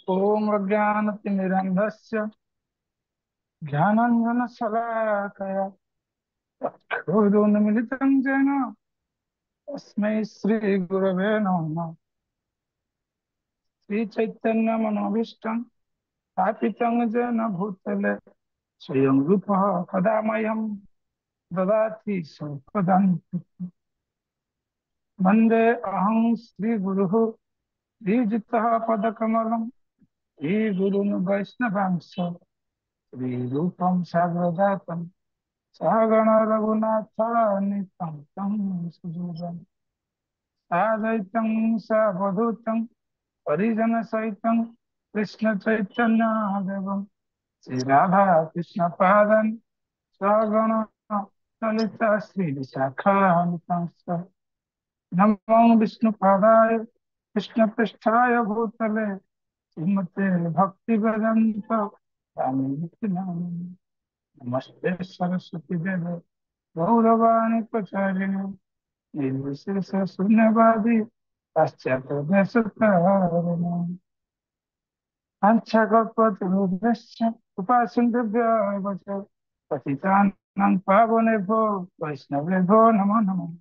ओम अज्ञानतिमिरन्धस्य ज्ञानाञ्जनशलाकया चक्षुरुन्मिलितं येन तस्मै श्रीगुरवे नमः। श्रीचैतन्यमनोभीष्टं स्थापितं येन भूतले स्वयं रूपः कदा मह्यं ददाति स्वपदान्तिकं। वन्दे अहं श्रीगुरुः श्रीजितः पदकमलं श्रीगुरुन् वैष्णवांश श्रीरूपं साग्रजातं सहगण रघुनाथान्वितं तं सुजोगं साद्वैतं सावधूतं परिजनसहितं कृष्णचैतन्यदेवं श्रीराधा कृष्णपादं सहगण ललिता श्रीविशाखान्वितं च नमो विष्णुपादाय कृष्णपृष्ठाय भूतले श्रीमते भक्तिवेदान्त स्वामी नामिने। नमस्ते सरस्वती देवे गौरवाणी प्रचारिणे निर्विशेष शून्यवादी पाश्चात्य देशतारिणे आञ्छाकल्पतरुभ्यश्च कृपासिन्धुभ्यः च पतितानां पावनेभ्यो वैष्णवेभ्यो नमो नमः।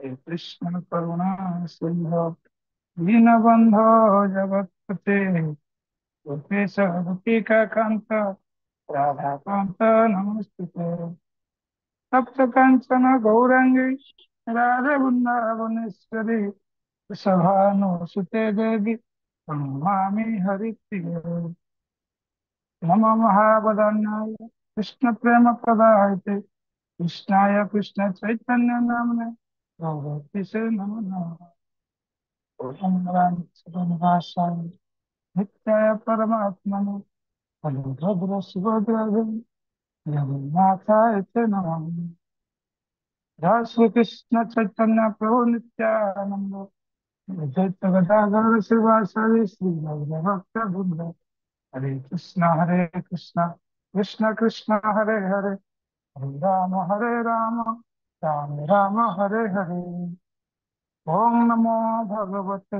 हे कृष्ण करुणा सिन्धो दीनबन्धो जगत्पते गोपेश गोपिकान्त राधाकान्त नमस्ते। तप्त कांचन गौरांगी राधे वृंदावनेश्वरी वृषभानुसुते देवी प्रणमामि हरिप्रिये। नमः महावदन्याय कृष्ण प्रेम प्रदायते कृष्णाय कृष्ण चैतन्य नामने गौरतिसे नमो नमः। ओम रामचन्द्रभाषाय नित्याय परमात्मने बलभद्र सुभद्राय जगन्नाथाय ते नमः। जय श्री कृष्ण चैतन्य प्रभु नित्यानंद अद्वैत गदाधर शिवासादि श्री भक्त वृंद। हरे कृष्ण कृष्ण कृष्ण हरे हरे हरे राम राम राम हरे हरे। ओम नमो भगवते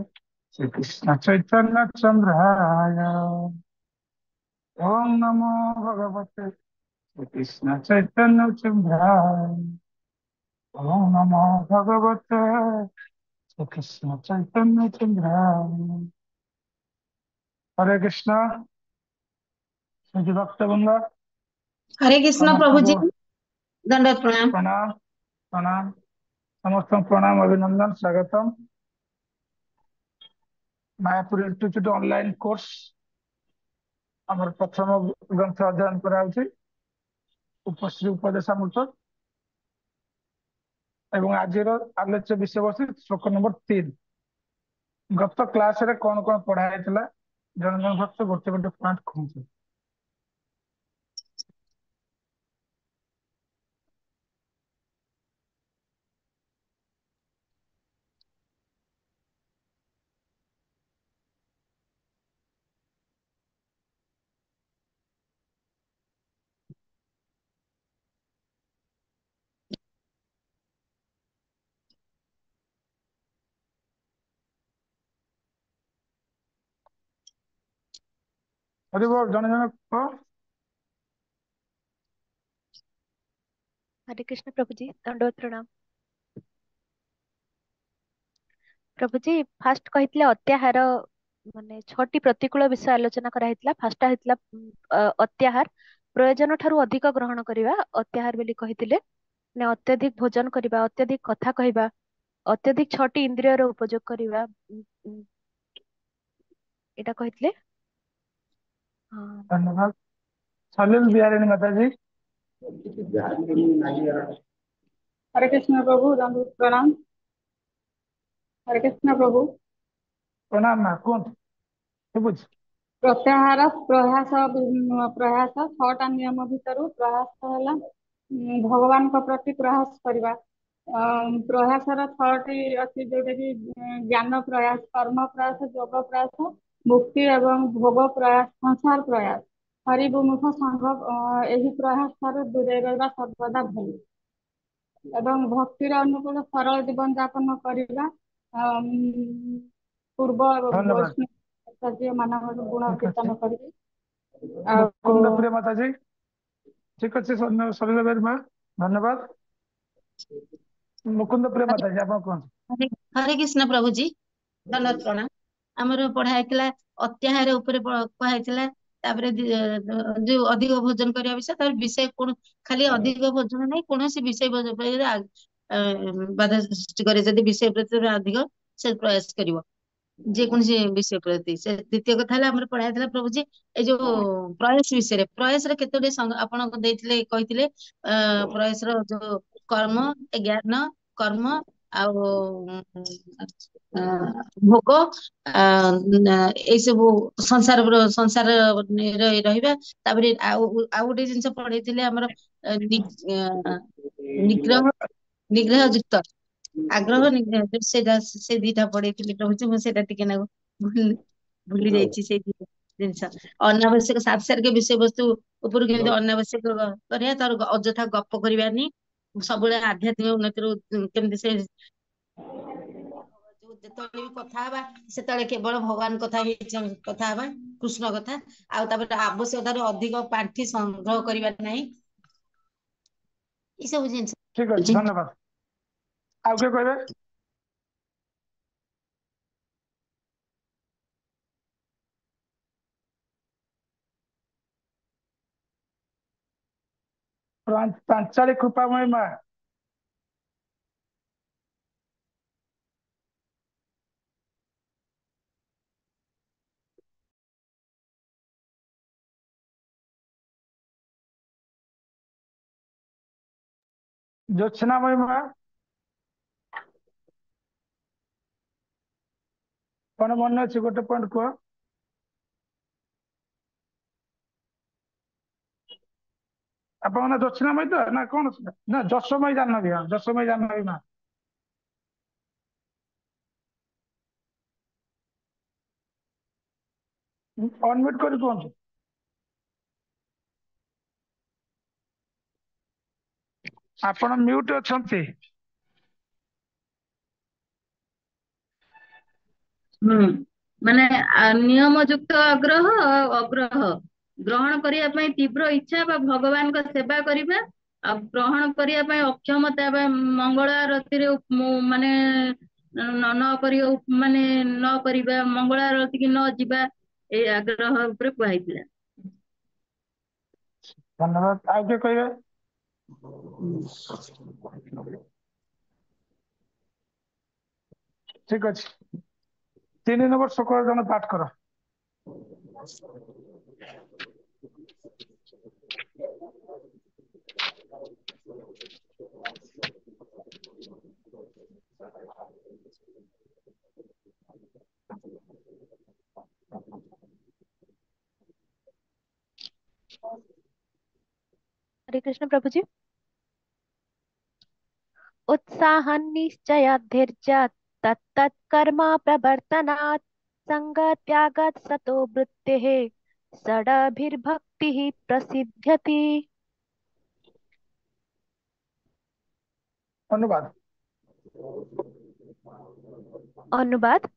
श्री कृष्ण चैतन्य चंद्राय। ओम नमो भगवते श्री कृष्ण चैतन्य चंद्राय। ओम नमो भगवते श्री कृष्ण चैतन्य चंद्राय। हरे कृष्णा श्री भक्त वृंदा हरे कृष्ण प्रभु जी। समस्त दंडवत प्रणाम। प्रणाम प्रणाम समस्त प्रणाम अभिनंदन स्वागतम। मायापुर इंस्टीट्यूट ऑनलाइन कोर्स आमर प्रथम ग्रंथ अध्ययन कराउछि उपश्री उपदेशामृत एवं आजिर आलोच्य विषय वस्तु श्लोक नंबर 3। गत क्लास रे कौन कौन पढ़ाई जन जन भक्त गोटे गोटे पॉइंट कहूँ। हरि बोल जन जन कह। हरे कृष्ण प्रभु जी दंडवत प्रणाम। प्रभु जी फास्ट कहितले अत्याहार माने छटी प्रतिकूल विषय आलोचना करा हितला। फास्ट हितला अत्याहार प्रयोजन ठारू अधिक ग्रहण करिवा अत्याहार बोली कहितले ने अत्यधिक भोजन करिवा अत्यधिक कथा कहिबा अत्यधिक छटी इंद्रिय रो उपयोग करिवा एटा कहितले। हाँ धन्यवाद सलिल आज्ञा। बिहारी माता जी। हरे कृष्ण प्रभु दंडवत प्रणाम। हरे कृष्ण प्रभु। प्रणाम माँ कौन बुझ। प्रत्याहार प्रयास प्रयास छटा नियम भितर प्रयास है भगवान प्रति प्रयास करवा। प्रयासर छटी अच्छी जोटा कि ज्ञान प्रयास कर्म प्रयास योग प्रयास मुक्ति एवं भोग प्रयास संसार प्रयास हरिमुख संघ यही प्रयास ठाରୁ ଦୂରେଇ ରହିବା ସର୍ବଦା ଭଲ ଏବଂ ଭକ୍ତିର ଅନୁକୂଳ ସରଳ ଜୀବନ ଯାପନ କରିବା। ପୂର୍ବ ଧନ୍ୟବାଦ। ବୈଷ୍ଣବ ଆଚାର୍ଯ୍ୟ ମାନଙ୍କର ଗୁଣ ଠିକ ଅଛି କୀର୍ତ୍ତନ କରିବି। ଆଉ ମୁକୁନ୍ଦ ପ୍ରିୟ ମାତାଜୀ। ଠିକ ଅଛି ସରିଲା ବେର ମା। ଧନ୍ୟବାଦ। ମୁକୁନ୍ଦ ପ୍ରିୟ ହରେ ମାତାଜୀ ଆପଣ କୁହନ୍ତୁ। ହରେ ହରେ କୃଷ୍ଣ ପ୍ରଭୁଜୀ, ଦଣ୍ଡବତ ପ୍ରଣାମ। ଆମର ପଢା ହେଇଥିଲା ଅତ୍ୟାହାର ଉପରେ କୁହାହେଇଥିଲା। ତାପରେ ଯୋଉ ଅଧିକ ଭୋଜନ କରିବା ବିଷୟ, ତାପରେ ବିଷୟ କଣ ଖାଲି ଅଧିକ ଭୋଜନ ନାହିଁ, କୌଣସି ବିଷୟ ବାଧା ସୃଷ୍ଟି କରେ ଯଦି ବିଷୟ ପ୍ରତି ଅଧିକ ସେ ପ୍ରୟାସ କରିବ, ଯେକୌଣସି ବିଷୟ ପ୍ରତି। ସେ ଦ୍ୱିତୀୟ କଥା ହେଲା ଆମର ପଢା ହେଇଥିଲା ପ୍ରଭୁଜୀ ଏଇ ଯୋଉ ପ୍ରୟାସ ବିଷୟରେ। ପ୍ରୟାସର କେତୋଟି ଆପଣ ଦେଇଥିଲେ, କହିଥିଲେ ପ୍ରୟାସର ଯୋଉ କର୍ମ, ଜ୍ଞାନ, କର୍ମ ଆଉ ଭୋଗ, ଏଇ ସବୁ ସଂସାର ରହିବା। ତାପରେ ଆଉ ଗୋଟେ ଜିନିଷ ପଢେଇଥିଲେ ଆମର ନିଗ୍ରହ ନିଗ୍ରହ ଯୁକ୍ତ ଆଗ୍ରହ ନିଗ୍ରହ, ସେଇଟା ସେ ଦିଟା ପଢେଇଥିଲି ରହୁଛି। ମୁଁ ସେଇଟା ଟିକେ ନାକୁ ଭୁଲି ଯାଇଛି ସେଇ ଦିଟା ଜିନିଷ। ଅନାବଶ୍ୟକ ସାଂସାରିକ ବିଷୟବସ୍ତୁ ଉପରୁ କେମିତି ଅନାବଶ୍ୟକ କରିବା, ତାର ଅଯଥା ଗପ କରିବାନି, ସବୁବେଳେ ଆଧ୍ୟାତ୍ମିକ ଉନ୍ନତିରୁ କେମିତି ସେ ଯେତେବେଳେ ବି କଥା ହବା ସେତେବେଳେ କେବଳ ଭଗବାନ କଥା ହିଁ କଥା ହବା, କୃଷ୍ଣ କଥା। ଆଉ ତାପରେ ଆବଶ୍ୟକତାରୁ ଅଧିକ ପାଣ୍ଠି ସଂଗ୍ରହ କରିବାର ନାହିଁ, ଏଇ ସବୁ ଜିନିଷ। ଠିକ ଅଛି ଧନ୍ୟବାଦ। ଆଉ କିଏ କହିବେ? ପାଞ୍ଚାଳି କୃପାମୟୀ ମା। ଜ୍ୟୋତ୍ସ୍ନାମୟୀ ମା। କଣ ମନେ ଅଛି ଗୋଟେ ପଏଣ୍ଟ କୁହ? ଆପଣଙ୍କ ନାଁ ଜ୍ୟୋତ୍ସ୍ନାମୟୀ ତ ନା କଣ ସେଟା? ନା ଯଶୋମୟୀ ଜାହ୍ନବୀ। ହଁ ଯଶୋମୟୀ ଜାହ୍ନବୀ ମା। ଅନମ୍ୟୁଟ କରି କୁହନ୍ତୁ। ଆପଣ ମ୍ୟୁଟ ଅଛନ୍ତି। ମାନେ ନିୟମ ଯୁକ୍ତ ଆଗ୍ରହ ଅଗ୍ରହ, ଗ୍ରହଣ କରିବା ପାଇଁ ତୀବ୍ର ଇଚ୍ଛା ବା ଭଗବାନଙ୍କ ସେବା କରିବା, ଆଉ ଗ୍ରହଣ କରିବା ପାଇଁ ଅକ୍ଷମତା ବା ମଙ୍ଗଳ ଆରତିରେ ମାନେ ନ କରି ମାନେ ନ କରିବା, ମଙ୍ଗଳ ଆରତିକି ନ ଯିବା, ଏଇ ଆଗ୍ରହ ଉପରେ କୁହାହେଇଥିଲା। ଧନ୍ୟବାଦ। ଆଉ କିଏ କହିବେ? ଠିକ ଅଛି। 3 ନମ୍ବର ଶ୍ଲୋକ ଜଣେ ପାଠ କର। हरे कृष्ण प्रभु जी। उत्साहनिश्चयधैर्यात् तत्तत्कर्म प्रवर्तनात् संगत्यागात् सतो वृत्तेः षडभिर्भक्तिः प्रसिद्ध्यति। ଅନୁବାଦ। ଅନୁବାଦ।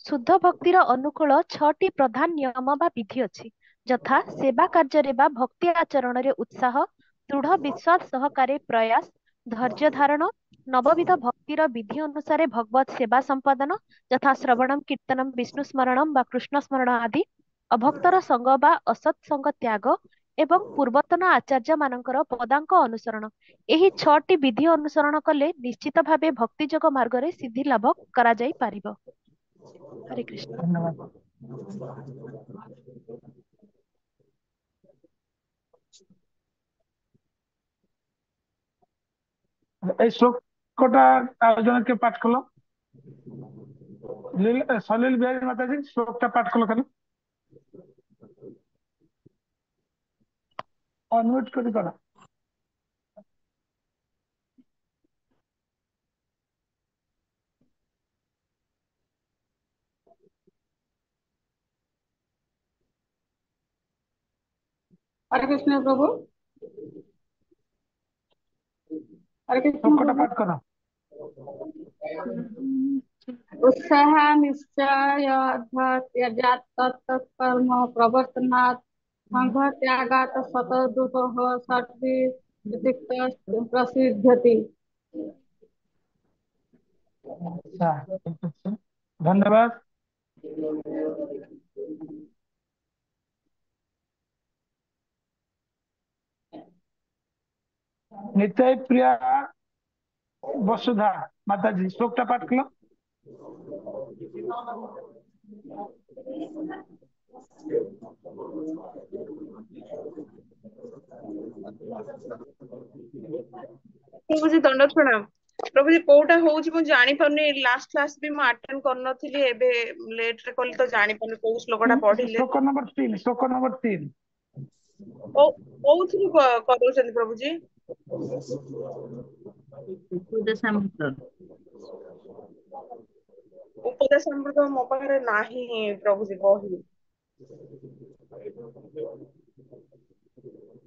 ଶୁଦ୍ଧ ଭକ୍ତିର ଅନୁକୂଳ 6ଟି ପ୍ରଧାନ ନିୟମ ବା ବିଧି ଅଛି, ଯଥା ସେବା କାର୍ଯ୍ୟରେ ବା ଭକ୍ତି ଆଚରଣରେ ଉତ୍ସାହ, ଦୃଢ ବିଶ୍ୱାସ ସହକାରେ ପ୍ରୟାସ, ଧୈର୍ଯ୍ୟ ଧାରଣ, ନବବିଧ ଭକ୍ତିର ବିଧି ଅନୁସାରେ ଭଗବତ ସେବା ସମ୍ପାଦନ, ଯଥା ଶ୍ରବଣମ୍ କୀର୍ତ୍ତନମ୍ ବିଷ୍ଣୁ ସ୍ମରଣମ୍ ବା କୃଷ୍ଣ ସ୍ମରଣ ଆଦି, ଅଭକ୍ତର ସଙ୍ଗ ବା ଅସତ୍ ସଙ୍ଗ ତ୍ୟାଗ ଏବଂ ପୂର୍ବତନ ଆଚାର୍ଯ୍ୟ ମାନଙ୍କର ପଦାଙ୍କ ଅନୁସରଣ। ଏହି 6ଟି ବିଧି ଅନୁସରଣ କଲେ ନିଶ୍ଚିତ ଭାବେ ଭକ୍ତି ଯୋଗ ମାର୍ଗରେ ସିଦ୍ଧି ଲାଭ କରାଯାଇ ପାରିବ। ହରେ କୃଷ୍ଣ। ଧନ୍ୟବାଦ। এই ଶ୍ଲୋକଟା ଆଉ ଜଣେ କିଏ ପାଠ କଲ? ସଲିଲ ବିହାରୀ ମାତାଜୀ ଶ୍ଲୋକଟା ପାଠ କଲ ଖାଲି। ଅନମ୍ୟୁଟ କରି କର। हरे कृष्ण प्रभु। हरे कृष्ण ଶ୍ଲୋକଟା प्रभु। ପାଠ କର। उत्साह निश्चय त्यजात् तत्कर्म प्रवर्तनात् संघ त्यागात् शतद्रुतः षट्विधिक्त प्रसिद्ध्यति। अच्छा, ठीक ଅଛି। ଧନ୍ୟବାଦ। नित्य प्रिया वसुधा माताजी श्लोकटा पाठ कलो। प्रभु जी दंड प्रणाम। प्रभु जी कोटा होउची मु जानि पारनी, लास्ट क्लास भी मु अटेंड करन थिली, एबे लेट रे कल तो जानि पारनी को श्लोकटा पढिले। श्लोक नंबर 3, श्लोक नंबर 3 ओ कोउथि करूछन प्रभु जी? उपदेशामृत। उपदेशामृत मो पाखरे नाही प्रभु जी बही।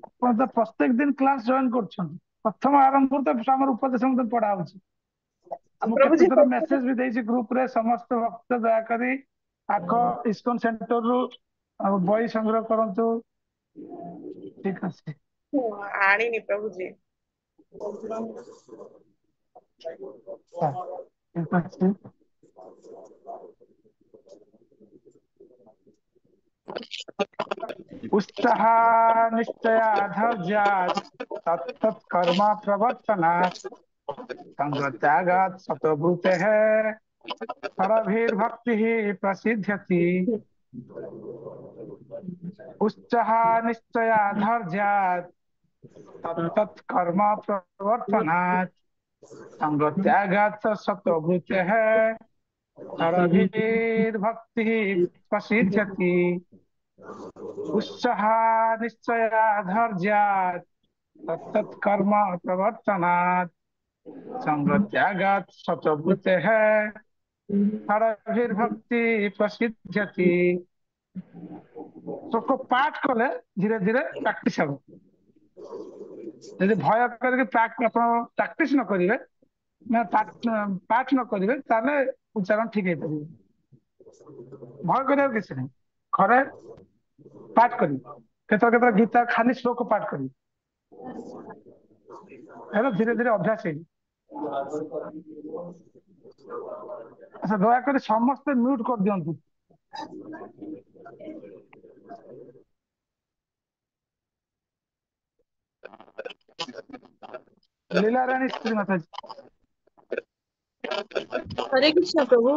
ଆପଣ ତ ପ୍ରତ୍ୟେକ ଦିନ କ୍ଲାସ ଜଏନ କରୁଛନ୍ତି। ପ୍ରଥମ ଆରମ୍ଭରୁ ତ ଆମର ଉପଦେଶ ମଧ୍ୟ ପଢା ହଉଛି। ମୁଁ प्रभु କେତେ जी ଥର ମେସେଜ ବି ଦେଇଛି ଗ୍ରୁପ ରେ, ସମସ୍ତ ଭକ୍ତ ଦୟାକରି ଆଗ ଇସ୍କନ ସେଣ୍ଟର ରୁ ବହି ସଂଗ୍ରହ କରନ୍ତୁ। ଠିକ ଅଛି। आनी प्रभु जी। ଠିକ ଅଛି। उत्साह निश्चय धैर्यात् तत्तत् कर्म प्रवर्तनात् संग त्यागात् शतभूतेः परभिर्भक्तिः प्रसिद्ध्यति। उत्साह निश्चय धैर्यात् तत्तत् कर्म प्रवर्तनात् संग त्यागात् शतभूतेः परभिर्भक्तिः प्रसिद्ध्यति। उत्साह निश्चय धैर्यात् तत्तत् कर्म प्रवर्तनात् संग त्यागात् शतभूतेः परभिर्भक्ति प्रसिद्ध्यति। सबको पाठ कले धीरे धीरे प्रैक्टिस हम। यदि भय करके प्रैक्टिस न करिवे ना पाठ न करिवे ताले उच्चारण ठीक है परिवे। भय करिया किसी नहीं, खरे पाठ करी केतर केतर गीता खाली श्लोक पाठ करी है, धीरे धीरे अभ्यास है। अच्छा दयाकोरी समस्ते म्यूट कर दियंतु। लीला रानी श्रीमाता जी हरे कृष्ण प्रभु।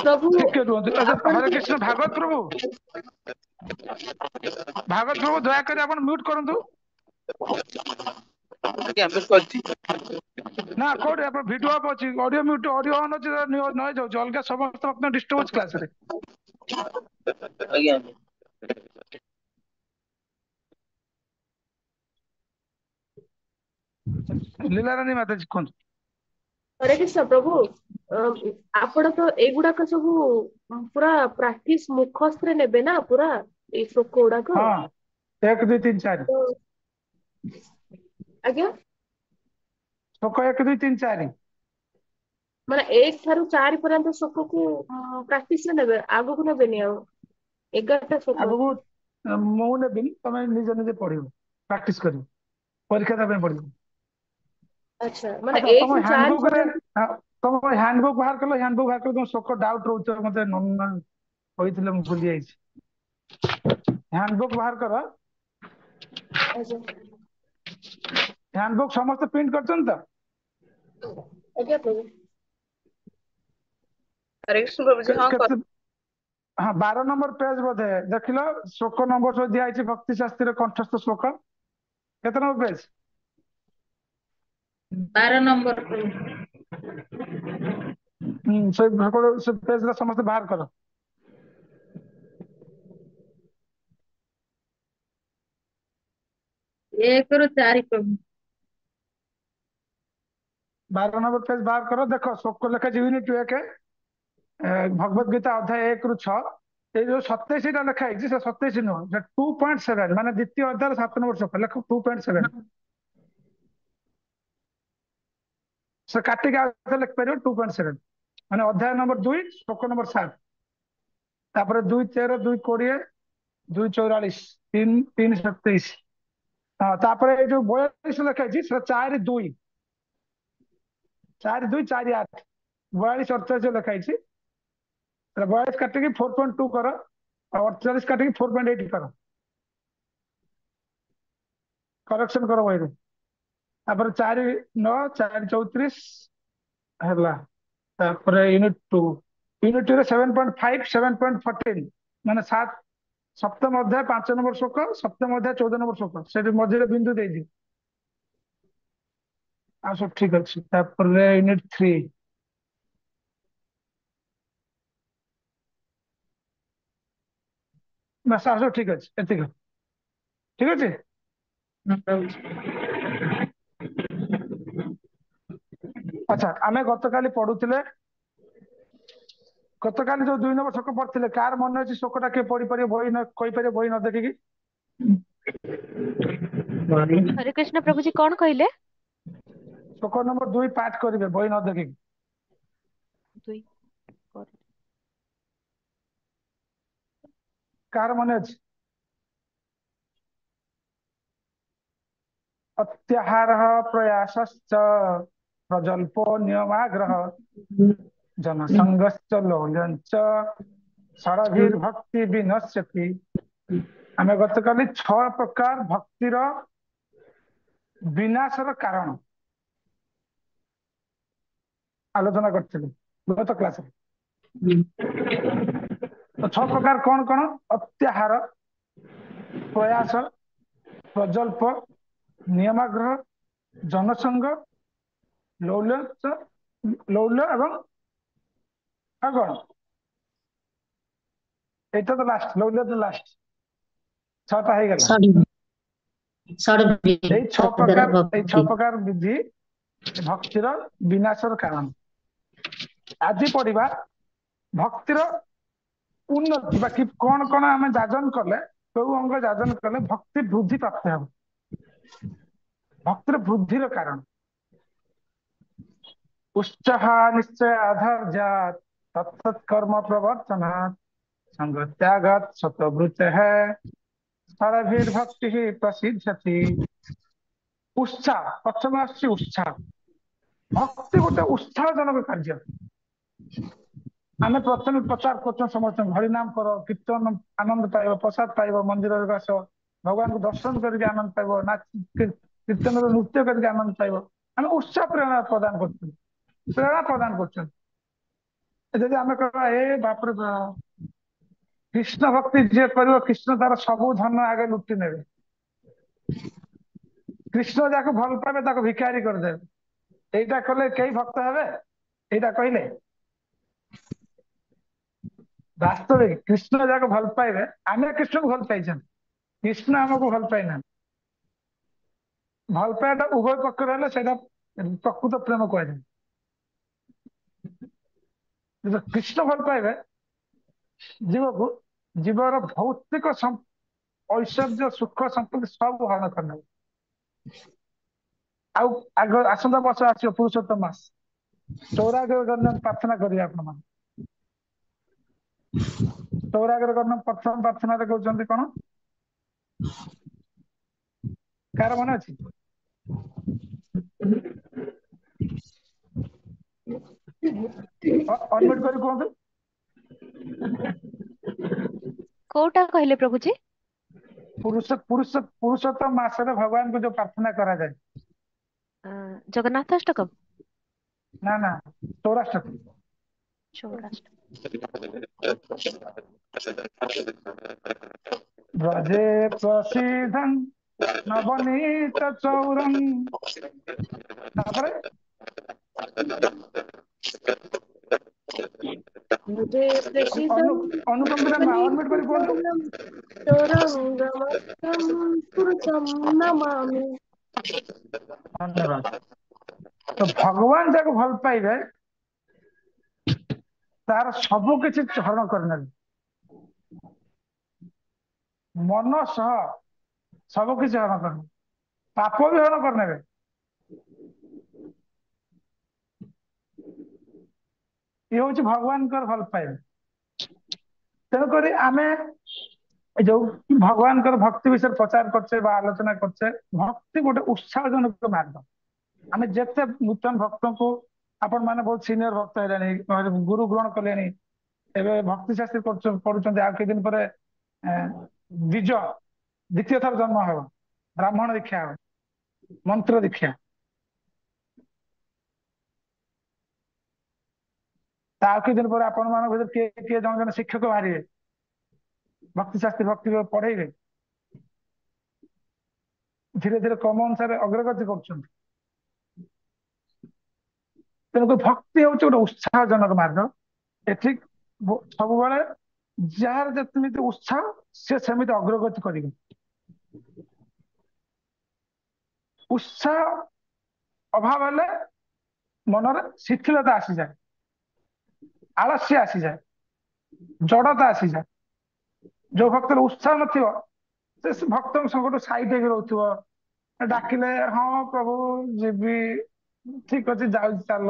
प्रभु ठीक है अच्छा, आपण हरे कृष्ण भागवत प्रभु, भागवत प्रभु दयाकोरी आपण म्यूट करंतु ना। कोडी आपण वीडियो अफ अछि, ऑडियो म्यूट, ऑडियो ऑन अछि, न जाउ अलगा समस्त अपना डिस्टर्ब अछि क्लास रे। लीला रानी माता जी कोन। हरे कृष्ण प्रभु। आपण तो एगुडाक सब पूरा प्रैक्टिस मुखस्थ रे नेबे ना पूरा ए श्लोक गुडाक। हां 1 2 3 4 आज्ञा श्लोक 1 2 3 4 माने 1 थारु 4 पर्यंत श्लोक को प्रैक्टिस रे नेबे, आगु को नेबेनी आ 11टा श्लोक। आगु मु नेबिन, तमे निजे निजे पढियो, प्रैक्टिस करियो, परीक्षा देबे पडियो। अच्छा माने अच्छा 1 तुम रु 4 हैंडबुक रे, पर्यंत। तुम हैंडबुक बाहर कलो, हैंडबुक बाहर कलो, तुम शोक डाउट रहउछ मते नन्ना होइथिले मु भूली जाइछि। हैंडबुक बाहर करो। अच्छा हैंडबुक समस्त प्रिंट करछन त? आज्ञा प्रभु। हरे कृष्ण प्रभु जी। हां कर। हाँ 12 नंबर पेज बोधे देखिलो, श्लोक नंबर सब दिया है भक्ति शास्त्री रे कंठस्थ श्लोक। केते नंबर पेज? 12 नंबर। से पेज ला समस्त बाहर करो। एक रु 4 प्रभु। 12 नंबर पेज बाहर करो। देखो श्लोक लेखा यूनिट 1 भगवत गीता अध्याय 1 रु 6 ये जो 27 टा लेखा है, से 27 नुह 2.7 माने द्वितीय अध्याय 7 नंबर श्लोक लेखो 2.7 से काटिक लिख पार 2.7 ମାନେ ଅଧ୍ୟାୟ ନମ୍ବର 2 ଶ୍ଲୋକ ନମ୍ବର 7 ତାପରେ 2:13 2:20 2:44 3:27 ହଁ ତାପରେ ଏଇ ଯୋଉ 42 ଲେଖା ହେଇଛି ସେଟା 4:2 4:2 4:8 42 48 ଲେଖା ହେଇଛି 42 କାଟିକି 4.2 କର ଆଉ 48 କାଟିକି 4.8 କର କରେକ୍ସନ କର ବହିରେ ତାପରେ 4:9 4:34 ହେଲା ତାପରେ ୟୁନିଟ 2 ରେ 7.5 7.14 ମାନେ 7 ସପ୍ତମ ଅଧ୍ୟାୟ 5 ନମ୍ବର ଶ୍ଲୋକ ସପ୍ତମ ଅଧ୍ୟାୟ 14 ନମ୍ବର ଶ୍ଲୋକ ସେଠି ମଝିରେ ବିନ୍ଦୁ ଦେଇଛି ଆଉ ସବୁ ଠିକ ଅଛି ତାପରେ ୟୁନିଟ 3 ବାସ୍ ଆଉ ସବୁ ଠିକ ଅଛି ଏତିକି ଠିକ ଅଛି ଆଚ୍ଛା ଆମେ ଗତକାଲି ପଢୁଥିଲେ ଗତକାଲି ଯୋଉ 2 ନମ୍ବର ଶ୍ଲୋକ ପଢିଥିଲେ କାହାର ମନେ ଅଛି ଶ୍ଲୋକଟା କିଏ ପଢିପାରିବ ବହି ନ କହିପାରିବ ବହି ନ ଦେଖିକି ହରେ କୃଷ୍ଣ ପ୍ରଭୁଜୀ କଣ କହିଲେ? ଶ୍ଲୋକ ନମ୍ବର 2 ପାଠ କରିବେ ବହି ନ ଦେଖିକି ଦୁଇ କରି- କାହାର ମନେ ଅଛି ଅତ୍ୟାହାର ପ୍ରୟାସଶ୍ଚ ପ୍ରଜଳ୍ପୋ ନିୟମାଗ୍ରହ ଜନସଂଗଶ୍ଚ ଲୌଲ୍ୟଞ୍ଚ ଷଡ଼ଭିର୍ଭକ୍ତି ବିନଶ୍ୟତି ଆମେ ଗତକାଲି 6 ପ୍ରକାର ଭକ୍ତିର ବିନାଶର କାରଣ ଆଲୋଚନା କରିଥିଲେ ଗତ କ୍ଲାସରେ ତ 6 ପ୍ରକାର କଣ କଣ ଅତ୍ୟାହାର ପ୍ରୟାସ ପ୍ରଜଳ୍ପ ନିୟମାଗ୍ରହ ଜନସଂଗ ଲୌଲ୍ୟ ଲୌଲ୍ୟ ଏବଂ ଆଉ କଣ ଏଇଟା ତ ଲାଷ୍ଟ ଲୌଲ୍ୟ ତ ଲାଷ୍ଟ 6ଟା ହେଇଗଲା ଏଇ 6 ପ୍ରକାର ବିଧି ଭକ୍ତିର ବିନାଶର କାରଣ ଆଜି ପଢିବା ଭକ୍ତିର ଉନ୍ନତି ବା କଣ କଣ ଆମେ ଯାଜନ କଲେ କୋଉ ଅଙ୍ଗ ଯାଜନ କଲେ ଭକ୍ତି ବୃଦ୍ଧି ପ୍ରାପ୍ତ ହେବ ଭକ୍ତିର ବୃଦ୍ଧିର କାରଣ ଉତ୍ସାହ ନିଶ୍ଚୟ ଆଧାର୍ଯ୍ୟାତ୍ ତତ୍ତତ୍ କର୍ମ ପ୍ରବର୍ତ୍ତନାତ୍ संग त्यागात शतवृत है षडभिर्भक्ति प्रसिद्धति उत्साह प्रथम आସୁଛି उत्साह ଭକ୍ତି ଗୋଟେ ଉତ୍ସାହଜନକ କାର୍ଯ୍ୟ ଆମେ ପ୍ରଥମେ ପ୍ରଚାର କରୁଛୁ ସମସ୍ତଙ୍କୁ ହରିନାମ କର କୀର୍ତ୍ତନ ଆନନ୍ଦ ପାଇବ ପ୍ରସାଦ ପାଇବ ମନ୍ଦିରରେ ଆସ ଭଗବାନଙ୍କୁ ଦର୍ଶନ କରିକି ଆନନ୍ଦ ପାଇବ କୀର୍ତ୍ତନର ନୃତ୍ୟ କରିକି ଆନନ୍ଦ ପାଇବ ଆମେ ଉତ୍ସାହ ପ୍ରେରଣା ପ୍ରଦାନ କରୁଛୁ ପ୍ରେରଣା ପ୍ରଦାନ କରୁଛନ୍ତି ଯଦି ଆମେ କହିବା ଏ ବାପରେ କୃଷ୍ଣ ଭକ୍ତି ଯିଏ କରିବ କୃଷ୍ଣ ତାର ସବୁ ଧନ ଆଗେ ଲୁଟି ନେବେ କୃଷ୍ଣ ଯାହାକୁ ଭଲ ପାଇବେ ତାକୁ ଭିକାରୀ କରିଦେବେ ଏଇଟା କଲେ କେହି ଭକ୍ତ ହେବେ ଏଇଟା କହିଲେ ବାସ୍ତବିକ କୃଷ୍ଣ ଯାହାକୁ ଭଲ ପାଇବେ ଆମେ କୃଷ୍ଣକୁ ଭଲ ପାଇଛନ୍ତି କୃଷ୍ଣ ଆମକୁ ଭଲ ପାଇନାହାନ୍ତି ଭଲ ପାଇବାଟା ଉଭୟ ପକ୍ଷରେ ହେଲେ ସେଇଟା ପ୍ରକୃତ ପ୍ରେମ କୁହାଯାଏ କୃଷ୍ଣ ଭଲ ପାଇବେ ଜୀବକୁ ଜୀବର ଭୌତିକ ଐଶ୍ୱର୍ଯ୍ୟ ସୁଖ ସମ୍ପତ୍ତି ସବୁ ହରଣ କରିନେବେ ଆଉ ଆଗ ଆସନ୍ତା ବର୍ଷ ଆସିବ ପୁରୁଷୋତ୍ତମ ମାସ ଚୌରାଗର ପ୍ରାର୍ଥନା କରିବେ ଆପଣ ମାନେ ଚୌରାଗର ପ୍ରଥମ ପ୍ରାର୍ଥନାରେ କହୁଛନ୍ତି କଣ କାହାର ମନେ ଅଛି ଅନମ୍ୟୁଟ କରି କୁହନ୍ତୁ କୋଉଟା କହିଲେ ପ୍ରଭୁଜୀ ପୁରୁଷୋତ୍ତମ ମାସରେ ଭଗବାନଙ୍କୁ ଯୋଉ ପ୍ରାର୍ଥନା କରାଯାଏ ଜଗନ୍ନାଥାଷ୍ଟକମ୍ ନା ନା ସୌରାଷ୍ଟ୍ର ବ୍ରଜେ ପ୍ରସିଦ୍ଧଂ ନବନୀତ ଚୌରଂ ତାପରେ ଅନୁପମ ପିତା ଅନମ୍ୟୁଟ କରି କୁହନ୍ତୁ ଧନ୍ୟବାଦ ତ ଭଗବାନ ଯାହାକୁ ଭଲ ପାଇବେ ତାର ସବୁ କିଛି ହରଣ କରିନେବେ ମନ ସହ ସବୁ କିଛି ହରଣ କରିନେବେ ପାପ ବି ହରଣ କରିନେବେ ये हूँ भगवान भल पाइबा। तेणुक आम जो भगवान भक्ति विषय प्रचार करछे आलोचना करछे, भक्ति गोटे उत्साहजनक मार्ग। आम जिते नूतन भक्त को आपण मैंने बहुत सीनियर भक्त है गुरु ग्रहण कले एवं भक्ति शास्त्री पढ़ुं आ कि दिन पर द्विज द्वितीय थर जन्म हो ब्राह्मण दीक्षा हो मंत्र दीक्षा कि दिन पर आपण मान भर किए किए जन जन शिक्षक बाहर भक्ति शास्त्री भक्ति पढ़ेबे धीरे धीरे क्रम अनुसार अग्रगति कर। तेणुक भक्ति हूँ गोटे उत्साहजनक मार्ग। एठी सब जार जमी उत्साह सी सेमि अग्रगति करेंगे। उत्साह अभाव हेले मनर शिथिलता आसी जाए, आलस्य आसी जाए, जड़ता आसी जाए। जो भक्तर उत्साह नथिबो से भक्त संकट साइड हो रोथुव डाकिले हाँ प्रभु जीवी ठीक अच्छे जाऊ चल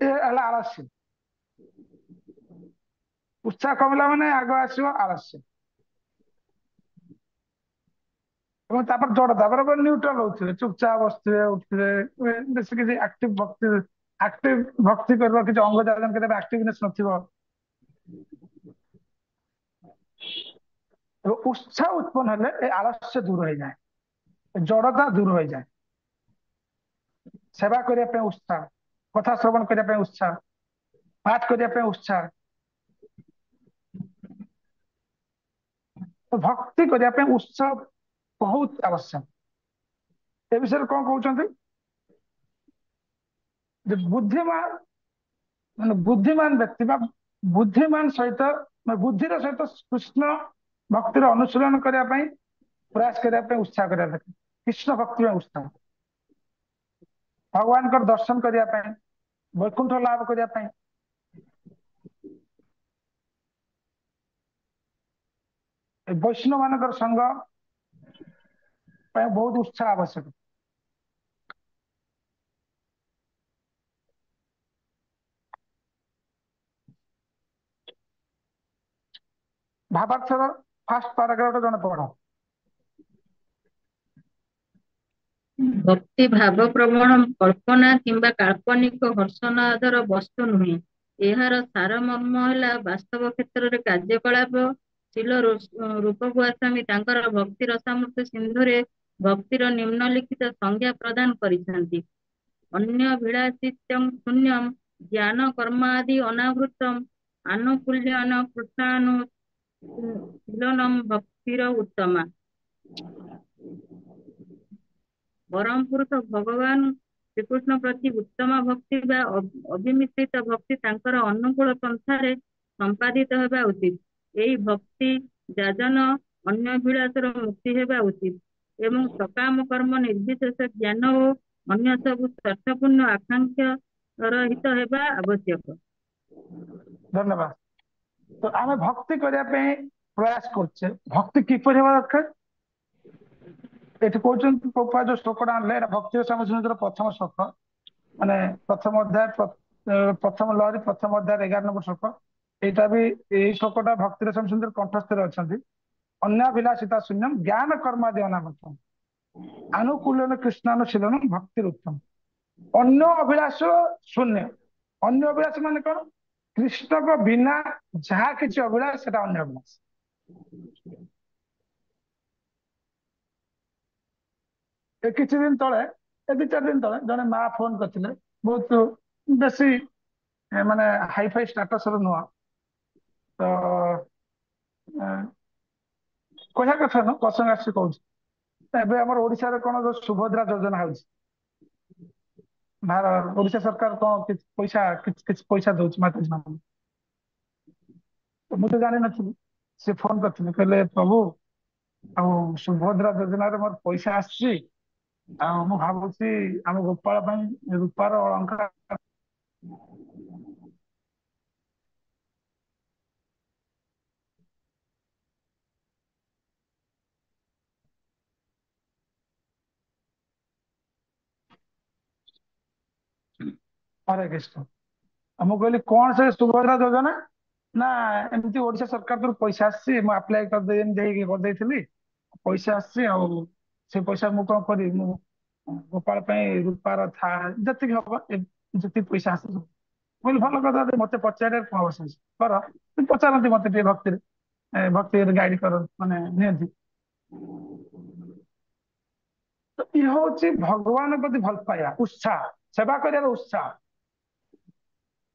ये आलस्य। उत्साह कमिला माने आग आसो आलस्य और तापर जड़ता बराबर न्यूट्रल होते चुपचाप बसते उठते बेस किसी एक्टिव भक्ति करवा किसी अंग जान के एक्टिवनेस नथिबो। उत्साह उत्पन्न हेले ए आलस्य दूर हो जाए, जड़ता दूर हो जाए। सेवा करने पे उत्साह, कथा श्रवण करने पे उत्साह, पाठ करने पे उत्साह, तो भक्ति करने पे उत्साह बहुत आवश्यक। ए विषय कौन कहते बुद्धिमान मान बुद्धिमान व्यक्ति बुद्धिमान सहित बुद्धिर सहित कृष्ण भक्तिर अनुशीलन करने प्रयास करने उत्साह करने कृष्ण भक्ति में उत्साह भगवान का दर्शन करने वैकुंठ लाभ करने वैष्णव मान संग बहुत उत्साह आवश्यक। भावार्थर फास्ट पैराग्राफ जन पढ़। ଭକ୍ତି ଭାବ ପ୍ରବଣ କଳ୍ପନା କିମ୍ବା କାଳ୍ପନିକ ହର୍ଷନାଦର ବସ୍ତୁ ନୁହେଁ। ଏହାର ସାରମର୍ମ ହେଲା ବାସ୍ତବ କ୍ଷେତ୍ରରେ କାର୍ଯ୍ୟକଳାପ। ଶିଲ ରୂପ ଗୋସ୍ୱାମୀ ତାଙ୍କର ଭକ୍ତି ରସାମୃତ ସିନ୍ଧୁରେ ଭକ୍ତିର ନିମ୍ନଲିଖିତ ସଂଜ୍ଞା ପ୍ରଦାନ କରିଛନ୍ତି। ଅନ୍ୟ ଭିଳାସିତ୍ୟଂ ଶୂନ୍ୟଂ ଜ୍ଞାନ କର୍ମାଦି ଅନାବୃତମ୍ ଆନୁକୂଲ୍ୟନ କୃଷ୍ଣାନୁଶୀଲନମ୍ ଭକ୍ତିର ଉତ୍ତମା। परम पुरुष भगवान श्रीकृष्ण प्रति उत्तम भक्ति बा अभिमिश्रित भक्ति तांकर अनुकूल पंथारे संपादित हेबा उचित। एही भक्ति जाजन अन्य विलासर मुक्ति हेबा उचित एवं सकाम कर्म निर्विशेष ज्ञान और अन्य सब स्वार्थपूर्ण आकांक्षा रहित हेबा आवश्यक। धन्यवाद। तो आम भक्ति करने प्रयास करछे भक्ति किपर हेबा दरकार ये कहते जो श्लोकटा आनले भक्ति समझ प्रथम श्लोक माने प्रथम अध्याय प्रथम लहरी प्रथम अध्याय 11 नंबर श्लोक यहाँ भी यही श्लोकटा भक्ति समझ कंठस्थ अच्छा अन्याभिलाषिता शून्यम ज्ञान कर्मादि अनावृतम आनुकूल्यन कृष्णानुशीलन भक्ति उत्तम। अन्य अभिलाष शून्य अन्य अभिलाष मान कौन कृष्ण को बिना जहाँ किसी अभिलाष से अन्य अभिलाष। किसी दिन तले 2-4 दिन तले जने माँ फोन करते बहुत बेसी माने हाईफाई स्टाटस नुह तो कहया कथा न प्रसंग आसी कहम ओडिशा कौन जो सुभद्रा योजना हो भारत ओडिशा सरकार कौन किछ पैसा दौर माता मान तो मुझे जानी नी सी फोन करते कहले प्रभु आ सुभद्रा योजना मोर पैसा आसी मु भावुची आम गोपाल रूपार अलंकार हरे कृष्ण। ମୁଁ କହିଲି କଣ ସେ ସୁଭଦ୍ରା ଯୋଜନା ନା ଏମିତି ଓଡିଶା ସରକାର ତରଫରୁ ପଇସା ଆସିଛି ମୁଁ ଆପ୍ଲାଏ କରିଦେଇ ଏମିତି ହେଇକି କରିଦେଇଥିଲି ପଇସା ଆସିଛି ଆଉ ସେ ପଇସା ମୁଁ କଣ କରିବି ମୁଁ ଗୋପାଳ ପାଇଁ ରୂପାର ଯେତିକି ହବ ଯେତିକି ପଇସା ଆସିବ ମୁଁ କହିଲି ଭଲ କଥା ଦେଇ ମତେ ପଚାରିବାର କଣ ଅବଶ୍ୟ କର କିନ୍ତୁ ପଚାରନ୍ତି ମତେ ଟିକେ ଭକ୍ତିରେ ଭକ୍ତିରେ ଗାଇଡ କର ମାନେ ନିଅନ୍ତି ତ ଇଏ ହଉଛି ଭଗବାନ ପ୍ରତି ଭଲ ପାଇବା ଉତ୍ସାହ ସେବା କରିବାର ଉତ୍ସାହ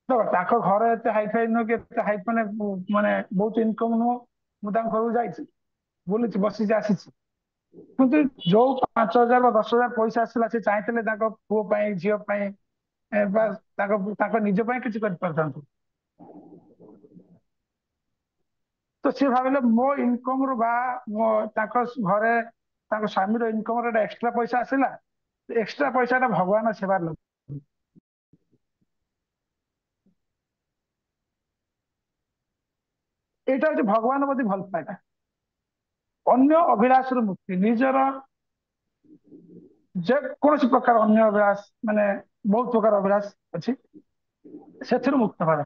ତ ତାଙ୍କ ଘର ଏତେ ହାଇଫାଇ ନୁହଁ କି ଏତେ ହାଇ ମାନେ ମାନେ ବହୁତ ଇନକମ ନୁହଁ ମୁଁ ତାଙ୍କ ଘରକୁ ଯାଇଛି ବୁଲିଛି ବସିଛି ଆସିଛି କିନ୍ତୁ ଯୋଉ 5,000 ବା 10,000 ପଇସା ଆସିଲା ସେ ଚାହିଁଥିଲେ ତାଙ୍କ ପୁଅ ପାଇଁ ଝିଅ ପାଇଁ ବା ତାଙ୍କ ତାଙ୍କ ନିଜ ପାଇଁ କିଛି କରିପାରିଥାନ୍ତୁ ତ ସିଏ ଭାବିଲେ ମୋ ଇନକମ ରୁ ବା ମୋ ତାଙ୍କ ଘରେ ତାଙ୍କ ସ୍ୱାମୀର ଇନକମ ର ଗୋଟେ ଏକ୍ସଟ୍ରା ପଇସା ଆସିଲା ଏକ୍ସଟ୍ରା ପଇସା ଟା ଭଗବାନ ସେବାରେ ଲଗେଇଲେ। ଏଇଟା ହଉଛି ଭଗବାନ ପ୍ରତି ଭଲ ପାଇବା ଅନ୍ୟ ଅଭିଳାଷରୁ ମୁକ୍ତି ନିଜର ଯେକୌଣସି ପ୍ରକାର ଅନ୍ୟ ଅଭିଳାଷ ମାନେ ବହୁତ ପ୍ରକାର ଅଭିଳାଷ ଅଛି ସେଥିରୁ ମୁକ୍ତ ହେବା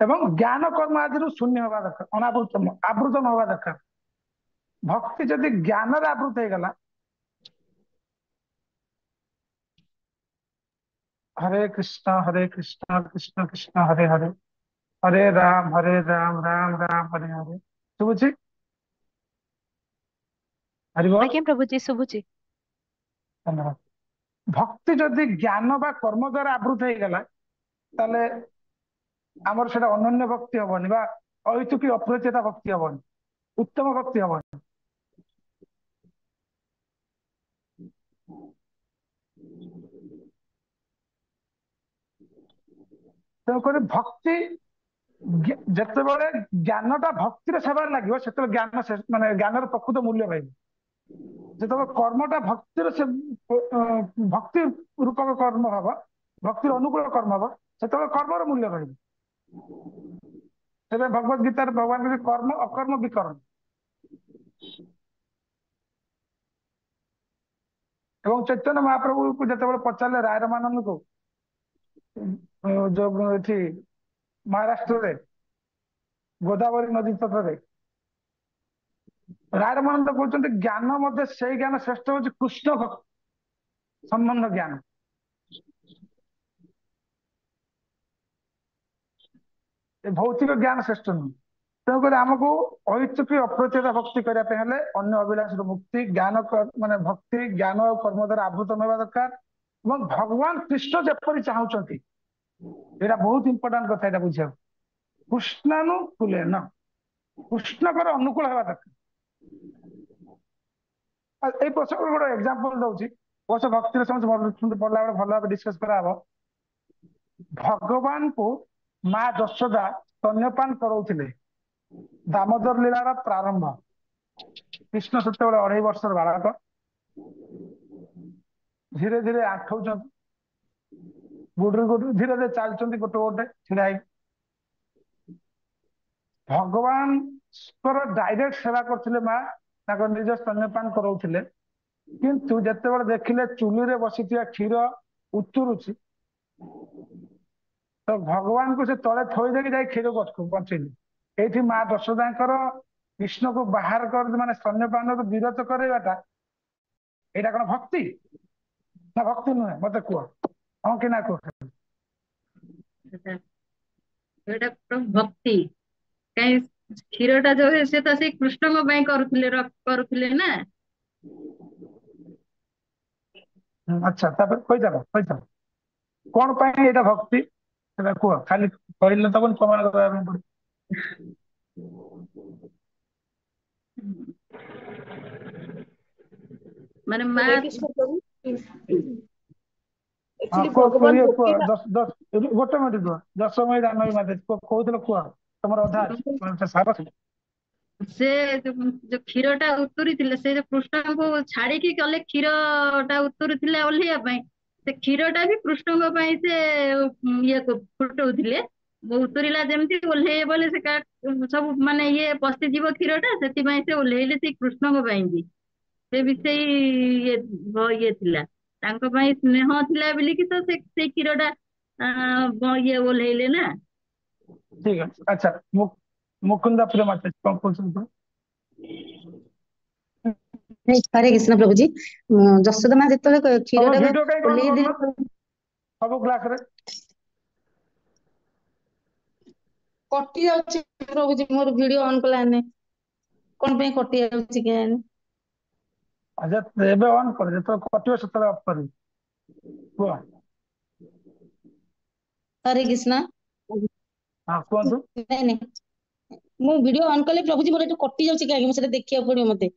ଏବଂ ଜ୍ଞାନ କର୍ମ ଆଦିରୁ ଶୂନ୍ୟ ହେବା ଦରକାର ଅନାବୃତ ଆବୃତ ନ ହେବା ଦରକାର ଭକ୍ତି ଯଦି ଜ୍ଞାନରେ ଆବୃତ ହେଇଗଲା ହରେ କୃଷ୍ଣ କୃଷ୍ଣ କୃଷ୍ଣ ହରେ ହରେ ହରେ ରାମ ରାମ ହରେ ହରେ ଶୁଭୁଛି ହରିବୋଲ ଆଜ୍ଞା ପ୍ରଭୁଜୀ ଶୁଭୁଛି। ଧନ୍ୟବାଦ ଭକ୍ତି ଯଦି ଜ୍ଞାନ ବା କର୍ମ ଦ୍ଵାରା ଆବୃତ ହେଇଗଲା ତାହେଲେ ଆମର ସେଟା ଅନନ୍ୟ ଭକ୍ତି ହବନି ବା ଅହେତୁକି ଅପ୍ରଚେତା ଭକ୍ତି ହବନି ଉତ୍ତମ ଭକ୍ତି ହବନି ତେଣୁକରି ଭକ୍ତି ଯେତେବେଳେ ଜ୍ଞାନଟା ଭକ୍ତିର ସେବାରେ ଲାଗିବ ସେତେବେଳେ ମାନେ ଜ୍ଞାନର ପ୍ରକୃତ ମୂଲ୍ୟ ପାଇବ ଯେତେବେଳେ କର୍ମଟା ଭକ୍ତିର ଭକ୍ତି ରୂପକ କର୍ମ ହବ ଭକ୍ତିର ଅନୁକୂଳ କର୍ମ ହବ ସେତେବେଳେ କର୍ମର ମୂଲ୍ୟ ରହିବ ତେବେ ଭଗବତ ଗୀତାରେ ଭଗବାନ କହିଲେ କର୍ମ ଅକର୍ମ ବିକର୍ମ ଏବଂ ଚୈତନ୍ୟ ମହାପ୍ରଭୁଙ୍କୁ ଯେତେବେଳେ ପଚାରିଲେ ରାୟରମାନନ୍ଦଙ୍କୁ ଯୋଉ ଏଠି ମହାରାଷ୍ଟ୍ରରେ ଗୋଦାବରୀ ନଦୀ ତଟରେ ରାୟରମାନନ୍ଦ କହୁଛନ୍ତି ଜ୍ଞାନ ମଧ୍ୟ ସେଇ ଜ୍ଞାନ ଶ୍ରେଷ୍ଠ ହଉଛି କୃଷ୍ଣ ସମ୍ବନ୍ଧ ଜ୍ଞାନ ଏ ଭୌତିକ ଜ୍ଞାନ ଶ୍ରେଷ୍ଠ ନୁହେଁ ତେଣୁକରି ଆମକୁ ଅହେତୁକି ଅପ୍ରଚେତା ଭକ୍ତି କରିବା ପାଇଁ ହେଲେ ଅନ୍ୟ ଅଭିଳାଷରୁ ମୁକ୍ତି ଜ୍ଞାନ ମାନେ ଭକ୍ତି ଜ୍ଞାନ ଆଉ କର୍ମ ଦ୍ୱାରା ଆବୃତ ହେବା ଦରକାର ଏବଂ ଭଗବାନ କୃଷ୍ଣ ଯେପରି ଚାହୁଁଛନ୍ତି ଏଇଟା ବହୁତ ଇମ୍ପୋର୍ଟାଣ୍ଟ କଥା ଏଇଟା ବୁଝିବାକୁ କୃଷ୍ଣାନୁ କୁଲେନ କୃଷ୍ଣଙ୍କର ଅନୁକୂଳ ହେବା ଦରକାର ଏଇ ପ୍ରସଙ୍ଗ ଗୋଟେ ଏକ୍ସାମ୍ପଲ ଦଉଛି ଅବଶ୍ୟ ଭକ୍ତିର ସମସ୍ତେ ପଢିଲା ବେଳେ ଭଲ ଭାବେ ଡିସ୍କସ କରାହବ ଭଗବାନଙ୍କୁ ମା ଯଶୋଦା ସ୍ତନ୍ୟପାନ କରଉଥିଲେ ଦାମୋଦର ଲୀଳାର ପ୍ରାରମ୍ଭ କୃଷ୍ଣ ସେତେବେଳେ 2.5 ବର୍ଷର ବାଳକ ଧୀରେ ଧୀରେ ଆଣ୍ଠଉଛନ୍ତି ଧୀରେ ଧୀରେ ଚାଲୁଛନ୍ତି ଗୋଟେ ଗୋଟେ ଛିଡା ହେଇକି ଭଗବାନଙ୍କର ଡାଇରେକ୍ଟ ସେବା କରୁଥିଲେ ମା ତାଙ୍କ ନିଜ ସ୍ତନ୍ୟପାନ କରଉଥିଲେ କିନ୍ତୁ ଯେତେବେଳେ ଦେଖିଲେ ଚୁଲିରେ ବସିଥିବା କ୍ଷୀର ଉତୁରୁଛି ତ ଭଗବାନଙ୍କୁ ସେ ତଳେ ଥୋଇ ଦେଇକି ଯାଇ କ୍ଷୀରକୁ ବଞ୍ଚେଇଲେ ଏଇଠି ମା ଯଶୋଦାଙ୍କର କୃଷ୍ଣକୁ ବାହାର କରି ମାନେ ସ୍ତନ୍ୟପାନରୁ ବିରତ କରାଇବାଟା ଏଇଟା କଣ ଭକ୍ତି ନା ଭକ୍ତି ନୁହେଁ ମତେ କୁହ ହଁ କି ନା କୁହ ଏଇଟା ଭକ୍ତି କାହିଁ କ୍ଷୀରଟା ଯୋଉ ସେ ତ ସେଇ କୃଷ୍ଣଙ୍କ ପାଇଁ କରୁଥିଲେ ନା ଆଚ୍ଛା ତାପରେ କହିଚାଲ କଣ ପାଇଁ ଏଇଟା ଭକ୍ତି ସେଟା କୁହ ଖାଲି କହିଲେ ତ ପ୍ରମାଣ କରିବା ପାଇଁ ପଡିବ ମାନେ ମା ହରେ କୃଷ୍ଣ ପ୍ରଭୁ ହଁ ଆକ୍ଚୁଆଲି କୁହ କୁହ ଭଗବାନ ଇଏ କୁହ ଭୋଗିଲା ଗୋଟେ ମିନିଟ କୁହ ଯଶୋମୟୀ ଜାହ୍ନବୀ ମାତା କହୁଥିଲ କୁହ ତମର ଅଧା ଅଛି ସାର ସେ ଯୋଉ କ୍ଷୀରଟା ଉତୁରିଥିଲେ ସେ ଯୋଉ କୃଷ୍ଣଙ୍କୁ ଛାଡିକି ଗଲେ କ୍ଷୀରଟା ଉତୁରିଥିଲେ ଓହ୍ଲେଇବା ପାଇଁ ସେ କ୍ଷୀରଟା ବି କୃଷ୍ଣଙ୍କ ପାଇଁ ସେ ଇଏ ଫୁଟଉଥିଲେ ଉତୁରିଲା ଯେମିତି ଓହ୍ଲେଇବେ ବୋଲି ସେ ସବୁ ମାନେ ଇଏ ପଶିଯିବ କ୍ଷୀରଟା ସେଥିପାଇଁ ସେ ଓହ୍ଲେଇଲେ ସେଇ କୃଷ୍ଣଙ୍କ ପାଇଁ ବି ସେ ବି ସେଇ ଇଏ ଥିଲା ତାଙ୍କ ପାଇଁ ସ୍ନେହ ଥିଲା ବୋଲିକି ତ ସେଇ କ୍ଷୀରଟା ଇଏ ଓହ୍ଲେଇଲେ ନା। ଠିକ ଅଛି। ଆଚ୍ଛା ମୁକୁନ୍ଦା ପ୍ରିୟ ମାତା କଣ କହୁଛନ୍ତି? ହରେ କୃଷ୍ଣ ପ୍ରଭୁଜୀ। ଯଶୋଦା ମା ଯେତେବେଳେ ତମ କ୍ଷୀରଟାକୁ ଭିଡିଓ କାଇଁ ବନ୍ଦ ଓହ୍ଲେଇ କରୁନ ଦେଲେ ସବୁ କ୍ଲାସ ରେ? କଟି ଯାଉଛି ପ୍ରଭୁଜୀ, ମୋର ଭିଡିଓ ଅନ୍ କଲାନି, କଣ ପାଇଁ କଟି ଯାଉଛି କେଜାଣି। ଆଚ୍ଛା ଏବେ ଅନ୍ କର, ଯେତେବେଳେ କଟିବ ସେତେବେଳେ ଅଫ୍ କରିବି। କୁହ। ହରେ କୃଷ୍ଣ। ହଁ କୁହନ୍ତୁ। ନାଇଁ ନାଇଁ, ମୁଁ ଭିଡିଓ ଅନ୍ କଲେ ପ୍ରଭୁଜୀ ମୋର ଏଠୁ କଟି ଯାଉଛି କାହିଁକି, ମୁଁ ସେଟା ଦେଖିବାକୁ ପଡିବ ମତେ।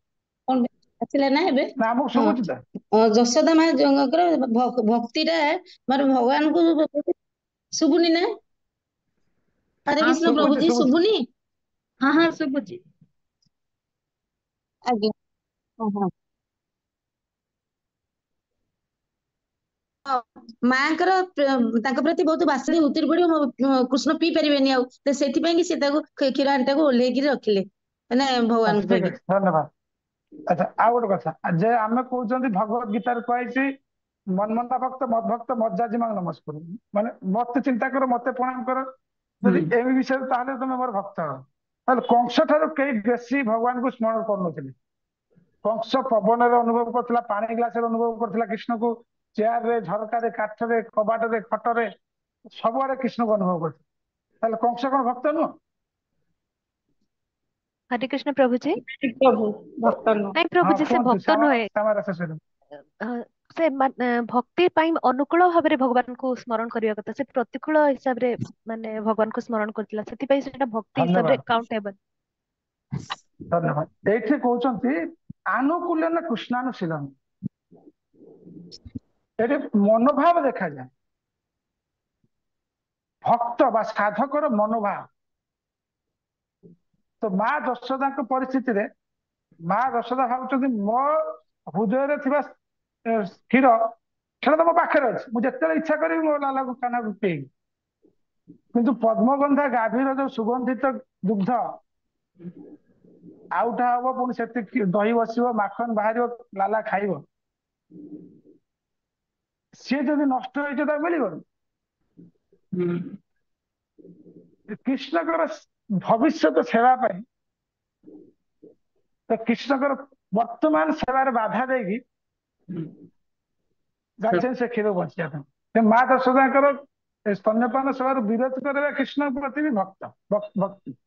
କଣ ପାଇଁ? ଆସିଲା ନା ଏବେ? ନା ଆମକୁ ହଁ। ଶୁଭୁଛି ତ। ଯଶୋଦା ମାଙ୍କର ଭକ୍ତିଟା ମାନେ ଭଗବାନଙ୍କୁ ଶୁଭୁନି ନା? ହରେ ହଁ କୃଷ୍ଣ ଶୁଭୁଛି ପ୍ରଭୁଜୀ, ଶୁଭୁଛି। ଶୁଭୁନି? ହଁ ହଁ ଶୁଭୁଛି। ଆଜ୍ଞା। ହଁ। ମାଙ୍କର ତାଙ୍କ ପ୍ରତି ବହୁତ ବାସନା ଉତୁରି ପଡିବ, କୃଷ୍ଣ ପିଇ ପାରିବେନି ଆଉ, ତ ସେଥିପାଇଁ କି ସେ ତାକୁ କ୍ଷୀର ହାଣ୍ଡିଟାକୁ ଓହ୍ଲେଇକି ରଖିଲେ ମାନେ ଆଚ୍ଛା ଭଗବାନଙ୍କ ଠିକ ପାଇଁ। ଅଛି, ଧନ୍ୟବାଦ। ଆଚ୍ଛା ଆଉ ଗୋଟେ କଥା, ଯେ ଆମେ କହୁଛନ୍ତି ଭଗବତ ଗୀତାରେ କୁହାଯାଇଛି ମନ୍ମନା ଭକ୍ତ ମଦଭକ୍ତ ମଜ୍ଜାଜି ମାଂ ନମସ୍କୁରୁ, ମାନେ ମତେ ଚିନ୍ତା କର, ମତେ ପ୍ରଣାମ କର। ଯଦି ଏ ବିଷୟରେ ତାହେଲେ ତମେ ମୋର ଭକ୍ତ ହବ। ତାହେଲେ କଂସ ଠାରୁ କେହି ବେଶୀ ଭଗବାନଙ୍କୁ ସ୍ମରଣ କରୁନଥିଲେ। କଂସ ପବନରେ ଅନୁଭବ କରୁଥିଲା, ପାଣି ଗ୍ଲାସରେ ଅନୁଭବ କରୁଥିଲା କୃଷ୍ଣକୁ, ଚେୟାରରେ, ଝରକାରେ, କାଠରେ, କବାଟରେ, ଖଟରେ, ସବୁଆଡେ କୃଷ୍ଣକୁ ଅନୁଭବ କରୁଥିଲା। ତାହେଲେ କଂସ କଣ ଭକ୍ତ ନୁହଁ? ହରେ କୃଷ୍ଣ ପ୍ରଭୁଜୀ। ପ୍ରଭୁ ଭକ୍ତ ନୁହଁ। ନାଇଁ ହଁ ପ୍ରଭୁଜୀ, ସେ କୁହନ୍ତୁ ଭକ୍ତ ନୁହେଁ। ଶ୍ୟାମା ଶେଷରେ। ଅ, ସେ ଭକ୍ତି ପାଇଁ ଅନୁକୂଳ ଭାବରେ ଭଗବାନଙ୍କୁ ସ୍ମରଣ କରିବା କଥା, ସେ ପ୍ରତିକୂଳ ହିସାବରେ ମାନେ ଭଗବାନଙ୍କୁ ସ୍ମରଣ କରୁଥିଲା, ସେଥିପାଇଁ ସେଟା ଭକ୍ତି ହିସାବରେ ଧନ୍ୟବାଦ କାଉଣ୍ଟ ହେବ। ଧନ୍ୟବାଦ। ଏଇଠି କହୁଛନ୍ତି ଆନୁକୂଲ୍ୟନ କୃଷ୍ଣାନୁଶୀଳନ, ଏଠି ମନୋଭାବ ଦେଖାଯାଏ, ଭକ୍ତ ବା ସାଧକର ମନୋଭାବ। ତ ମା ଯଶୋଦାଙ୍କ ପରିସ୍ଥିତିରେ ମା ଯଶୋଦା ଭାବୁଛନ୍ତି ମୋ ହୃଦୟରେ ଥିବା କ୍ଷୀର, ସେଟା ତ ମୋ ପାଖରେ ଅଛି, ମୁଁ ଯେତେବେଳେ ଇଚ୍ଛା କରିବି ମୋ ଲାଲାକୁ କାହ୍ନାକୁ ପିଇବି। କିନ୍ତୁ ପଦ୍ମଗନ୍ଧା ଗାଭୀର ଯୋଉ ସୁଗନ୍ଧିତ ଦୁଗ୍ଧ ଆଉଟା ହବ, ପୁଣି ସେତିକି ଦହି ବସିବ, ମାଖନ ବାହାରିବ, ଲାଲା ଖାଇବ, ସିଏ ଯଦି ନଷ୍ଟ ହେଇଯିବ ତାକୁ ମିଳିବନି। କୃଷ୍ଣଙ୍କର ଭବିଷ୍ୟତ ସେବା ପାଇଁ ତ କୃଷ୍ଣଙ୍କର ବର୍ତ୍ତମାନ ସେବାରେ ବାଧା ଦେଇକି ଯାଇଛନ୍ତି ସେ କ୍ଷୀର ବଞ୍ଚିବା ପାଇଁ। ସେ ମା ଯଶୋଦାଙ୍କର ସ୍ତନ୍ୟପାନ ସେବାରୁ ବିରତି କରିବା କୃଷ୍ଣଙ୍କ ପ୍ରତି ବି ଭକ୍ତି।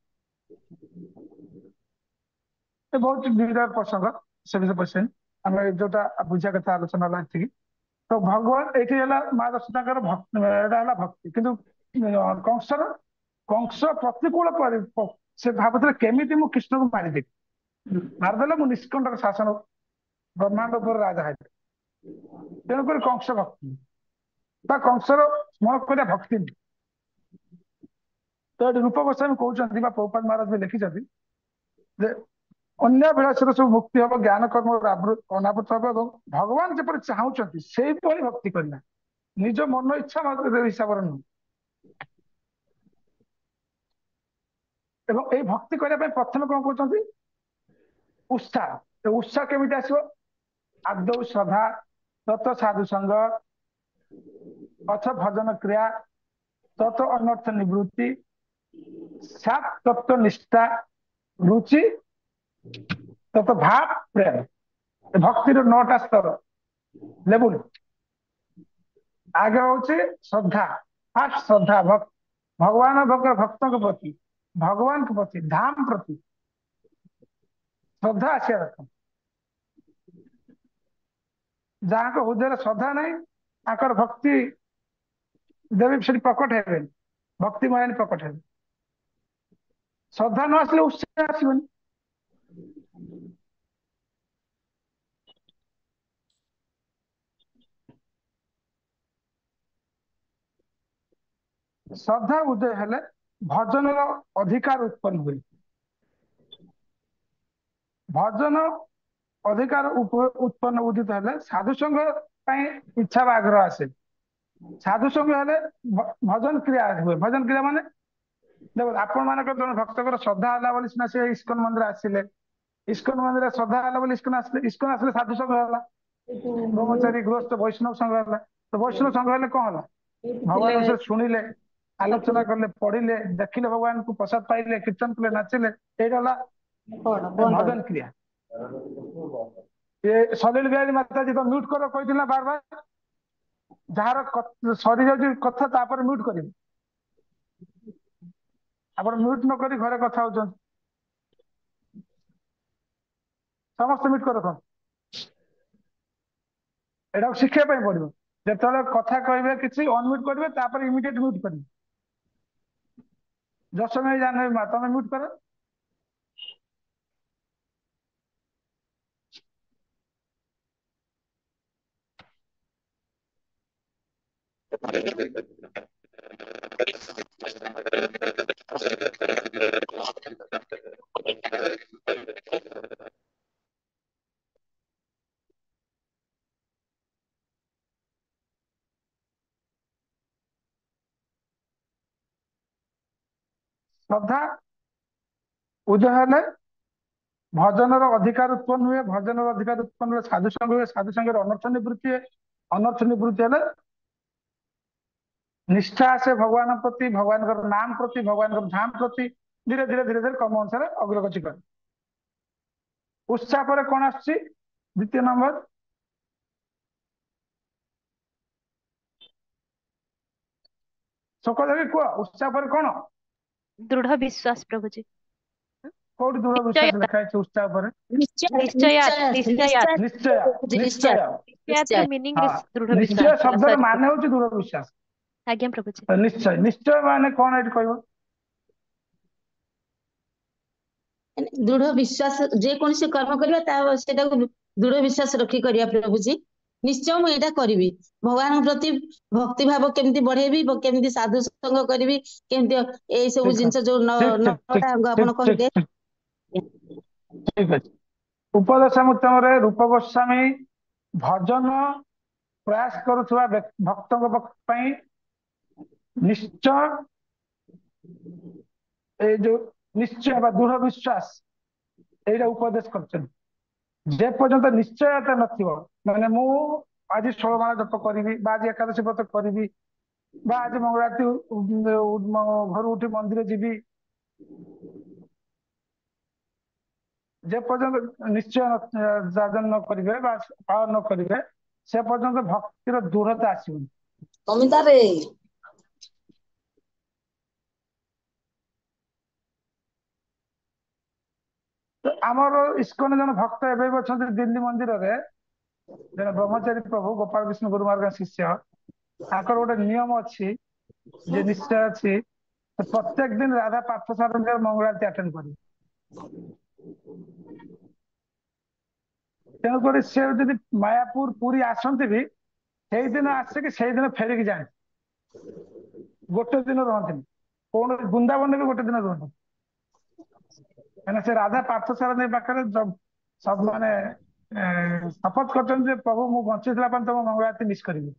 ଏ ବହୁତ ବିରାଟ ପ୍ରସଙ୍ଗ, ସେ ବିଷୟ ପଶେନି, ଆମେ ଯୋଉଟା ବୁଝିବା କଥା ଆଲୋଚନା ହେଲା ଏତିକି। ତ ଭଗବାନ ଏଇଠି ହେଲା ମା ଯଶୋଦାଙ୍କର ଏଇଟା ହେଲା ଭକ୍ତି। କିନ୍ତୁ କଂସର, କଂସ ପ୍ରତିକୂଳ ସେ ଭାବୁଥିଲେ କେମିତି ମୁଁ କୃଷ୍ଣକୁ ମାରିଦେବି, ମାରିଦେଲେ ମୁଁ ନିଷ୍କଣ୍ଟକ ଶାସନ ବ୍ରହ୍ମାଣ୍ଡ ଉପରେ ରାଜା ହେବି। ତେଣୁକରି କଂସ ଭକ୍ତି ବା କଂସର ସ୍ମରଣ କରିବା ଭକ୍ତି ନୁହେଁ। ତ ଏଠି ରୂପ ଗୋସ୍ୱାମୀ କହୁଛନ୍ତି ବା ପ୍ରଭୁପାଦ ମହାରାଜ ବି ଲେଖିଛନ୍ତି ଯେ ଅନ୍ୟାଭିଳାଷରେ ସବୁ ମୁକ୍ତି ହବ, ଜ୍ଞାନ କର୍ମ ଅନାବୃତ ହବ, ଏବଂ ଭଗବାନ ଯେପରି ଚାହୁଁଛନ୍ତି ସେଇଭଳି ଭକ୍ତି କରିବା, ନିଜ ମନ ଇଚ୍ଛା ହିସାବରେ ନୁହେଁ। ଏବଂ ଏଇ ଭକ୍ତି କରିବା ପାଇଁ ପ୍ରଥମେ କଣ କହୁଛନ୍ତି? ଉତ୍ସାହ। ଉତ୍ସାହ କେମିତି ଆସିବ? ଆଦୌ ଶ୍ରଦ୍ଧା, ତତ ସାଧୁ ସଙ୍ଗ, ଅଥ ଭଜନ କ୍ରିୟା, ତତ ଅନର୍ଥ ନିବୃତ୍ତି, ସାତ ତତ୍ଵ ନିଷ୍ଠା, ରୁଚି, ତତ ଭାବ ପ୍ରେମ। ଭକ୍ତିର 9ଟା ସ୍ତର, ଲେବୁଲ। ଆଗ ହଉଛି ଶ୍ରଦ୍ଧା, ଫାଷ୍ଟ ଶ୍ରଦ୍ଧା, ଭଗବାନ ଭକ୍ତଙ୍କ ପ୍ରତି, ଭଗବାନଙ୍କ ପ୍ରତି, ଧାମ ପ୍ରତି ଶ୍ରଦ୍ଧା ଆସିବା ଦରକାର। ଯାହାଙ୍କ ହୃଦୟରେ ଶ୍ରଦ୍ଧା ନାହିଁ ତାଙ୍କର ଭକ୍ତି ଦେବୀ ସେଠି ପ୍ରକଟ ହେବେନି, ଭକ୍ତିମୟ ପ୍ରକଟ ହେବେ। ଶ୍ରଦ୍ଧା ନ ଆସିଲେ ଉତ୍ସାହ ଆସିବନି। ଶ୍ରଦ୍ଧା ଉଦୟ ହେଲେ ଭଜନର ଅଧିକାର ଉତ୍ପନ୍ନ ହୁଏ। ଭଜନ ଅଧିକାର ଉତ୍ପନ୍ନ ଉଦିତ ହେଲେ ସାଧୁସଙ୍ଗ ପାଇଁ ଇଚ୍ଛା ବା ଆଗ୍ରହ ଆସେ। ସାଧୁସଙ୍ଗ ହେଲେ ଭଜନ କ୍ରିୟା ହୁଏ। ଭଜନ କ୍ରିୟା ମାନେ ଦେଖନ୍ତୁ, ଆପଣ ମାନଙ୍କର ଜଣେ ଭକ୍ତଙ୍କର ଶ୍ରଦ୍ଧା ହେଲା ବୋଲି ସିନା ସେ ଇସ୍କନ ମନ୍ଦିର ଆସିଲେ, ଇସ୍କନ ମନ୍ଦିର ଶ୍ରଦ୍ଧା ହେଲା ବୋଲି ଇସ୍କନ ଆସିଲେ, ଇସ୍କନ ଆସିଲେ ସାଧୁସଙ୍ଗ ହେଲା, ବ୍ରହ୍ମଚାରୀ ଗୃହସ୍ଥ ବୈଷ୍ଣବ ସଂଘ ହେଲା। ତ ବୈଷ୍ଣବ ସଂଘ ହେଲେ କଣ ହେଲା? ଏଇଠି ଥିଲେ ଭଗବାନ ବିଷୟରେ ଶୁଣିଲେ, ଆଲୋଚନା କଲେ, ପଢିଲେ, ଦେଖିଲେ, ଭଗବାନଙ୍କୁ ପ୍ରସାଦ ପାଇଲେ, କୀର୍ତ୍ତନ କଲେ, ନାଚିଲେ, ଏଇଟା ହେଲା କଣ ବନ୍ଦ ଭଜନ କ୍ରିୟା। ଏ ସଲିଲ ବିହାରୀ ମାତାଜୀ ତ ମ୍ୟୁଟ କର କହିଥିଲା ବାର ବାର, ଯାହାର ସରି ଯାଉଛି କଥା ତାପରେ ମ୍ୟୁଟ କରିବେ। ଆପଣ ମ୍ୟୁଟ ନ କରି ଘରେ କଥା ହଉଛନ୍ତି, ସମସ୍ତେ ମ୍ୟୁଟ କର ରଖନ୍ତୁ। ଏଟାକୁ ଶିଖିବା ପାଇଁ ପଡିବ। ଯେତେବେଳେ କଥା କହିବେ କିଛି ଅନମ୍ୟୁଟ କରିବେ, ତାପରେ ଇମିଡିଏଟ ମ୍ୟୁଟ କରିବେ। ଯଶମୀ ଜାହ୍ନବୀ ମା ତମେ ମ୍ୟୁଟ କର। ଶ୍ରଦ୍ଧା ଉଦୟ ହେଲେ ଭଜନର ଅଧିକାର ଉତ୍ପନ୍ନ ହୁଏ, ଭଜନର ଅଧିକାର ଉତ୍ପନ୍ନ ହୁଏ ସାଧୁ ସଂଘ ହୁଏ, ସାଧୁ ସଂଘରେ ଅନର୍ଥ ନିବୃତ୍ତି ହୁଏ, ଅନର୍ଥ ନିବୃତ୍ତି ହେଲେ ନିଷ୍ଠା ଆସେ ଭଗବାନ ପ୍ରତି, ଭଗବାନଙ୍କର ନାମ ପ୍ରତି, ଭଗବାନଙ୍କର ଧାମ ପ୍ରତି, ଧୀରେ ଧୀରେ ଧୀରେ ଧୀରେ କର୍ମ ଅନୁସାରେ ଅଗ୍ରଗତି କରେ। ଉତ୍ସାହ ପରେ କଣ ଆସୁଛି ଦ୍ୱିତୀୟ ନମ୍ବର? ଶୋକ ଦେବୀ କୁହ, ଉତ୍ସାହ ପରେ କଣ? ଦୃଢ ବିଶ୍ୱାସ ପ୍ରଭୁଜୀ। କୋଉଠି ଦୃଢ ବିଶ୍ୱାସ ନିଶ୍ଚୟତା। ଲେଖା ହେଇଛି ଉତ୍ସାହ ପରେ? ନିଶ୍ଚୟାତ୍ ନିଶ୍ଚୟାତ୍ ନିଶ୍ଚୟ, ନିଶ୍ଚୟ। ନିଶ୍ଚୟାତ୍ର ମିନିଂ ହଁ, ଦୃଢ ନିଶ୍ଚୟ ବିଶ୍ୱାସ। ଶବ୍ଦର ସରି ମାନେ ହଉଛି ଦୃଢ ବିଶ୍ୱାସ। ଆଜ୍ଞା ପ୍ରଭୁଜୀ। ନିଶ୍ଚୟ, ନିଶ୍ଚୟ ମାନେ କଣ ଏଇଠି କହିବ? ଦୃଢ ବିଶ୍ୱାସ, ଯେକୌଣସି କର୍ମ କରିବା ତା ସେଟାକୁ ଦୃଢ ବିଶ୍ୱାସ ରଖି କରିବା ପ୍ରଭୁଜୀ। ନିଶ୍ଚୟ ମୁଁ ଏଇଟା କରିବି, ଭଗବାନଙ୍କ ପ୍ରତି ଭକ୍ତି ଭାବ କେମିତି ବଢେଇବି, କେମିତି ସାଧୁ ସଙ୍ଗ କରିବି, କେମିତି ଏଇ ସବୁ ଠିକ ଜିନିଷ ଯୋଉ ଠିକ ଠିକ ନଅଟା ଅଙ୍ଗ ଠିକ ଆପଣ ଠିକ କହିଲେ। ଠିକ ଠିକ ଅଛି। ଉପଦେଶାମୃତମରେ ରୂପ ଗୋସ୍ୱାମୀ ଭଜନ ପ୍ରୟାସ କରୁଥିବା ଭକ୍ତଙ୍କ ପାଇଁ ନିଶ୍ଚୟ, ଏଇ ଯୋଉ ନିଶ୍ଚୟ ବା ଦୃଢ ବିଶ୍ୱାସ, ଏଇଟା ଉପଦେଶ କରିଛନ୍ତି। ଯେ ପର୍ଯ୍ୟନ୍ତ ନିଶ୍ଚୟତା ନଥିବ, ମାନେ ମୁଁ ଆଜି 16 ମାଳ ଜପ କରିବି, ବା ଆଜି ଏକାଦଶୀ ବ୍ରତ କରିବି, ବା ଆଜି ମଙ୍ଗଳବାର ଘରୁ ଉଠି ମନ୍ଦିର ଯିବି, ଯେ ପର୍ଯ୍ୟନ୍ତ ନିଶ୍ଚୟ ଯାଜନ ନ କରିବେ ବା ପାଳନ ନ କରିବେ, ସେ ପର୍ଯ୍ୟନ୍ତ ଭକ୍ତିର ଦୃଢତା ଆସିବନି। କମିତାରେ ଆମର ଇସ୍କନ ଜଣେ ଭକ୍ତ ଏବେ ବି ଅଛନ୍ତି ଦିଲ୍ଲୀ ମନ୍ଦିରରେ, ଜଣେ ବ୍ରହ୍ମଚାରୀ ପ୍ରଭୁ ଗୋପାଳ ବିଷ୍ଣୁ ଗୁରୁମାର୍ଗ ଶିଷ୍ୟ। ତାଙ୍କର ଗୋଟେ ନିୟମ ଅଛି, ଯେ ନିଶ୍ଚୟ ଅଛି, ପ୍ରତ୍ୟେକ ଦିନ ରାଧା ପାର୍ଥସାରଥୀଙ୍କ ମଙ୍ଗଳାରତି ଆଟେଣ୍ଡ କରିବେ। ତେଣୁକରି ସେ ଯଦି ମାୟାପୁର ପୁରୀ ଆସନ୍ତି ବି, ସେଇଦିନ ଆସିକି ସେଇଦିନ ଫେରିକି ଯାଆନ୍ତି, ଗୋଟେ ଦିନ ରହନ୍ତିନି। କୌଣସି ବୃନ୍ଦାବନରେ ବି ଗୋଟେ ଦିନ ରୁହନ୍ତି, କାହିଁକିନା ସେ ରାଧା ପାର୍ଥସାରଥୀ ପାଖରେ ସବୁ ମାନେ ଶପଥ କରିଛନ୍ତି ଯେ ପ୍ରଭୁ ମୁଁ ବଞ୍ଚିଥିଲା ପାଇଁ ତମ ମଙ୍ଗଳାରତି ମିସ୍ କରିବି।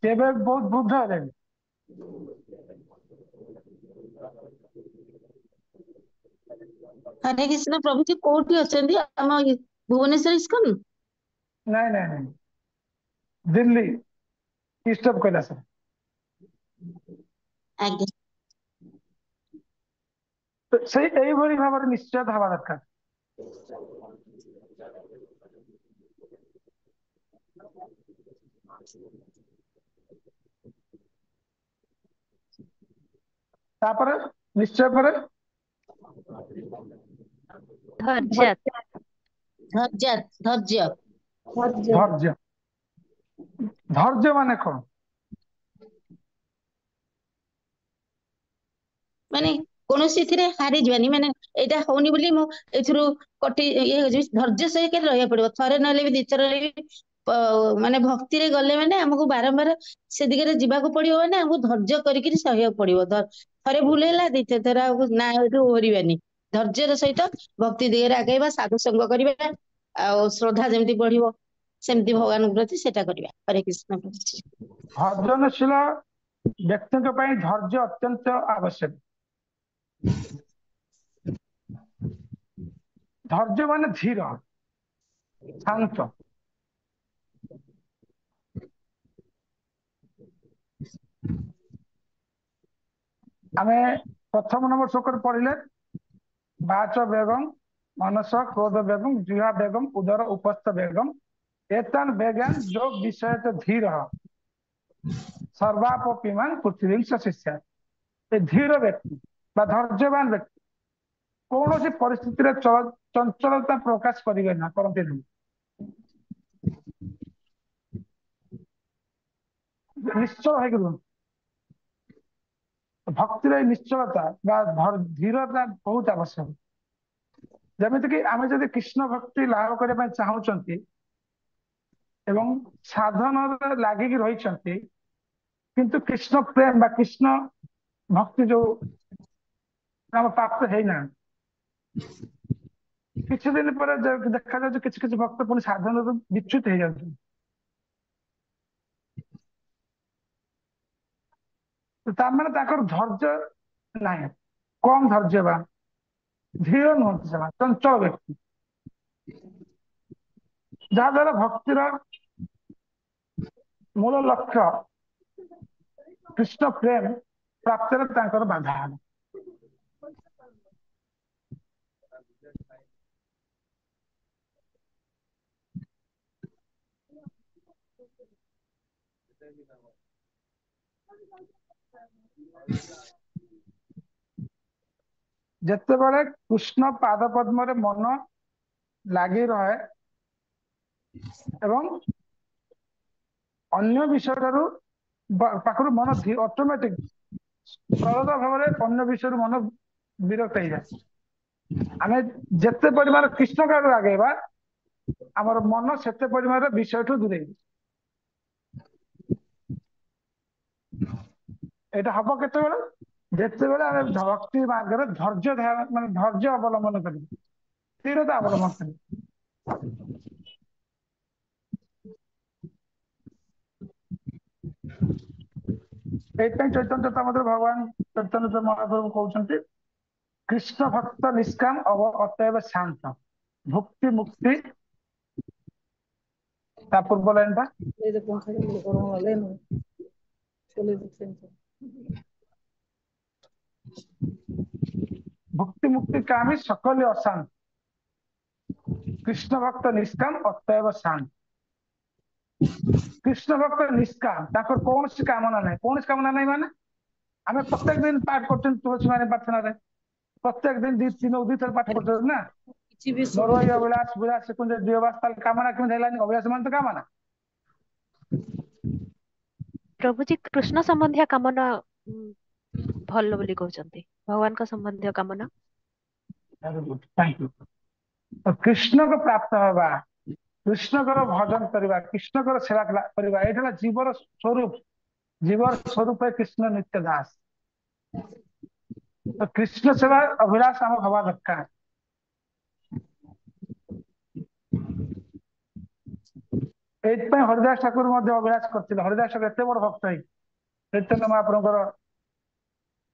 ସେ ଏବେ ବହୁତ ବୃଦ୍ଧ ହେଲେଣି। ହରେ କୃଷ୍ଣ ପ୍ରଭୁଜୀ କୋଉଠି ଅଛନ୍ତି? ଆମ ଭୁବନେଶ୍ୱର ଇସ୍କନ? ନାଇଁ ନାଇଁ ନାଇଁ, ଦିଲ୍ଲୀ ଇଷ୍ଟ ଅଫ୍ କୈଳାସ। ଆଜ୍ଞା। ସେଇ ଏଇଭଳି ଭାବରେ ନିଶ୍ଚୟ ହେବା ଦରକାର। ତାପରେ ନିଶ୍ଚୟ ପରେ ଧୈର୍ଯ୍ୟ। ଧୈର୍ଯ୍ୟ, ଧୈର୍ଯ୍ୟ। ଧୈର୍ଯ୍ୟ। ଧୈର୍ଯ୍ୟ ମାନେ କଣ? ମାନେ କୌଣସିଥିରେ ହାରିଯିବାନି, ମାନେ ଏଇଟା ହଉନି ବୋଲି ମୁଁ ଏଥିରୁ ଇଏ ହେଇଯିବି। ଧୈର୍ଯ୍ୟ ସହିତ ରହିବାକୁ ପଡିବ, ଥରେ ନହେଲେ ବି ଦିଥର ହେଲେ ବି ମାନେ ଭକ୍ତିରେ ଗଲେ ମାନେ ଆମକୁ ବାରମ୍ବାର ସେ ଦିଗରେ ଯିବାକୁ ପଡିବ, ମାନେ ଆମକୁ ଧୈର୍ଯ୍ୟ କରିକିରି ସହିବାକୁ ପଡିବ। ଥରେ ଭୁଲ ହେଲା, ଦ୍ୱିତୀୟ ଥର ଆଉ ନା ଏଠୁ ଓହରିବାନି, ଧୈର୍ଯ୍ୟର ସହିତ ଭକ୍ତି ଦିଗରେ ଆଗେଇବା, ସାଧୁ ସଙ୍ଗ କରିବା, ଆଉ ଶ୍ରଦ୍ଧା ଯେମିତି ବଢିବ ସେମିତି ଭଗବାନଙ୍କ ପ୍ରତି ସେଟା କରିବା। ହରେ କୃଷ୍ଣ। ଭଜନଶୀଳ ବ୍ୟକ୍ତିଙ୍କ ପାଇଁ ଧୈର୍ଯ୍ୟ ଅତ୍ୟନ୍ତ ଆବଶ୍ୟକ। ଧୈର୍ଯ୍ୟ ମାନେ ଧୀର, ଶାନ୍ତ। आमे प्रथम नंबर श्लोक पढ़िले वाच बेगम मनस क्रोध बेगम जिहा बेगम उदर उपस्थ बेगम एतन बेगम जो विषय धीर सर्वापीमान पृथ्वी शिष्य धीर व्यक्ति धैर्यवान व्यक्ति कौन सी परिस्थिति चंचलता प्रकाश करेंगे ना करते नहीं निश्चल है भक्तिर निश्चलता धीरता बहुत आवश्यक जमीक आम जब कृष्ण भक्ति लाभ करने चाहूँगी एवं साधन लगिकी रही किंतु कृष्ण प्रेम बा कृष्ण भक्ति जो प्राप्त है ना किसी दिन पर देखा जाए किसी किसी भक्त पुणी साधन विच्युत हो जाते तार धैर्य ना कम धैर्यवान धीर नुहति से चंचल व्यक्ति जहाद्वारा भक्तिर मूल लक्ष्य कृष्ण प्रेम प्राप्त बाधा है जिते बड़े कृष्ण पाद पद्म मन लगी रहे एवं अन्य विषय पाखर मन ऑटोमेटिक सरल भाव में अन्य विषय मन विरक्त हो जाए आम जिते परिमाण कृष्ण का आगेबा आमर मन सेते परिमाण विषय ठू दूरे एटा हम केते जिते बड़े आम भक्ति मार्ग धैर्य मान धैर्य अवलंबन कर स्थिरता अवलंबन कर चैतन्य भगवान चैतन्य महाप्रभु कहते कृष्ण भक्त निष्काम अतएव शांत भुक्ति मुक्ति पूर्व लाइन था भुक्ति मुक्ति कामी सकल अशांत कृष्ण भक्त निष्काम अतएव शांत कृष्ण भक्त निष्काम कौन सी कामना नहीं कौन सी कामना नहीं माने आम प्रत्येक दिन पाठ कर तुलसी माने प्रार्थना प्रत्येक दिन दी थर पाठ कर ना नरई अभिलाष विलास दिवास कामना केमी अभिलाष मान तो कामना प्रभु जी कृष्ण संबंधिया कामना भल बोली कहते भगवान का संबंधिया कामना थैंक यू तो कृष्ण को प्राप्त होगा कृष्ण को भजन करवा कृष्ण को सेवा करवा ये जीवर स्वरूप है कृष्ण नित्य दास तो कृष्ण सेवा अभिलाष आम हवा दरकार हरिदास ठाकुर अभिलाष करते हरिदास ठाकुर एत बड़ भक्त है चैतन्य महाप्रभुर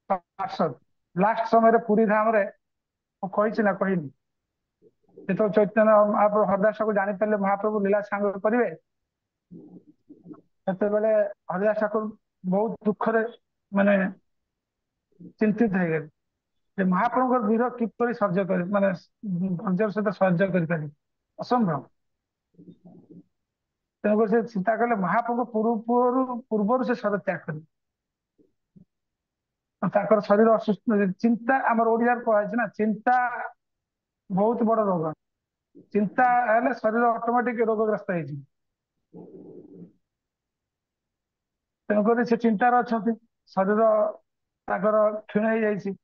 पार्षद लास्ट समय पुरी धाम कही ना कहनी जो चैतन्य महाप्रभु हरिदास ठाकुर जानीपारे महाप्रभु लीला सांग करेंगे से हरिदास ठाकुर बहुत दुखरे माने चिंतित हो गए महाप्रभु विरह किपर सर्ज कर माने धैर्य सहित सर्ज कर असंभव तेणुक से चिंता कले महाप्रभु पूर्व से शरीर त्याग कर शरीर असुस्थ चिंता आम ओडिया कहुई ना चिंता बहुत बड़ रोग चिंता है शरीर ऑटोमेटिक रोगग्रस्त तेणुक से चिंतार अच्छा शरीर क्षीण हो जाए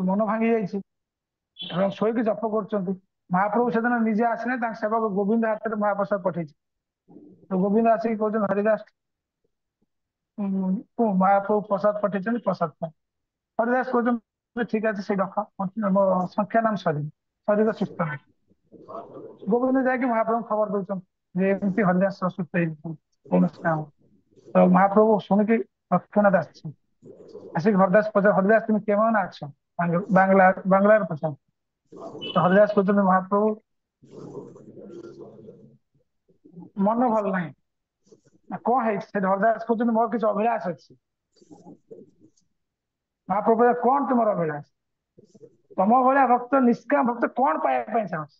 मन भांगी जाए शोक जप कर महाप्रभु से दिन निजे आसने सेवक गोविंद हाथ में महाप्रसाद पठे तो गोविंद आसिक कहते हरिदास महाप्रभु प्रसाद पठे प्रसाद पाए हरिदास कहते ठीक है से रख संख्या नाम शरीर शरीर सुस्थ है गोविंद जाकि महाप्रभु खबर दौरान हरिदास सुस्थ कौन काम तो महाप्रभु शुणिकी तत्क्षणात आसिक हरिदास पचार हरिदास तुम केमन आछ बांग्लार पचार तो हरिदास कहते महाप्रभु मन भल ना कौन है हरिदास कहते मोर किसी अभिलाष अच्छी महाप्रभु कहले, कौन तुम अभिलाष? तुम भाया भक्त निष्काम भक्त कौन पाया चाहस?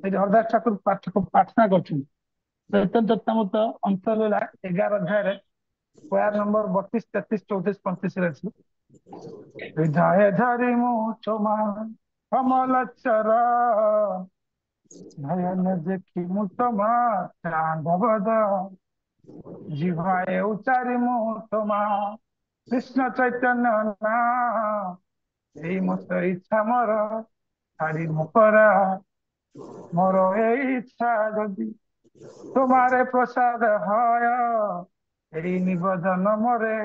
हरदास ठाकुर पाठ प्रार्थना कर चैतन्य चेतामृत अंतरलीला 11 अध्याय प्यार नंबर 32, 33, 34, 35 अच्छी हृदय धरि मु क्षमा कमल चर नयन देखी मु तमा चांद बद जिह्वाए उच्चारि मु तमा कृष्ण चैतन्य नाम এই মত ইচ্ছা মোর ছাড়ি মুখরা মোর এই ইচ্ছা যদি তোমারে প্রসাদ হয় এই নিবেদন মোরে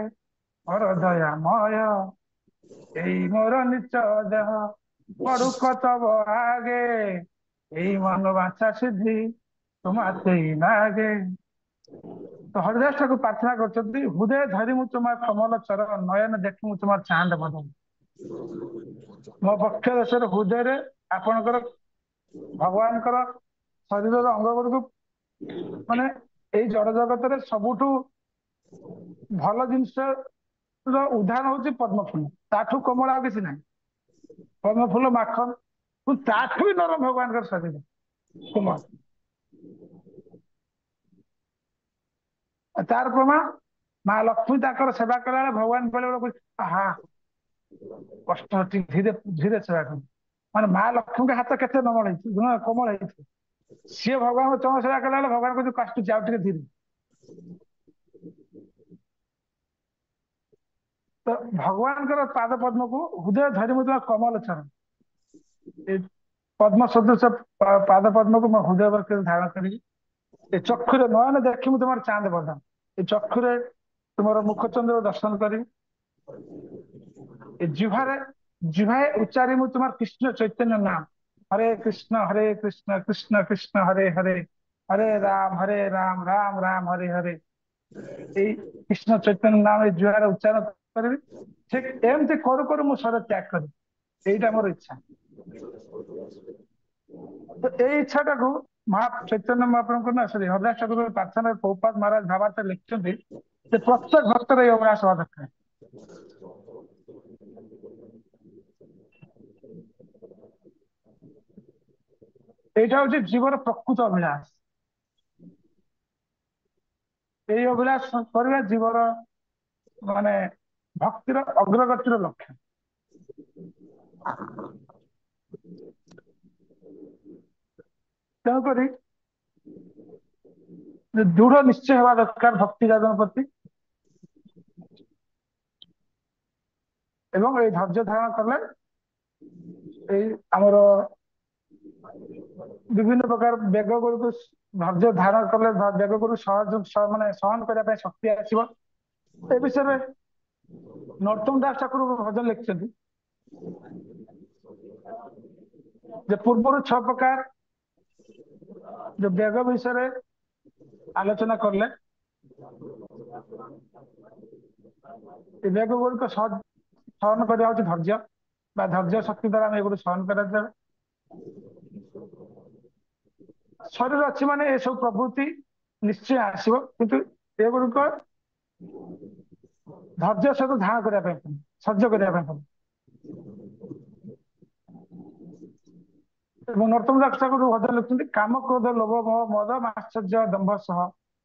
মোর দয়াময় এই মোর নিচ দেহ পড়ুক তব আগে এই মন বাঞ্ছা সিদ্ধি তোমাতেই নাগে। তো হরিদাস ঠাকুর প্রার্থনা করছেন, হৃদয় ধরি মু তোমার কমল চରଣ নୟନ ଦେଖି ମୁଁ তোমার ଚାନ୍ଦ ବଦନ। ମୋ ପକ୍ଷ ଦେଶର ହୃଦୟରେ ଆପଣଙ୍କର ଭଗବାନଙ୍କର ଶରୀରର ଅଙ୍ଗ ଗୁଡିକୁ ମାନେ ଏଇ ଜଡ ଜଗତରେ ସବୁଠୁ ଭଲ ଜିନିଷ ର ଉଦାହରଣ ହଉଛି ପଦ୍ମ ଫୁଲ। ତାଠୁ କୋମଳ ଆଉ କିଛି ନାହିଁ। ପଦ୍ମ ଫୁଲ ମାଖନ ତାଠୁ ବି ନରମ ଭଗବାନଙ୍କର ଶରୀର କୋମଳ। ତାର ପ୍ରମାଣ ମା ଲକ୍ଷ୍ମୀ ତାଙ୍କର ସେବା କଲା ବେଳେ ଭଗବାନ ବେଳେ ବେଳେ ଆହା କଷ୍ଟ ଧୀରେ ଧୀରେ ସେବା କର। ମାନେ ମା ଲକ୍ଷ୍ମୀଙ୍କ ହାତ କେତେ ନମଳ ହେଇଛି, କୋମଳ ହେଇଛି। ସିଏ ଭଗବାନଙ୍କ ଚରଣ ସେବା କଲା ବେଳେ ଭଗବାନ କହୁଛି କାଟୁଛି ଆଉ ଟିକେ ଧୀରେ। ତ ଭଗବାନଙ୍କର ପାଦ ପଦ୍ମକୁ ହୃଦୟ ଧରି ମୁଁ ତୁମ କମଲ ଚରଣ, ଏ ପଦ୍ମ ସଦୃଶ ପାଦ ପଦ୍ମକୁ ମୋ ହୃଦୟ ବକ୍ଷରେ ଧାରଣ କରିବି। ଏ ଚକ୍ଷୁରେ ନୟନ ଦେଖି ମୁଁ ତୁମର ଚାନ୍ଦ ବଦନ, ଏ ଚକ୍ଷୁରେ ତୁମର ମୁଖଚନ୍ଦ୍ର ଦର୍ଶନ କରିବି। ଏ ଜିହ୍ବାଏ ଉଚ୍ଚାରି ମୁଁ ତୁମର କୃଷ୍ଣ ଚୈତନ୍ୟ ନାମ ହରେ କୃଷ୍ଣ କୃଷ୍ଣ କୃଷ୍ଣ ହରେ ହରେ ହରେ ରାମ ରାମ ରାମ ହରେ ହରେ। এই কৃষ্ণ চৈতন্য নাম এই ଜିହ୍ବାରେ ଉଚ୍ଚାରଣ କରିବି। ଠିକ ଏମିତି କରୁ କରୁ ମୁଁ ଶରୀର ତ୍ୟାଗ କରିବି, এইটা ମୋର ଇଚ୍ଛା। ତ ଏଇ ଇଚ୍ଛାଟାକୁ ଚୈତନ୍ୟ ମହାପ୍ରଭୁଙ୍କ ନା ସରି ହରିଦାସ ଠାକୁର ପ୍ରାର୍ଥନାରେ ପ୍ରଭୁପାଦ ମହାରାଜ ଭାବାର୍ଥ ଲେଖିଛନ୍ତି ଯେ ପ୍ରତ୍ୟେକ ଭକ୍ତର ଏଇ ଅଭ୍ୟାସ ହବା ଦରକାର। এইটা হচ্ছে জীবନ ପ୍ରକୃତ ଅଭିଳାଷ। এই ଅଭିଳାଷ କରିବା ଜୀବନ ମାନେ ଭକ୍ତିର ଅଗ୍ରଗତିର ଲକ୍ଷ୍ୟ। ତେଣୁକରି ଦୃଢ ନିଶ୍ଚୟ ହେବା ଦରକାର ଭକ୍ତି ସାଧନ ପ୍ରତି, ଏବଂ ଏଇ ଧୈର୍ଯ୍ୟ ଧାରଣ କଲେ ଏଇ ଆମର ବିଭିନ୍ନ ପ୍ରକାର ବେଗ ଗୁଡିକୁ ଧୈର୍ଯ୍ୟ ଧାରଣ କଲେ ବେଗ ଗୁଡିକୁ ମାନେ ସହନ କରିବା ପାଇଁ ଶକ୍ତି ଆସିବ। ଏ ବିଷୟରେ ନରୋତ୍ତମ ଦାସ ଠାକୁର ଭଜନ ଲେଖିଛନ୍ତି ଯେ ପୂର୍ବରୁ 6 ପ୍ରକାର ଯୋଉ ବେଗ ବିଷୟରେ ଆଲୋଚନା କଲେ ଏ ବେଗ ଗୁଡିକ ସହନ କରିବା ହଉଛି ଧୈର୍ଯ୍ୟ ବା ଧୈର୍ଯ୍ୟ ଶକ୍ତି ଦ୍ୱାରା ଆମେ ଏଗୁଡିକୁ ସହନ କରାଯାଏ। ଶରୀର ଅଛି ମାନେ ଏସବୁ ପ୍ରଭୃତି ନିଶ୍ଚୟ ଆସିବ, କିନ୍ତୁ ଏଗୁଡିକ ଧୈର୍ଯ୍ୟ ସହିତ ଧାରଣ କରିବା ପାଇଁ ପଡିବ, ସହ୍ୟ କରିବା ପାଇଁ ପଡିବ। ଏବଂ ନରୋତ୍ତମ ଦାସ ଠାକୁର ଭଜନ ଲେଖୁଛନ୍ତି କାମ କ୍ରୋଧ ଲୋଭ ମୋହ ମଦ ମାଶ୍ଚର୍ଯ୍ୟ ଦମ୍ଭ ସହ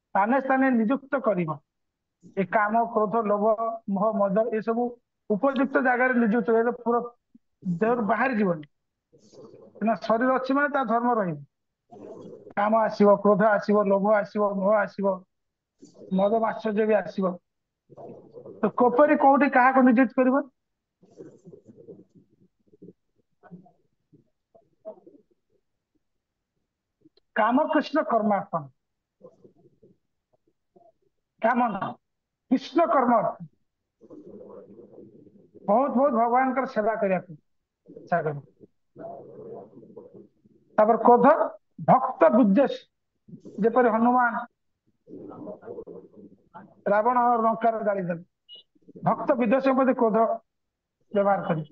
ସ୍ଥାନେ ସ୍ଥାନେ ନିଯୁକ୍ତ କରିବ। ଏ କାମ କ୍ରୋଧ ଲୋଭ ମୋହ ମଦ ଏସବୁ ଉପଯୁକ୍ତ ଜାଗାରେ ନିଯୁକ୍ତ ହେଲେ ପୁରା ଦେହରୁ ବାହାରି ଯିବନି। ଶରୀର ଅଛି ମାନେ ତା ଧର୍ମ ରହିବ। କାମ ଆସିବ, କ୍ରୋଧ ଆସିବ, ଲୋଭ ଆସିବ, ମୋହ ଆସିବ, ମଦ ମାଶ୍ଚର୍ଯ୍ୟ ବି ଆସିବ। ତ କୋପରି କୋଉଠି କାହାକୁ ନିଯୁକ୍ତ କରିବ? କାମ କୃଷ୍ଣ କର୍ମାର୍ପଣ, କାମ ନୁହଁ କୃଷ୍ଣ କର୍ମ ଅର୍ଥ ବହୁତ ବହୁତ ଭଗବାନଙ୍କର ସେବା କରିବାକୁ ଇଚ୍ଛା କରୁ। ତାପରେ କ୍ରୋଧ ଭକ୍ତ ବିଦ୍ୱେଷ, ଯେପରି ହନୁମାନ ରାବଣ ଲଙ୍କାର ଜାଳିଦେଲେ, ଭକ୍ତ ବିଦ୍ୱେଷ ପ୍ରତି କ୍ରୋଧ ବ୍ୟବହାର କରି।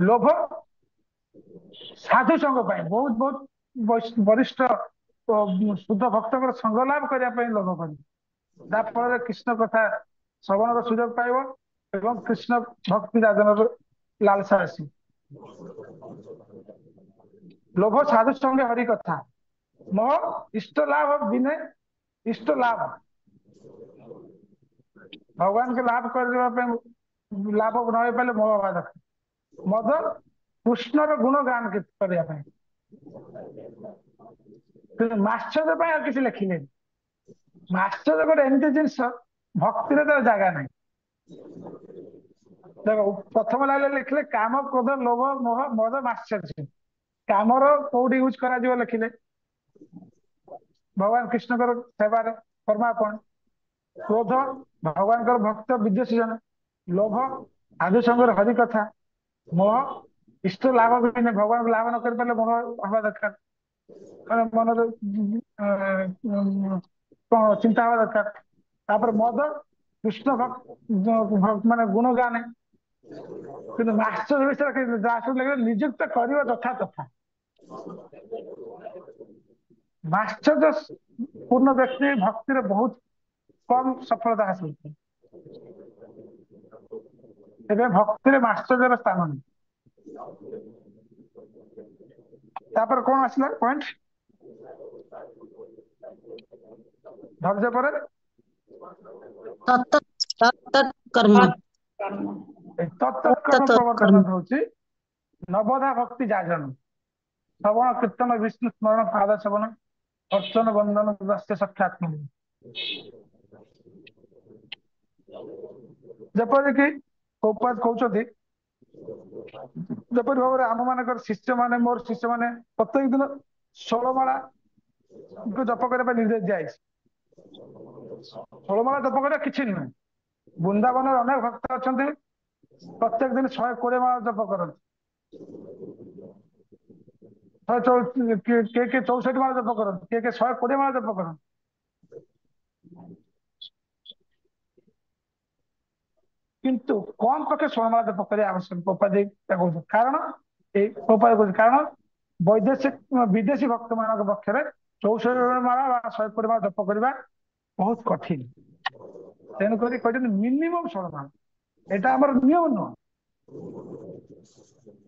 ଲୋଭ ସାଧୁ ସଙ୍ଗ ପାଇଁ ବହୁତ ବହୁତ ବରିଷ୍ଠ ଶୁଦ୍ଧ ଭକ୍ତଙ୍କର ସଙ୍ଗ ଲାଭ କରିବା ପାଇଁ ଲୋଭ କରି। ଯାହା ଫଳରେ କୃଷ୍ଣ କଥା ଶ୍ରବଣର ସୁଯୋଗ ପାଇବ ଏବଂ କୃଷ୍ଣ ଭକ୍ତି ସାଧନର ଲାଳସା ଆସିବ। लोभ साधु संगे हरि कथा मोह इष्ट लाभ बिने इष्ट लाभ भगवान के लाभ करने लाभ न हो पाले मोह हवा दरकार। मद कृष्णर गुण गान करने माश्चर्य ପାଇଁ ଆଉ କିଛି ଲେଖିଲେନି। ମାଶ୍ଚର୍ଯ୍ୟ ଗୋଟେ ଏମିତି ଜିନିଷ ଭକ୍ତିରେ ତାର ଜାଗା ନାହିଁ। ଦେଖ ପ୍ରଥମ ଲାଇନରେ ଲେଖିଲେ କାମ କ୍ରୋଧ ଲୋଭ ମୋହ ମଦ ମାଶ୍ଚର୍ଯ୍ୟ। କାମର କୋଉଠି ୟୁଜ କରାଯିବ ଲେଖିଲେ भगवान कृष्णकर सेवार कर्मापण। क्रोध भगवान भक्त विद्वेषी जन। लोभ साधु संगर हरि कथा। मोह इष्ट लाभ भी भगवान को लाभ न कर पारे मोह हवा दरकार मन चिंता हवा दरकार। तापर मद कृष्ण भक्त माने गुण गाने कि मास्टर विषय लगे निजुक्त कर तथा तथा माश्चर्य पूर्ण व्यक्ति भक्ति बहुत कम सफलता हासिल करे भक्ति माश्चर्य स्थान नहीं। तापर कौन आसला पॉइंट धैर्य पर तत्त तत्त कर्म तत्कर्म प्रवर्तन होची नवधा भक्ति जागरण श्रवण कीर्तन विष्णु स्मरण पाद सेवन अर्चन बंदन दस्य साक्षात जपरिक गोपाद कहते जपरी भाव आम मान शिष्य माने मोर शिष्य माने प्रत्येक दिन 16 माला को जप करने निर्देश दिया 16 माला जप कर किसी नुहे। वृंदावन अनेक भक्त अच्छा प्रत्येक दिन 120 माला जप करते किए 64 माला जप करते किए 120 माला जप करते। किंतु कौन पक्षे 16 माला जप कर आवश्यक कारण कारण वैदेशिक विदेशी भक्त मान पक्षे 64 माला 120 माला जप करवा बहुत कठिन। तेणुक मिनिमम 16 माला यहाँ आम नियम नुह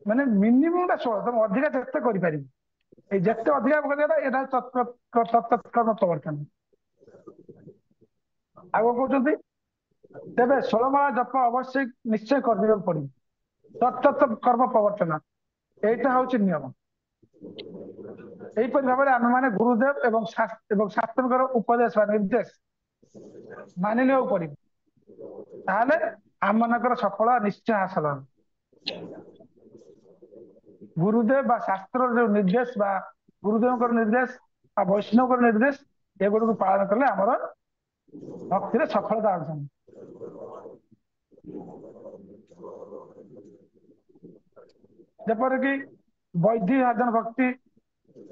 माने मिनिमम 16 तुम अधिका जिते कर जिते अधिका तत्कर्म प्रवर्तन आग कहते तेरे 16 माला जप अवश्य निश्चय कर पड़े तत्त कर्म प्रवर्तन यहाँ हूँ नियम। यहीपरि भाव आम मैंने गुरुदेव एवं शास्त्र उपदेश निर्देश मानि पड़े ताहले आम मनकर सफल निश्चय हासिल हो। गुरुदेव बा शास्त्र जो निर्देश बा गुरुदेव निर्देश वैष्णव निर्देश ये गुड़ को पालन कले आमर भक्ति सफलता अर्जन। जपरिक वैधि साधन भक्ति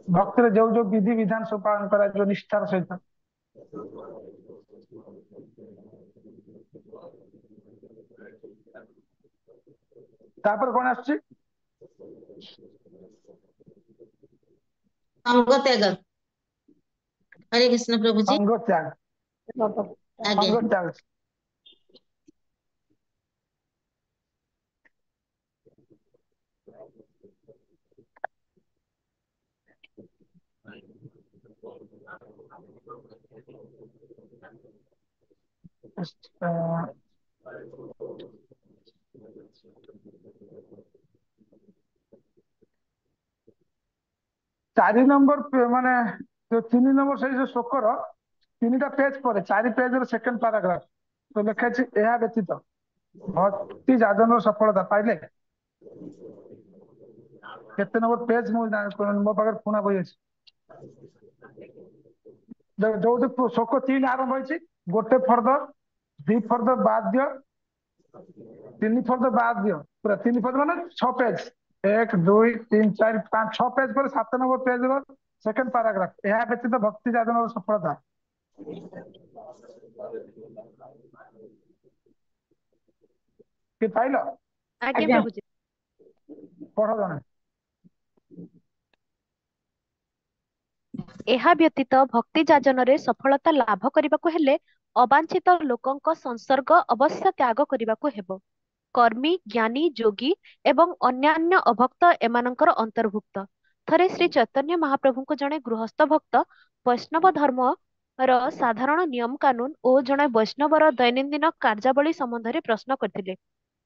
भक्ति जो जो विधि विधान सब पालन कर निष्ठार सहित तापर कौन आस अंग त्याग। हरे कृष्ण प्रभु जी। अंग त्याग आगे अंग त्याग चारि नंबर माने जो 3 नंबर से श्लोकर 3टा पेज पर 4 पेज सेकेंड पैराग्राफ तो लिखा यह व्यतीत भक्ति जाजन सफलता पाइले केते नंबर पेज मो पाखे पुणा बही अच्छी जो शोक 3 आरंभ हो गोटे फर्द 2 फर्द बाध्य 3 फर्द बाध्य पूरा 3 फर्द माने 6 पेज 1 2 3 4 5 6 पेज पर 7 नंबर पेज सेकेंड पैराग्राफ यह व्यतीत भक्ति जाजन सफलता कि पाइल आज्ञा प्रभु जी। पढ़ जने ଏହା ବ୍ୟତୀତ ଭକ୍ତି ଯାଜନରେ ସଫଳତା ଲାଭ କରିବାକୁ ହେଲେ ଅବାଞ୍ଛିତ ଲୋକଙ୍କ ସଂସର୍ଗ ଅବଶ୍ୟ ତ୍ୟାଗ କରିବାକୁ ହେବ। କର୍ମୀ, ଜ୍ଞାନୀ, ଯୋଗୀ ଏବଂ ଅନ୍ୟାନ୍ୟ ଅଭକ୍ତ ଏମାନଙ୍କର ଅନ୍ତର୍ଭୁକ୍ତ। ଥରେ ଶ୍ରୀ ଚୈତନ୍ୟ ମହାପ୍ରଭୁଙ୍କୁ ଜଣେ ଗୃହସ୍ଥ ଭକ୍ତ ବୈଷ୍ଣବ ଧର୍ମର ସାଧାରଣ ନିୟମ କାନୁନ ଓ ଜଣେ ବୈଷ୍ଣବର ଦୈନନ୍ଦିନ କାର୍ଯ୍ୟାବଳୀ ସମ୍ବନ୍ଧରେ ପ୍ରଶ୍ନ କରିଥିଲେ।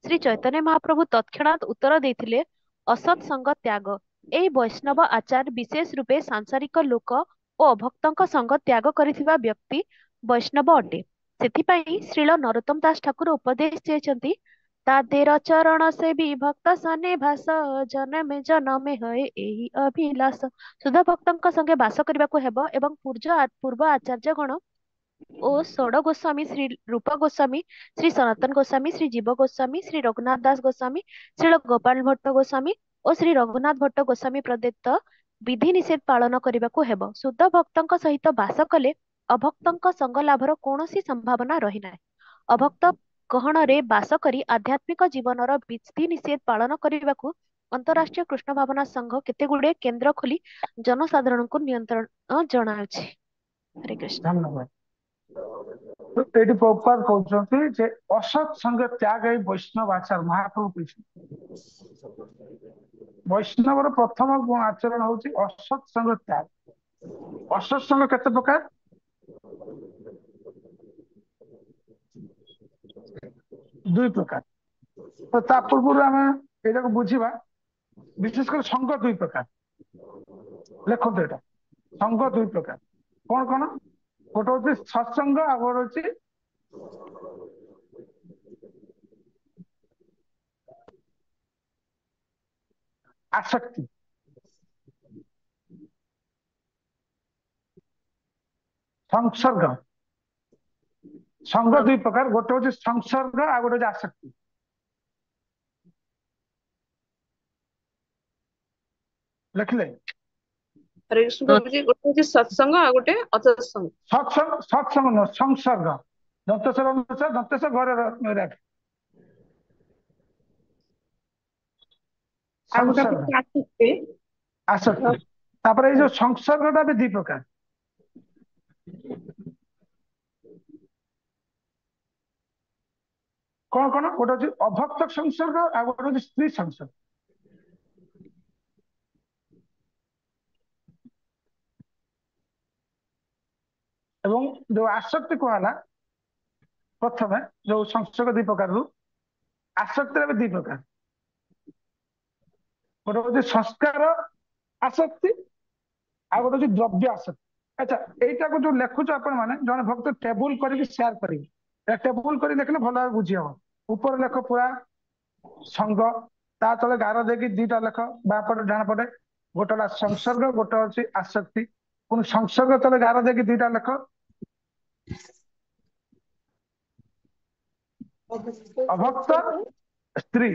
ଶ୍ରୀ ଚୈତନ୍ୟ ମହାପ୍ରଭୁ ତତ୍କ୍ଷଣାତ୍ ଉତ୍ତର ଦେଇଥିଲେ, ଅସତ୍ ସଙ୍ଗ ତ୍ୟାଗ। ଏହି ବୈଷ୍ଣବ ଆଚାର ବିଶେଷ ରୂପେ ସାଂସାରିକ ଲୋକ ଓ ଅଭକ୍ତଙ୍କ ସଙ୍ଗ ତ୍ୟାଗ କରିଥିବା ବ୍ୟକ୍ତି ବୈଷ୍ଣବ ଅଟେ। ସେଥିପାଇଁ ଶ୍ରୀଳ ନରୋତ୍ତମ ଦାସ ଠାକୁର ଉପଦେଶ ଦେଇଛନ୍ତି, ତାଦେର ଚରଣ ସେ ବିଭକ୍ତ ସନେ ଭାସ, ଜନମେ ଜନମେ ହଏ ଏହି ଅଭିଳାଷ। ଶୁଦ୍ଧ ଭକ୍ତଙ୍କ ସଙ୍ଗେ ବାସ କରିବାକୁ ହେବ ଏବଂ ପୂର୍ବ ଆଚାର୍ଯ୍ୟଗଣ ଓ ଷୋଡ ଗୋସ୍ୱାମୀ, ଶ୍ରୀ ରୂପ ଗୋସ୍ୱାମୀ, ଶ୍ରୀ ସନାତନ ଗୋସ୍ୱାମୀ, ଶ୍ରୀ ଜୀବ ଗୋସ୍ୱାମୀ, ଶ୍ରୀ ରଘୁନାଥ ଦାସ ଗୋସ୍ୱାମୀ, ଶ୍ରୀଳ ଗୋପାଳ ଭଟ୍ଟ ଗୋସ୍ୱାମୀ ଓ ଶ୍ରୀ ରଘୁନାଥ ଭଟ୍ଟ ଗୋସ୍ୱାମୀ ପ୍ରଦତ୍ତ ବିଧି ନିଷେଧ ପାଳନ କରିବାକୁ ହେବ। ଶୁଦ୍ଧ ଭକ୍ତଙ୍କ ସହିତ ବାସ କଲେ ଅଭକ୍ତଙ୍କ ସଙ୍ଗ ଲାଭର କୌଣସି ସମ୍ଭାବନା ରହିନାହିଁ। ଅଭକ୍ତ ଗହଣରେ ବାସ କରି ଆଧ୍ୟାତ୍ମିକ ଜୀବନର ବିଧି ନିଷେଧ ପାଳନ କରିବାକୁ ଅନ୍ତରାଷ୍ଟ୍ରୀୟ କୃଷ୍ଣ ଭାବନା ସଂଘ କେତେଗୁଡିଏ କେନ୍ଦ୍ର ଖୋଲି ଜନସାଧାରଣଙ୍କୁ ନିୟନ୍ତ୍ରଣ ଜଣାଉଛି। ହରେ କୃଷ୍ଣ। ଧନ୍ୟବାଦ। ତ ଏଇଠି ପ୍ରଭୁପାଦ କହୁଛନ୍ତି ଯେ ଅସତ୍ ସଙ୍ଗ ତ୍ୟାଗ ଏଇ ବୈଷ୍ଣବ ଆଚାର ମହାପ୍ରଭୁ କହିଛନ୍ତି। ବୈଷ୍ଣବର ପ୍ରଥମ ଆଚରଣ ହଉଛି ଅସତ୍ ସଙ୍ଗ ତ୍ୟାଗ। ଅସତ୍ ସଙ୍ଗ କେତେ ପ୍ରକାର? ଦୁଇ ପ୍ରକାର। ତ ତା ପୂର୍ବରୁ ଆମେ ଏଇଟାକୁ ବୁଝିବା, ବିଶେଷ କରି ସଙ୍ଗ ଦୁଇ ପ୍ରକାର। ଲେଖନ୍ତୁ ଏଇଟା, ସଙ୍ଗ ଦୁଇ ପ୍ରକାର କଣ କଣ? ଗୋଟେ ହଉଛି ସତ୍ସଙ୍ଗ, ଆଉ ଗୋଟେ ହଉଛି ଆସକ୍ତି। ସଂସର୍ଗ, ସଙ୍ଗ ଦୁଇ ପ୍ରକାର, ଗୋଟେ ହଉଛି ସଂସର୍ଗ ଆଉ ଗୋଟେ ହଉଛି ଆସକ୍ତି। ଲେଖିଲେ? ହରେ କୃଷ୍ଣ ପ୍ରଭୁଜୀ, ଗୋଟେ ହଉଛି ସତ୍ସଙ୍ଗ ଆଉ ଗୋଟେ ଅସତ୍ସଙ୍ଗ। ସତ୍ସଙ୍ଗ ନୁହଁ, ସଂସର୍ଗ। ଦନ୍ତେଶ୍ୱର ଅନୁସାରେ ଦନ୍ତେଶ୍ୱର ଘରେ ରାଖ। ଆଉ ଗୋଟେ ସଂସର୍ଗ, ହଉଛି ଆସକ୍ତି। ଆସକ୍ତି। ତାପରେ ଏଇ ଯୋଉ ସଂସର୍ଗଟା ବି ଦି ପ୍ରକାର। କଣ କଣ? ଗୋଟେ ହଉଛି ଅଭକ୍ତ ସଂସର୍ଗ ଆଉ ଗୋଟେ ହଉଛି ସ୍ତ୍ରୀ ସଂସର୍ଗ। ଏବଂ ଯୋଉ ଆସକ୍ତି କୁହାହେଲା ପ୍ରଥମେ, ଯୋଉ ସଂସର୍ଗ ଦି ପ୍ରକାରରୁ ଆସକ୍ତିରେ ବି ଦି ପ୍ରକାର। ଗୋଟେ ହଉଛି ସଂସ୍କାର ଆସକ୍ତି ଆଉ ଗୋଟେ ହଉଛି ଦ୍ରବ୍ୟ ଆସକ୍ତି। ଆଚ୍ଛା, ଏଇଟାକୁ ଯୋଉ ଲେଖୁଛ ଆପଣ ମାନେ, ଜଣେ ଭକ୍ତ ଟେବୁଲ କରିକି ସେୟାର କରିବେ। ଟେବୁଲ କରି ଲେଖିଲେ ଭଲ ଭାବେ ବୁଝି ହବ। ଉପରେ ଲେଖ ପୁରା ସଙ୍ଗ, ତା ତଳେ ଗାର ଦେଇକି ଦିଟା ଲେଖ, ବାଁ ପଟେ ଡାହାଣ ପଟେ। ଗୋଟେ ହେଲା ସଂସର୍ଗ, ଗୋଟେ ହଉଛି ଆସକ୍ତି। ପୁଣି ସଂସର୍ଗ ତଳେ ଗାର ଦେଇକି ଦିଟା ଲେଖ। ଅଭକ୍ତ ସ୍ତ୍ରୀ,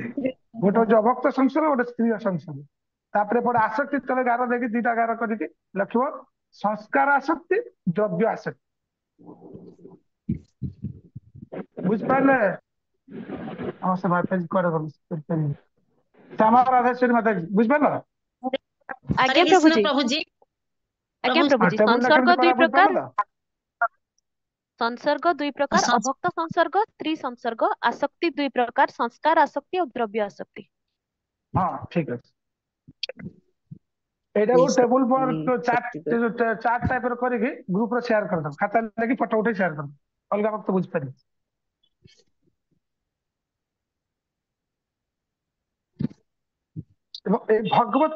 ଗୋଟେ ହଉଛି ଅଭକ୍ତ ସଂସର୍ଗ, ଗୋଟେ ସ୍ତ୍ରୀ ସଂସର୍ଗ। ତାପରେ ପଟେ ଆସକ୍ତି ତଳେ ଗାର ଦେଇକି ଦିଟା ଗାର କରିକି ଲେଖିବ ସଂସ୍କାର ଆସକ୍ତି, ଦ୍ରବ୍ୟ ଆସକ୍ତି। ବୁଝିପାରିଲେ? ସେ ମାତାଜୀ କୁଆଡେ ଗଲେ? ଶ୍ୟାମା ରାଧେଶ୍ୱରୀ ମାତାଜୀ ବୁଝିପାରିଲ? ହରେ ଆଜ୍ଞା କୃଷ୍ଣ ପ୍ରଭୁଜୀ। ପ୍ରଭୁଜୀ। ଆଜ୍ଞା ପ୍ରଭୁ ପ୍ରଭୁଜୀ। ଟେବୁଲ ଟା କେମିତି ସଂସର୍ଗ ଦୁଇ କରା ବୁଝିପାରିଲ ପ୍ରକାର। ତ? ସଂସର୍ଗ ଦୁଇ ପ୍ରକାର, ଅଭକ୍ତ ସଂସର୍ଗ, ସ୍ତ୍ରୀ ସଂସର୍ଗ, ଆସକ୍ତି ଦୁଇ ପ୍ରକାର, ସଂସ୍କାର ଆସକ୍ତି ଆଉ ଦ୍ରବ୍ୟ ଆସକ୍ତି। ହଁ ଠିକ ଅଛି। ଏଇଟାକୁ ଟେବୁଲ पर ଚାର୍ଟ ଟାଇପର କରିକି ଗ୍ରୁପରେ ସେୟାର କରିଦବ। ଖାତାରେ ନେଇକି ଫଟୋ ଉଠେଇ ସେୟାର କରିଦବ, ଅଲଗା ଭକ୍ତ ବୁଝିପାରିବେ। ଏବଂ এই ଭଗବତ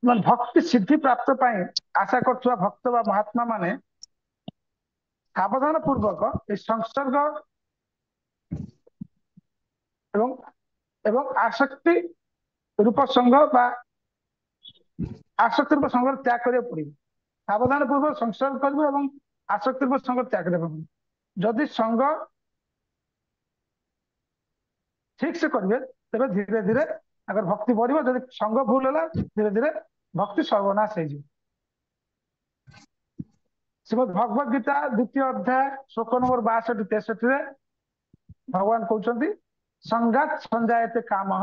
ମାନେ ଭକ୍ତି ସିଦ୍ଧି ପ୍ରାପ୍ତ ପାଇଁ ଆଶା କରୁଥିବା ଭକ୍ତ ବା ମହାତ୍ମା ମାନେ ସାବଧାନ ପୂର୍ବକ এই ସଂସର୍ଗ ଏବଂ ଏବଂ ଆସକ୍ତି ରୂପ ସଂଘ ବା ଆସକ୍ତି ରୂପ ସଂଘ ତ୍ୟାଗ କରିବାକୁ ପଡିବ। ସାବଧାନ ପୂର୍ବକ ସଂସର୍ଗ କରିବ ଏବଂ ଆସକ୍ତି ରୂପ ସଂଘ ତ୍ୟାଗ କରିବାକୁ ପଡିବ। ଯଦି ସଂଘ ଠିକ ସେ କରିବେ ତେବେ ଧୀରେ ଧୀରେ ତାଙ୍କର ଭକ୍ତି ବଢିବ। ଯଦି ସଂଘ ଭୁଲ ହେଲା ଧୀରେ ଧୀରେ ଭକ୍ତି ସର୍ବନାଶ ହେଇଯିବ। ଶ୍ରୀମଦ୍ ଭଗବତ ଗୀତା ଦ୍ୱିତୀୟ ଅଧ୍ୟାୟ ଶ୍ଲୋକ ନମ୍ବର 62-63ରେ ଭଗବାନ କହୁଛନ୍ତି ସଂଗାତ ସଞ୍ଜାୟତେ କାମଃ।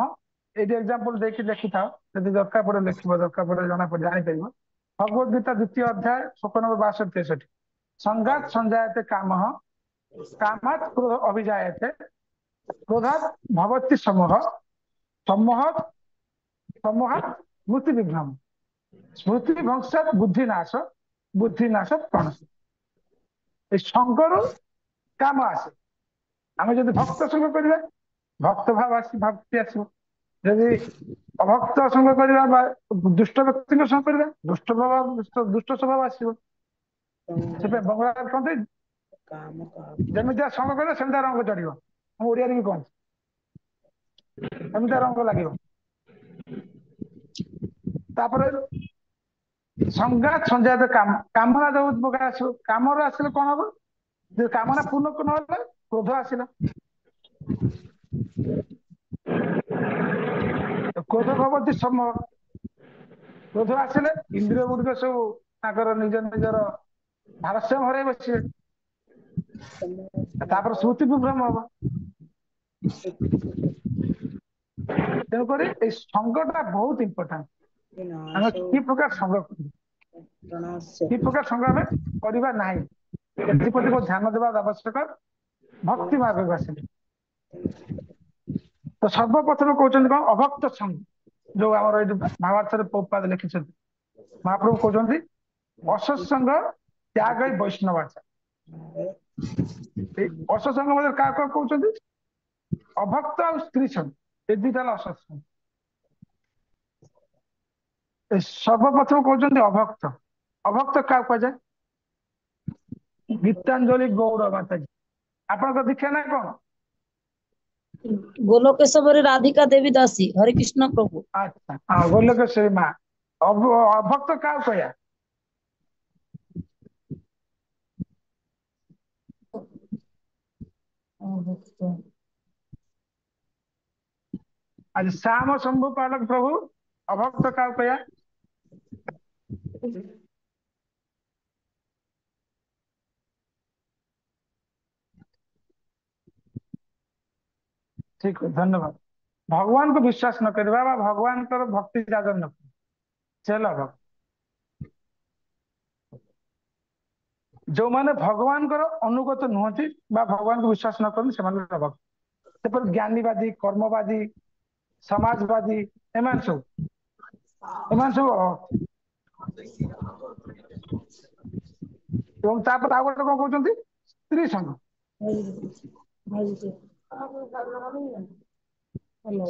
ଏଇଠି ଏକ୍ସାମ୍ପଲ ଦେଇକି ଲେଖିଥାଅ, ଯଦି ଦରକାର ପଡେ ଲେଖିବ, ଦରକାର ପଡେ ଜଣା ପଡେ ଜାଣିପାରିବ। ଭଗବତ ଗୀତା ଦ୍ୱିତୀୟ ଅଧ୍ୟାୟ ଶ୍ଲୋକ ନମ୍ବର 62-63, ସଂଗାତ ସଞ୍ଜାୟତେ କାମଃ कामात् क्रोध अभिजायते क्रोधात् भवति समूह सम्मोहात् सम्मोहात् स्मृति विभ्रम स्मृति भ्रंशात् बुद्धि नाश प्रणश এই সঙ্গରୁ କାମ ଆସେ ଆମେ ଯଦି ଭକ୍ତ ସଙ୍ଗ କରିବା ଭକ୍ତ ଭାବ ଆସି ଭକ୍ତି ଆସିବ ଯଦି ଅଭକ୍ତ ସଙ୍ଗ କରିବା ବା ଦୁଷ୍ଟ ବ୍ୟକ୍ତିଙ୍କ ସଙ୍ଗ କରିବା ଦୁଷ୍ଟ ସ୍ୱଭାବ ଆସିବ ସେଥିପାଇଁ ବଙ୍ଗଳାରେ କହନ୍ତି ଯେମିତିଆ ସଙ୍ଗ କରିବ ସେମିତିଆ ରଙ୍ଗ ଚଢିବ ମୁଁ ଓଡିଆରେ ବି କହନ୍ତି ସେମିତିଆ ରଙ୍ଗ ଲାଗିବ ତାପରେ ସଂଘାତ ସଂଜାତ କାମନା ଯୋଉ ପ୍ରକାର ଆସିବ କାମରେ ଆସିଲେ କଣ ହବ ଯେ କାମନା ପୂର୍ଣ୍ଣ ନହେଲେ କ୍ରୋଧ ଆସିଲା କ୍ରୋଧ ଭବତି ସମୂହ କ୍ରୋଧ ଆସିଲେ ଇନ୍ଦ୍ରିୟ ଗୁଡିକ ସବୁ ତାଙ୍କର ନିଜର ଭାରସାମ୍ୟ ହରାଇ ବସିବେ ତାପରେ ସ୍ମୃତି ବିଭ୍ରମ ହବ ତେଣୁକରି ଏଇ ସଙ୍ଗଟା ବହୁତ ଇମ୍ପୋର୍ଟାଣ୍ଟ ଆମେ କି ପ୍ରକାର ସଙ୍ଗ କି ପ୍ରକାର ସଙ୍ଗ ଆମେ କରିବା ନାହିଁ ଏଥିପ୍ରତି ବହୁତ ଧ୍ୟାନ ଦେବା ଆବଶ୍ୟକ ଭକ୍ତି ମାର୍ଗକୁ ଆସିଲେ ତ ସର୍ବପ୍ରଥମେ କହୁଛନ୍ତି କଣ ଅଭକ୍ତ ସଙ୍ଗ ଯୋଉ ଆମର ଏଇଠି ମହାଭାରତରେ ପ୍ରଭୁପାଦ ଲେଖିଛନ୍ତି ମହାପ୍ରଭୁ କହୁଛନ୍ତି ଅସତ୍ସଙ୍ଗ ତ୍ୟାଗ ବୈଷ୍ଣବାଚାର ଏଇ ଅସତ୍ସଙ୍ଗ ମଧ୍ୟରେ କାହା କାହା କହୁଛନ୍ତି ଅଭକ୍ତ ଆଉ ସ୍ତ୍ରୀ ସଙ୍ଗ ଏ ଦିଟା ହେଲା ଅସତ୍ସଙ୍ଗ ସର୍ବପ୍ରଥମ କହୁଛନ୍ତି ଅଭକ୍ତ ଅଭକ୍ତ କାହାକୁ କୁହାଯାଏ ଗୀତାଞ୍ଜଳି ଗୌଡ ମାତାଜୀ ଆପଣଙ୍କ ଦୀକ୍ଷା ନା କଣ ଗୋଲକେଶବରେ ରାଧିକା ଦେବୀ ଦାସୀ ହରେ କୃଷ୍ଣ ପ୍ରଭୁ ଆଚ୍ଛା ହଁ ଗୋଲକେଶ୍ୱରୀ ମା ଅଭକ୍ତ କାହାକୁ କହିବା ଆଜି ଶ୍ୟାମ ଶମ୍ଭୁ ପାଲକ ପ୍ରଭୁ ଅଭକ୍ତ କାହାକୁ କହିବା ଠିକ ଧନ୍ୟବାଦ ଭଗବାନଙ୍କୁ ବିଶ୍ୱାସ ନ କରିବା ବା ଭଗବାନଙ୍କର ଭକ୍ତି ଜାଗର ନ କରିବା ସେ ହେଲା ଅଭକ୍ତ ଯୋଉମାନେ ଭଗବାନଙ୍କର ଅନୁଗତ ନୁହନ୍ତି ବା ଭଗବାନଙ୍କୁ ବିଶ୍ୱାସ ନ କରନ୍ତି ସେମାନେ ଅଭକ୍ତ ସେପରି ଜ୍ଞାନୀବାଦୀ କର୍ମବାଦୀ ସମାଜବାଦୀ ଏମାନେ ସବୁ ଅଭକ୍ତ ଏବଂ ତାପରେ ଆଉ ଗୋଟେ କଣ କହୁଛନ୍ତି ସ୍ତ୍ରୀ ସଂଘ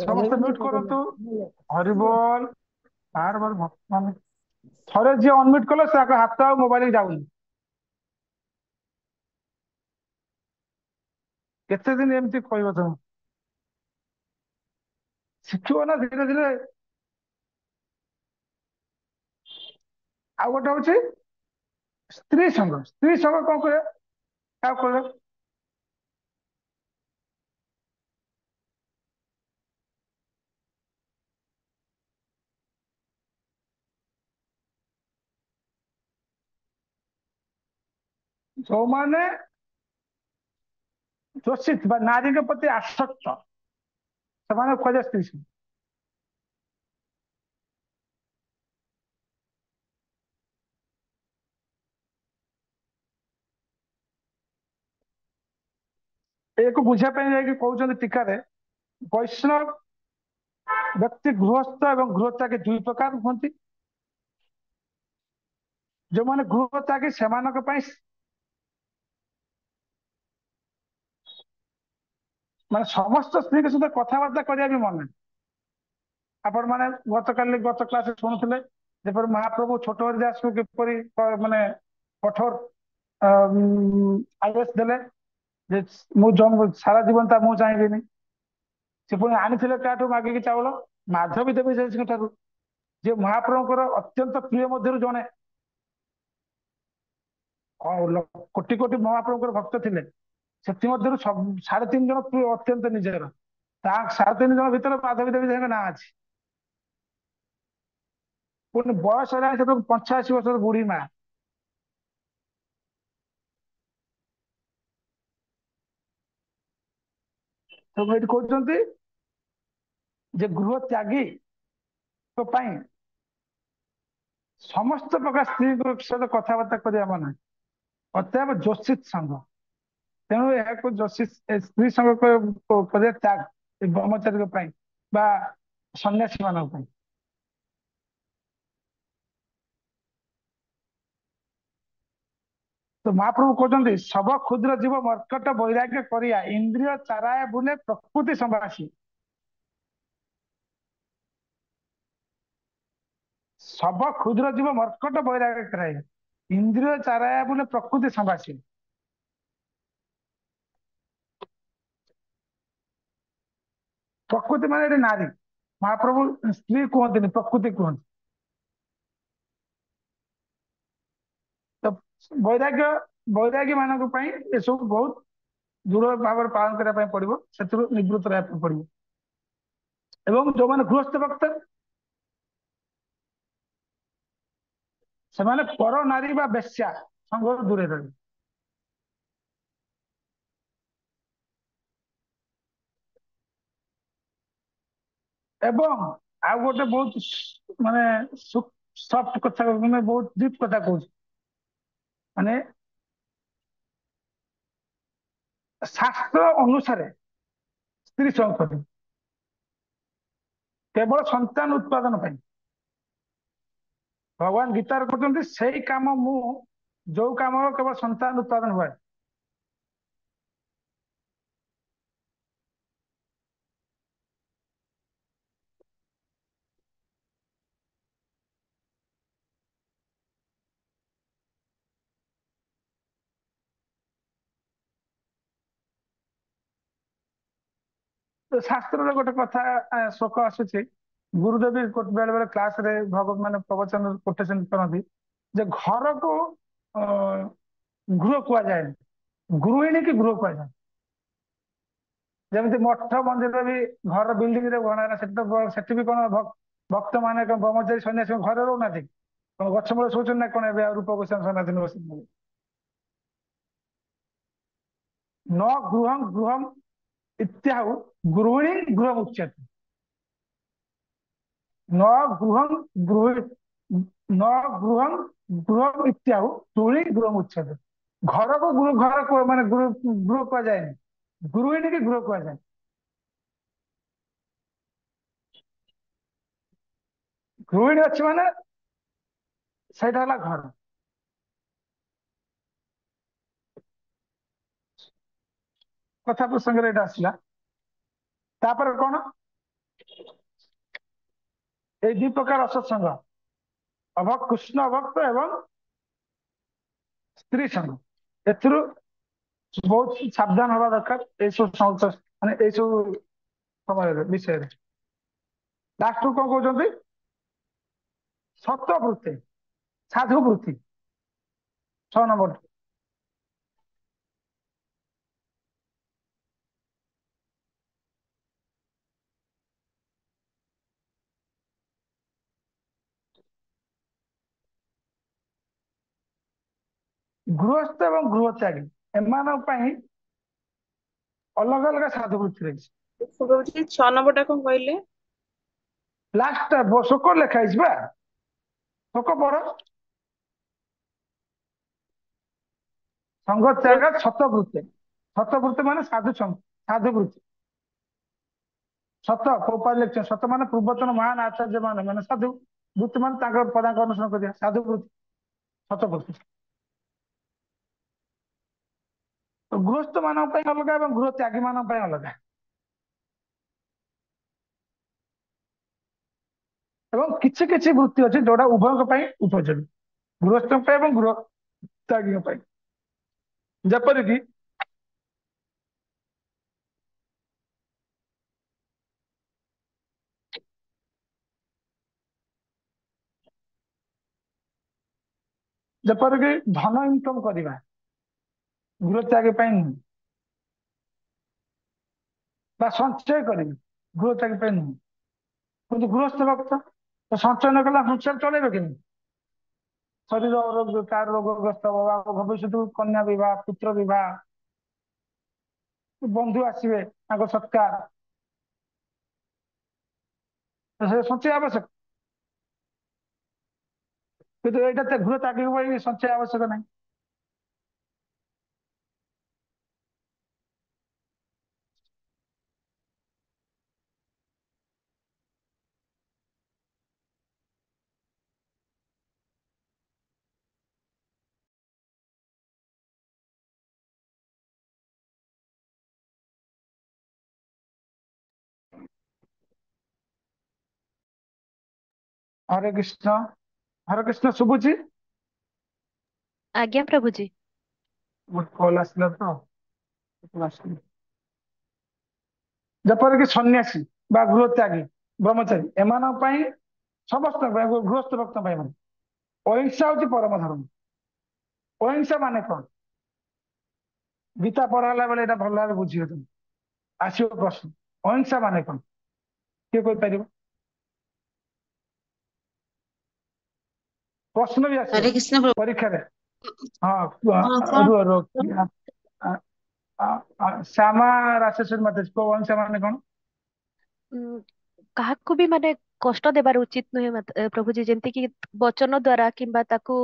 ସମସ୍ତେ ମ୍ୟୁଟ କରନ୍ତୁ ହରିବୋଲ ବାର ବାର ଭକ୍ତମାନେ ଥରେ ଯିଏ ଅନମ୍ୟୁଟ କଲେ ସେ ହାତ ଆଉ ମୋବାଇଲ ଯାଉନି କେତେ ଦିନ ଏମିତି କହିବ ତମେ ଶିଖିବ ନା ଧୀରେ ଧୀରେ ଆଉ ଗୋଟେ ହଉଛି ସ୍ତ୍ରୀ ସଂଘ କଣ କହିବା କାହାକୁ କହିବା ଯୋଉମାନେ ଯୋଷିତ ବା ନାରୀଙ୍କ ପ୍ରତି ଆସକ୍ତ ସେମାନେ କୁହାଯାଏ ସ୍ତ୍ରୀ ସଂଘ ଏକୁ ବୁଝିବା ପାଇଁ ଯାଇକି କହୁଛନ୍ତି ଟୀକାରେ ବୈଷ୍ଣବ ବ୍ୟକ୍ତି ଗୃହସ୍ଥ ଏବଂ ଗୃହତ୍ୟାଗୀ ଦୁଇ ପ୍ରକାର ହୁଅନ୍ତି ଯୋଉମାନେ ଗୃହତ୍ୟାଗୀ ସେମାନଙ୍କ ପାଇଁ ମାନେ ସମସ୍ତ ସ୍ତ୍ରୀଙ୍କ ସହିତ କଥାବାର୍ତ୍ତା କରିବା ବି ମନା ଆପଣ ମାନେ ଗତ କ୍ଲାସରେ ଶୁଣୁଥିଲେ ଯେପରି ମହାପ୍ରଭୁ ଛୋଟ ହରିଦାସକୁ କିପରି ମାନେ କଠୋର ଆଦେଶ ଦେଲେ ଯେ ମୁଁ ସାରା ଜୀବନ ତା ମୁଁ ଚାହିଁବିନି ସେ ପୁଣି ଆଣିଥିଲେ କାହାଠୁ ମାଗିକି ଚାଉଳ ମାଧବୀ ଦେବୀ ଜୟସିଂହ ଠାରୁ ଯିଏ ମହାପ୍ରଭୁଙ୍କର ଅତ୍ୟନ୍ତ ପ୍ରିୟ ମଧ୍ୟରୁ ଜଣେ କୋଟି କୋଟି ମହାପ୍ରଭୁଙ୍କର ଭକ୍ତ ଥିଲେ ସେଥିମଧ୍ୟରୁ 3.5 ଜଣ ଅତ୍ୟନ୍ତ ନିଜର ତା 3.5 ଜଣ ଭିତରେ ମାଧବୀ ଦେବୀ ଜୟଙ୍କ ନାଁ ଅଛି ପୁଣି ବୟସ ହେଲାଣି ସେତେବେଳେ 85 ବର୍ଷର ବୁଢୀ ମା ତ ଏଠି କହୁଛନ୍ତି ଯେ ଗୃହ ତ୍ୟାଗୀ ପାଇଁ ସମସ୍ତ ପ୍ରକାର ସ୍ତ୍ରୀଙ୍କ ସହିତ କଥାବାର୍ତ୍ତା କରିବା ମନା ଅତଏବ ଯୋଷିତ ସଂଘ ତେଣୁ ଏହାକୁ ସ୍ତ୍ରୀ ସଂଘ କରିବା ତ୍ୟାଗ ଏ ବ୍ରହ୍ମଚାରୀଙ୍କ ପାଇଁ ବା ସନ୍ନ୍ୟାସୀ ମାନଙ୍କ ପାଇଁ। ତ ମହାପ୍ରଭୁ କହୁଛନ୍ତି ସବ କ୍ଷୁଦ୍ର ଜୀବ ମର୍କଟ ବୈରାଗ୍ୟ କରିବା ଇନ୍ଦ୍ରିୟ ଚାରାୟ ବୁଲେ ପ୍ରକୃତି ସମ୍ଭାଷୀ। ସବ କ୍ଷୁଦ୍ର ଜୀବ ମର୍କଟ ବୈରାଗ୍ୟ କରାଏ ଇନ୍ଦ୍ରିୟ ଚାରାୟ ବୁଲେ ପ୍ରକୃତି ସମ୍ଭାଷୀ। ପ୍ରକୃତି ମାନେ ଏଠି ନାରୀ, ମହାପ୍ରଭୁ ସ୍ତ୍ରୀ କୁହନ୍ତିନି, ପ୍ରକୃତି କୁହନ୍ତି। ତ ବୈରାଗ୍ୟ ବୈରାଗୀ ମାନଙ୍କ ପାଇଁ ଏସବୁ ବହୁତ ଦୃଢ ଭାବରେ ପାଳନ କରିବା ପାଇଁ ପଡିବ, ସେଥିରୁ ନିବୃତ୍ତ ରହିବା ପାଇଁ ପଡିବ। ଏବଂ ଯୋଉମାନେ ଗୃହସ୍ଥ ଭକ୍ତ ସେମାନେ ପର ନାରୀ ବା ବେଶ୍ୟା ସଂଘରୁ ଦୂରେ ରହିବେ। ଏବଂ ଆଉ ଗୋଟେ ବହୁତ ମାନେ ସଫ୍ଟ କଥା, ମାନେ ବହୁତ ଡିପ୍ କଥା କହୁଛି, ମାନେ ଶାସ୍ତ୍ର ଅନୁସାରେ ସ୍ତ୍ରୀ ସଂଘ କରିବେ କେବଳ ସନ୍ତାନ ଉତ୍ପାଦନ ପାଇଁ। ଭଗବାନ ଗୀତାରେ କହୁଛନ୍ତି ସେଇ କାମ ମୁଁ ଯୋଉ କାମ କେବଳ ସନ୍ତାନ ଉତ୍ପାଦନ ହୁଏ। ତ ଶାସ୍ତ୍ରରେ ଗୋଟେ କଥା ଶ୍ଲୋକ ଆସୁଛି, ଗୁରୁଦେବ ବେଳେ ବେଳେ କ୍ଲାସ ରେ ମାନେ ପ୍ରବଚନ କୋଟେସନ କରନ୍ତି ଯେ ଘରକୁ ଗୃହ କୁହାଯାଏନି, ଗୃହିଣୀ କି ଗୃହ କୁହାଯାଏ। ଯେମିତି ମଠ ମନ୍ଦିର ବି ଘର ବିଲ୍ଡିଂ ରେ ଗଣା, ସେଠି ବି କଣ ଭକ୍ତ ମାନେ ବ୍ରହ୍ମଚାରୀ ସନ୍ନ୍ୟାସୀ ଘରେ ରହୁନାହାନ୍ତି, କଣ ଗଛ ମୂଳେ ଶୋଉଛନ୍ତି ନା କଣ? ଏବେ ଆଉ ରୂପ ଗୋସ୍ୱାମୀ ସନାତନ ବସିଛନ୍ତି। ନ ଗୃହଂ ଗୃହଂ ଇତ୍ୟାହୁ ଗୃହିଣୀ ଗୃହ ଉଚ୍ୟତେ। ନ ଗୃହଂ ଗୃହ ନ ଗୃହଂ ଗୃହ ଇତ୍ୟାହୁ ଗୃହିଣୀ ଗୃହ ଉଚ୍ୟତେ। ଘରକୁ ଘର ମାନେ ଗୃହ କୁହାଯାଏନି, ଗୃହିଣୀ କି ଗୃହ କୁହାଯାଏ। ଗୃହିଣୀ ଅଛି ମାନେ ସେଇଟା ହେଲା ଘର। କଥା ପ୍ରସଙ୍ଗରେ ଏଇଟା ଆସିଲା। ତାପରେ କଣ, ଏଇ ଦି ପ୍ରକାର ଅସତ୍ସଙ୍ଗ, କୃଷ୍ଣ ଭକ୍ତ ଏବଂ ସ୍ତ୍ରୀ ସଂଘ, ଏଥିରୁ ବହୁତ ସାବଧାନ ହବା ଦରକାର ଏଇସବୁ ମାନେ ଏଇସବୁ ସମୟରେ ବିଷୟରେ। ଲାଷ୍ଟକୁ କଣ କହୁଛନ୍ତି, ସତ ବୃତ୍ତି ସାଧୁ ବୃତ୍ତି 6 ନମ୍ବର। ଗୃହସ୍ଥ ଏବଂ ଗୃହତ୍ୟାଗୀ ଏମାନଙ୍କ ପାଇଁ ଅଲଗା ଅଲଗା ସାଧୁ ବୃତ୍ତି ରହିଛି। 6 ନମ୍ବର ଟା କଣ କହିଲେ? ଲାଷ୍ଟ ଶୋକ ଲେଖା ହେଇଛି ବା, ଶୋକ ପଢ। ସଂଘ ତ୍ୟାଗ ଶତବୃତ୍ତି ମାନେ ସାଧୁ ବୃତ୍ତି। ସତ ମାନେ ପୂର୍ବତନ ମହାନ ଆଚାର୍ଯ୍ୟ ମାନେ ସାଧୁ, ବୃତ୍ତି ମାନେ ତାଙ୍କ ପଦାଙ୍କ ଅନୁସରଣ କରିବା, ସାଧୁ ବୃତ୍ତି ଶତବୃତ୍ତି। ଗୃହସ୍ଥ ମାନଙ୍କ ପାଇଁ ଅଲଗା ଏବଂ ଗୃହ ତ୍ୟାଗୀ ମାନଙ୍କ ପାଇଁ ଅଲଗା। ଏବଂ କିଛି କିଛି ବୃତ୍ତି ଅଛି ଯୋଉଟା ଉଭୟଙ୍କ ପାଇଁ ଉପଯୋଗୀ, ଗୃହସ୍ଥଙ୍କ ପାଇଁ ଏବଂ ଗୃହ ତ୍ୟାଗୀଙ୍କ ପାଇଁ। ଯେପରିକି ଧନ ଇନକମ କରିବା ଗୃହ ତ୍ୟାଗୀ ପାଇଁ ନୁହେଁ, ବା ସଞ୍ଚୟ କରିବି ଗୃହ ତ୍ୟାଗୀ ପାଇଁ ନୁହେଁ। କିନ୍ତୁ ଗୃହସ୍ଥ ଭକ୍ତ ତ ସଞ୍ଚୟ ନ କଲେ ସଂସାର ଚଳେଇବେ କେମିତି? ଶରୀର ରୋଗ, କାର ରୋଗଗ୍ରସ୍ତ ହବା, ଭବିଷ୍ୟତ କନ୍ୟା ବିବାହ, ପୁତ୍ର ବିବାହ, ବନ୍ଧୁ ଆସିବେ ତାଙ୍କ ସତ୍କାର, ସେ ସଞ୍ଚୟ ଆବଶ୍ୟକ। କିନ୍ତୁ ଏଇଟା ତ ଗୃହ ତ୍ୟାଗୀ ପାଇଁ ସଞ୍ଚୟ ଆବଶ୍ୟକ ନାହିଁ। हरे कृष्ण। हरे कृष्ण शुभुची। आज्ञा प्रभुजी। ଗୋଟେ କଲ୍ ଆସିଲା ତ ଆସିଲି। ଯେପରିକି ସନ୍ନ୍ୟାସୀ ବା ଗୃହତ୍ୟାଗୀ ବ୍ରହ୍ମଚାରୀ ଏମାନଙ୍କ ପାଇଁ ସମସ୍ତଙ୍କ ପାଇଁ ଗୃହସ୍ଥ ଭକ୍ତ ପାଇଁ ମାନେ ଅହିଂସା ହଉଛି ପରମ ଧର୍ମ। ଅହିଂସା ମାନେ କଣ? ଗୀତା ପଢା ହେଲା ବେଳେ ଏଇଟା ଭଲ ଭାବେ ବୁଝିବେ ତମେ। ଆସିବ ପ୍ରଶ୍ନ, ଅହିଂସା ମାନେ କଣ? କିଏ କହିପାରିବ? ପ୍ରଶ୍ନ ବି ଆସିବ ହରେ କୃଷ୍ଣ ପ୍ରଭୁ। ପରୀକ୍ଷାରେ। ହଁ ହଁ କଣ ରୁହ ରୁହ ଆ- ଶ୍ୟାମା ରାଶେଶ୍ଵରୀ ମାତା କୁହ ଅହିଂସା ମାନେ କଣ? ଉଁ, କାହାକୁ ବି ମାନେ କଷ୍ଟ ଦେବାର ଉଚିତ ନୁହେଁ ପ୍ରଭୁଜୀ, ଯେମିତି କି ବଚନ ଦ୍ଵାରା କିମ୍ବା ତାକୁ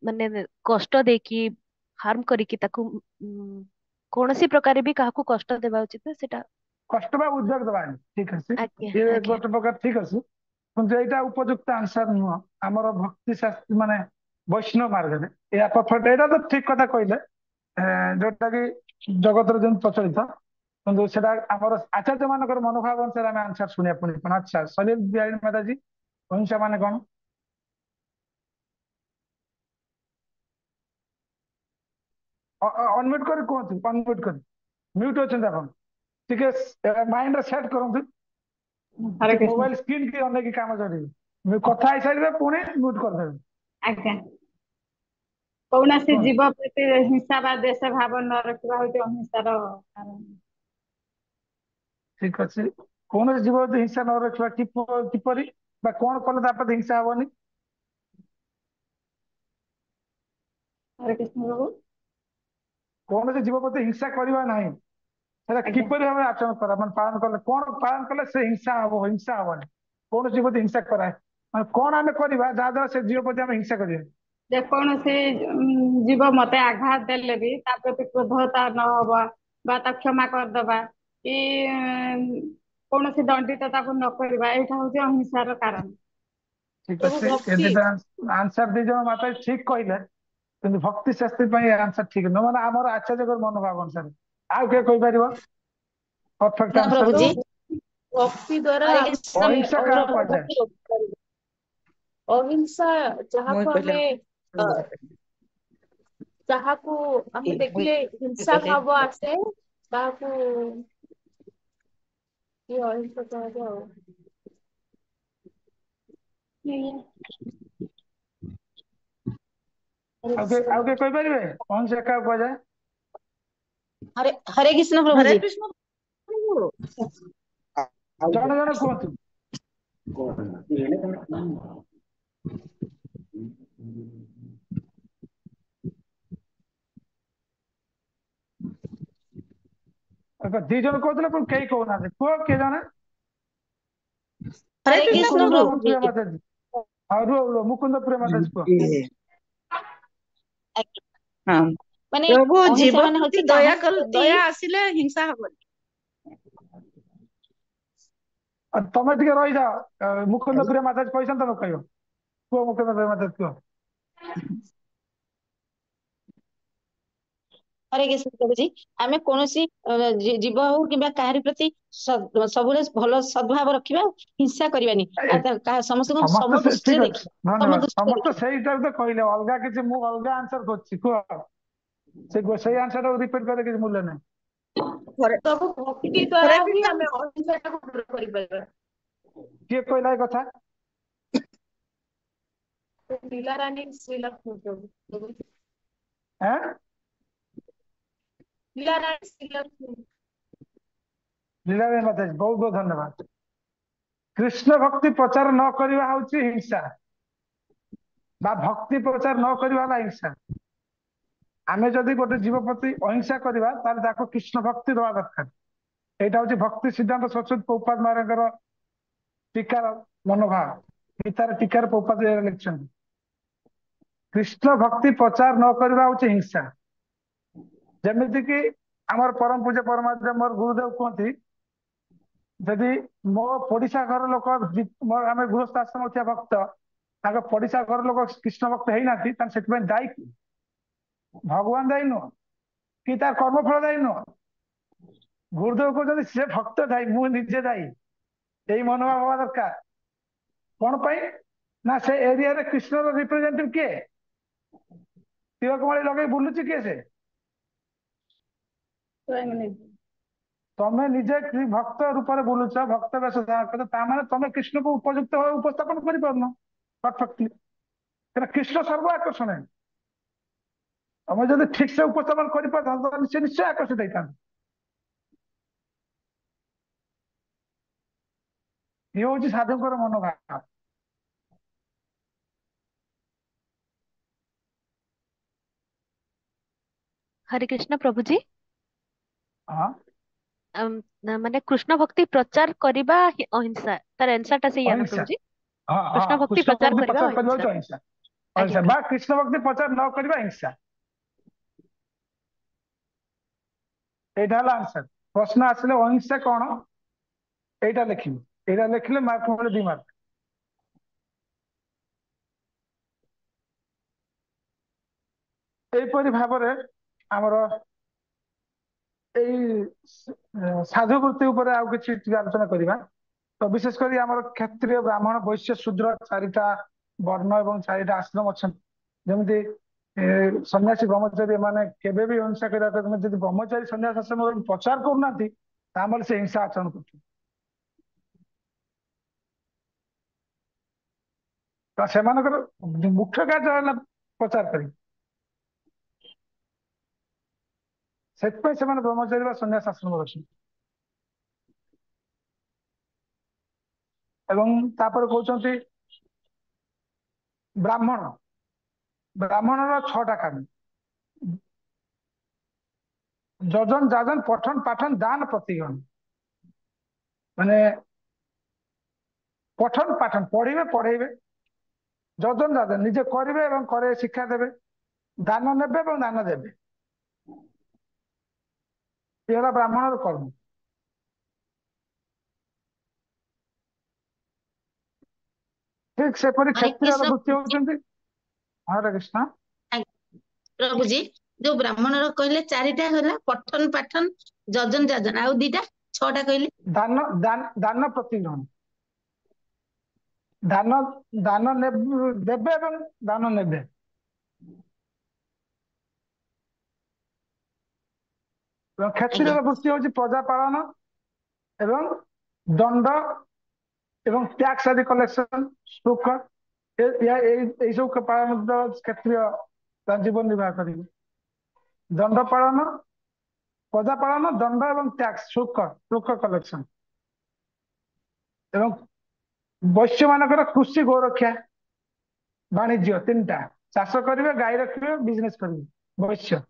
ମାନେ କଷ୍ଟ ଦେଇକି ହାର୍ମ କରିକି ତାକୁ କୌଣସି ପ୍ରକାରେ ବି କାହାକୁ କଷ୍ଟ ଦେବା ଉଚିତ ନୁହେଁ ସେଟା। କଷ୍ଟ ବା ଉଦ୍ବେଗ ଦବାନି, ଠିକ ଅଛି। ଆଜ୍ଞା ଇଏ ଆଜ୍ଞା। ଗୋଟେ ପ୍ରକାର ଠିକ ଅଛି, କିନ୍ତୁ ଏଇଟା ଉପଯୁକ୍ତ ଆନ୍ସର ନୁହଁ ଆମର ଭକ୍ତି ଶାସ୍ତ୍ରୀ ମାନେ ବୈଷ୍ଣବ ମାର୍ଗରେ। ଏହା ଏଇଟା ତ ଠିକ କଥା କହିଲେ, ଯୋଉଟା କି ଜଗତର ଯେମିତି ପ୍ରଚଳିତ, କିନ୍ତୁ ସେଟା ଆମର ଆଚାର୍ଯ୍ୟ ମାନଙ୍କର ମନୋଭାବ ଅନୁସାରେ ଆମେ ଆନ୍ସର ଶୁଣିବା ପୁଣି କଣ। ଆଚ୍ଛା ସଲିଲ ବିହାରୀ ମାତାଜୀ, ଅହିଂସା ମାନେ କଣ? ଅନମ୍ୟୁଟ କରି କୁହନ୍ତୁ, ଅନମ୍ୟୁଟ କରି। ମ୍ୟୁଟ ଅଛନ୍ତି ଆପଣ, ଟିକେ ମାଇଣ୍ଡ ସେଟ୍ କରନ୍ତୁ। ହରେ କୃଷ୍ଣ। ମୋବାଇଲ ସ୍କ୍ରିନ୍ କି ଅନେଇକି କାମ କରିବେ। କଥା ହେଇସାରିବେ ପୁଣି ମ୍ୟୁଟ କରିଦେବେ। ଆଜ୍ଞା। କୌଣସି କୁହନ୍ତୁ। ଜୀବ ପ୍ରତି ହିଂସା ବା ଦ୍ୱେଷ ଭାବ ନ ରଖିବା ହଉଛି ଅହିଂସାର କାରଣ। ଠିକ ଅଛି। କୌଣସି ଜୀବ ଯଦି ହିଂସା ନ ରଖିବା କିପରି ବା କଣ କଲେ ତା ପ୍ରତି ହିଂସା ହବନି? ହରେ କୃଷ୍ଣ ପ୍ରଭୁ। କୌଣସି ଜୀବ ପ୍ରତି ହିଂସା କରିବା ନାହିଁ, ସେଟା ଆଜ୍ଞା। କିପରି ଭାବରେ ଆଚରଣ କରା ମାନେ ପାଳନ କଲେ, କଣ ପାଳନ କଲେ ସେ ହିଂସା ହବ, ହିଂସା ହବନି? କୌଣସି ଜୀବ ପ୍ରତି ହିଂସା କରାଏ ମାନେ କଣ ଆମେ କରିବା ଯାହା ଦ୍ୱାରା ସେ ଜୀବ ପ୍ରତି ଆମେ ହିଂସା କରିବା? ଯେକୌଣସି ଜୀବ ମତେ ଆଘାତ ଦେଲେ ବି ତା ପ୍ରତି କ୍ରୋଧତା ନ ହବା ବା ତା କ୍ଷମା କରିଦବା କି କୌଣସି ଦଣ୍ଡିତ ତାକୁ ନ କରିବା, ଏଇଟା ହଉଛି ଅହିଂସାର କାରଣ। ଠିକ ପ୍ରଭୁ ଅଛି। ଏ ଭକ୍ତି। ଦିଟା ଆନ୍ସର ଦି ଜଣ ମାତା ଠିକ କହିଲେ, କିନ୍ତୁ ଭକ୍ତି ଶାସ୍ତ୍ରୀ ପାଇଁ ଆନ୍ସର ଠିକ ନୁହଁ, ମାନେ ଆମର ଆଚାର୍ଯ୍ୟଙ୍କର ମନୋଭାବ ଅନୁସାରେ। ଆଉ କିଏ କହିପାରିବ ପରଫେକ୍ଟ କୃଷ୍ଣ ଆନ୍ସର? ପ୍ରଭୁଜୀ। ଭକ୍ତି ଦ୍ଵାରା ହରେ ଆମେ କୃଷ୍ଣ ଅହିଂସା କାହାକୁ କୁହାଯାଏ? ଅଗ୍ରଗତି ରୋକିପାରିବା। ଅହିଂସା ମୁଇଁ ଯାହାକୁ କହିଲେ ଆମେ ଅ, ଯାହାକୁ ଆମେ ଦେଖିଲେ ହିଂସା ଭାବ ଆସେ ତାହାକୁ କି ଅହିଂସା କୁହାଯାଏ ଆଉ। ହରେ ଆଉ କିଏ କହିପାରିବେ ଅହିଂସା କାହାକୁ କୁହାଯାଏ? ହରେ ହରେ କୃଷ୍ଣ ହରେ ପ୍ରଭୁଜୀ। କୃଷ୍ଣ ପ୍ରଭୁ। ଜଣେ ଜଣେ କୁହନ୍ତୁ। ଦି ଜଣ କହୁଥିଲେ ପୁଣି କେହି କହୁନାହାନ୍ତି, କୁହ କିଏ ଜଣେ? ହରେ ହରେ କୃଷ୍ଣ କୃଷ୍ଣ ପ୍ରଭୁ। ମୁକୁନ୍ଦ ପ୍ରଭୁଜୀ। ପ୍ରିୟ ମାତାଜୀ। ହଁ ରୁହ ମୁକୁନ୍ଦ ପ୍ରିୟ ମାତାଜୀ କୁହ। ହଁ ମାନେ ପ୍ରଭୁ ଅହିଂସା ଜୀବ ମାନେ ପ୍ରତି ହଉଛି ଦୟା କାହା ପ୍ରତି ଦୟା ଆସିଲେ ହିଂସା ହବନି। ଆଉ ତମେ ଟିକେ ରହିଯାଅ, ମୁକୁନ୍ଦ ପ୍ରିୟ ମାତାଜୀ କହିଛନ୍ତି ତମେ କହିବ। କୁହ ମୁକୁନ୍ଦ ପ୍ରିୟ ମାତାଜୀ କୁହ। ହରେ କୃଷ୍ଣ ପ୍ରଭୁଜୀ। ଆମେ କୌଣସି ଜୀବ ହଉ କିମ୍ବା କାହାରି ପ୍ରତି ସବୁବେଳେ ଭଲ ସଦ୍ଭାବ ରଖିବା, ହିଂସା କରିବାନି। ଏ, ଆଉ ସମସ୍ତଙ୍କୁ ସମସ୍ତେ ସମ ଦୃଷ୍ଟିରେ ଠିକ ଅଛି, ଦେଖିବା। ସମ ଧନ୍ୟବାଦ। ଦୃଷ୍ଟିରେ ସମସ୍ତେ ଦେଖିବା। ସେଇଟାକୁ ତ କହିଲେ, ଅଲଗା କିଛି ମୁଁ ଅଲଗା ଆନ୍ସର କରୁଛି କୁହ। ସେଇ ଆନ୍ସର ରିପିଟ କରେ କିଛି ମୂଲ୍ୟ ନାହିଁ। ପ୍ରଭୁ ଭକ୍ତି ଦ୍ଵାରା ହିଁ ଆମେ ଅହିଂସାଟାକୁ ଦୂର କରିପାରିବା। କିଏ କହିଲା ଏ କଥା? ଲୀଳାରାଣୀ ଶ୍ରୀଲକ୍ଷ୍ମୀ ପ୍ରଭୁ। ଆଁ ଲୀଳାରାଣୀ ଶ୍ରୀଲକ୍ଷ୍ମୀ। ଲୀଳାରାଣୀ ମାତାଜୀ ବହୁତ ବହୁତ ଧନ୍ୟବାଦ। କୃଷ୍ଣ ଭକ୍ତି ପ୍ରଚାର ନ କରିବା ହଉଛି ହିଂସା, ବା ଭକ୍ତି ପ୍ରଚାର ନ କରିବା ହେଲା ହିଂସା। ଆମେ ଯଦି ଗୋଟେ ଜୀବ ପ୍ରତି ଅହିଂସା କରିବା ତାହେଲେ ତାକୁ କୃଷ୍ଣ ଭକ୍ତି ଦେବା ଦରକାର। ଏଇଟା ହଉଛି ଭକ୍ତି ସିଦ୍ଧାନ୍ତ ସରସ୍ୱତୀ ପ୍ରଭୁପାଦ ମହାରାଜଙ୍କର ଟୀକାର ମନୋଭାବ। ଗୀତାର ଟୀକାରେ ପ୍ରଭୁପାଦ ଲେଖିଛନ୍ତି କୃଷ୍ଣ ଭକ୍ତି ପ୍ରଚାର ନ କରିବା ହଉଛି ହିଂସା। ଯେମିତି କି ଆମର ପରମ ପୂଜ୍ୟ ପରମାତ୍ମା ମୋର ଗୁରୁଦେବ କୁହନ୍ତି, ଯଦି ମୋ ପଡିଶା ଘର ଲୋକ ଆମେ ଗୃହସ୍ଥ ଆଶ୍ରମ ଥିବା ଭକ୍ତ, ତାଙ୍କ ପଡିଶା ଘର ଲୋକ କୃଷ୍ଣ ଭକ୍ତ ହେଇନାହାନ୍ତି, ତାହେଲେ ସେଥିପାଇଁ ଦାୟୀ କିଏ? ଭଗବାନ ଦାୟୀ ନୁହଁ, କି ତାର କର୍ମଫଳ ଦାୟୀ ନୁହଁ। ଗୁରୁଦେବ କହୁଛନ୍ତି ସେ ଭକ୍ତ ଦାୟୀ, ମୁଁ ନିଜେ ଦାୟୀ। ଏଇ ମନୋଭାବ ହବା ଦରକାର। कौन पाई ना से एरिया रे कृष्ण रो रिप्रेजेंटेटिव किए तिलक माली लगे बुलुची किए से तमें निजे भक्त रूप में बुलुच भक्त वेश माने तमें कृष्ण को उपयुक्त भाव उपस्थापन कर पारन परफेक्टली कृष्ण सर्व आकर्षण है तमें जब ठीक से उपस्थापन कर पार निश्चय आकर्षित होता ये हूँ साधु मनोभाव हरे कृष्ण प्रभु जी। हाँ माने कृष्ण भक्ति प्रचार करबा अहिंसा तार आंसर टा सही है ना अहिंसा प्रभु जी? हाँ कृष्ण हाँ भक्ति कृष्ण प्रचार भक्ति करबा प्रचार करवा अहिंसा। अहिंसा आज्ञा अहिंसा प्रभु। बा कृष्ण भक्ति प्रचार न करवा हिंसा एटा हला आंसर प्रश्न आसले अहिंसा कौन एटा लिखिबे एटा लिखले मार्क मिले 2 मार्क एपरि भाबरे हमर एई साधु वृत्ति ऊपर आउ किछि आलोचना करिबा तो विशेषकर आम क्षत्रिय ब्राह्मण वैश्य शूद्र 4टा वर्ण एवं 4टा आश्रम अच्छा जमी सन्यासी ब्रह्मचारी माने केबे भी हिंसा करा जब ब्रह्मचारी सन्यास आश्रम प्रचार करना से हिंसा आचरण कर मुख्य कार्य प्रचार करी ब्रह्मचारी सन्यास आश्रम अच्छे कहते ब्राह्मण ब्राह्मणर 6टा काम যজন যাজন পঠন পাঠন দান प्रतिगण माने पठन पाठन पढ़े पढ़ेबे যজন যাজন निजे करेंगे एवं करे शिक्षा देवे दान नेबे एवं दान देवे ये ब्राह्मण कर्म ठीक सेपरी हरे क्षत्रिय कृष्ण वृत्ति होउछन्ति हरे कृष्ण प्रभु जी जो ब्राह्मण कहले 4टा होला पठन पाठन जजन जाजन आउ 2टा 6टा कहले दान दान दान प्रतिग्रहण दान दान देवे एवं दान नेबे क्षत्रिय वृत्ति होउछि प्रजा पालन एवं दंड एवं टैक्स आदि कलेक्शन सुख यही सब पालन क्षत्रिय जीवन निर्वाह करेंगे दंड पालन प्रजा पालन दंड एवं टैक्स शुल्क शुल्क कलेक्शन एवं वैश्य मानकर कृषि गोरक्षा वाणिज्य 3टा चाष करेंगे गाय रखिए बिजनेस करेंगे वैश्य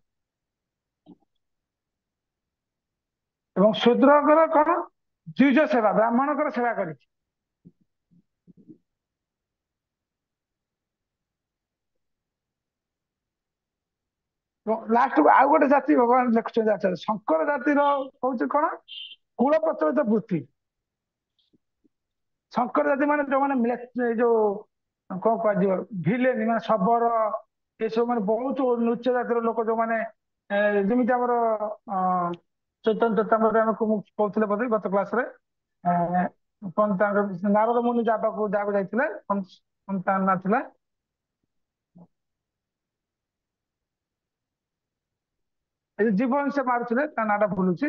एवं शूद्रकर कौन द्विज सेवा ब्राह्मणकर सेवा करी लास्ट को आउ गोटे जाति भगवान लिखुଛନ୍ତି आचार्य शंकर जातिर कौच कौन कूल प्रचलित वृत्ति शंकर जाति माने जो माने जो कौन कह भिलेन माने शबर ये सब माने बहुत उच्च जातिर लोक जो माने जेमिति हमर चैतन्य चेतामृत हम कहउतले बोधे गत क्लास रे कौन नारद मुनि जाबा जाइथिले कौन ना थिला जीवन से मारुଥିଲେ ता नाटा भूलुची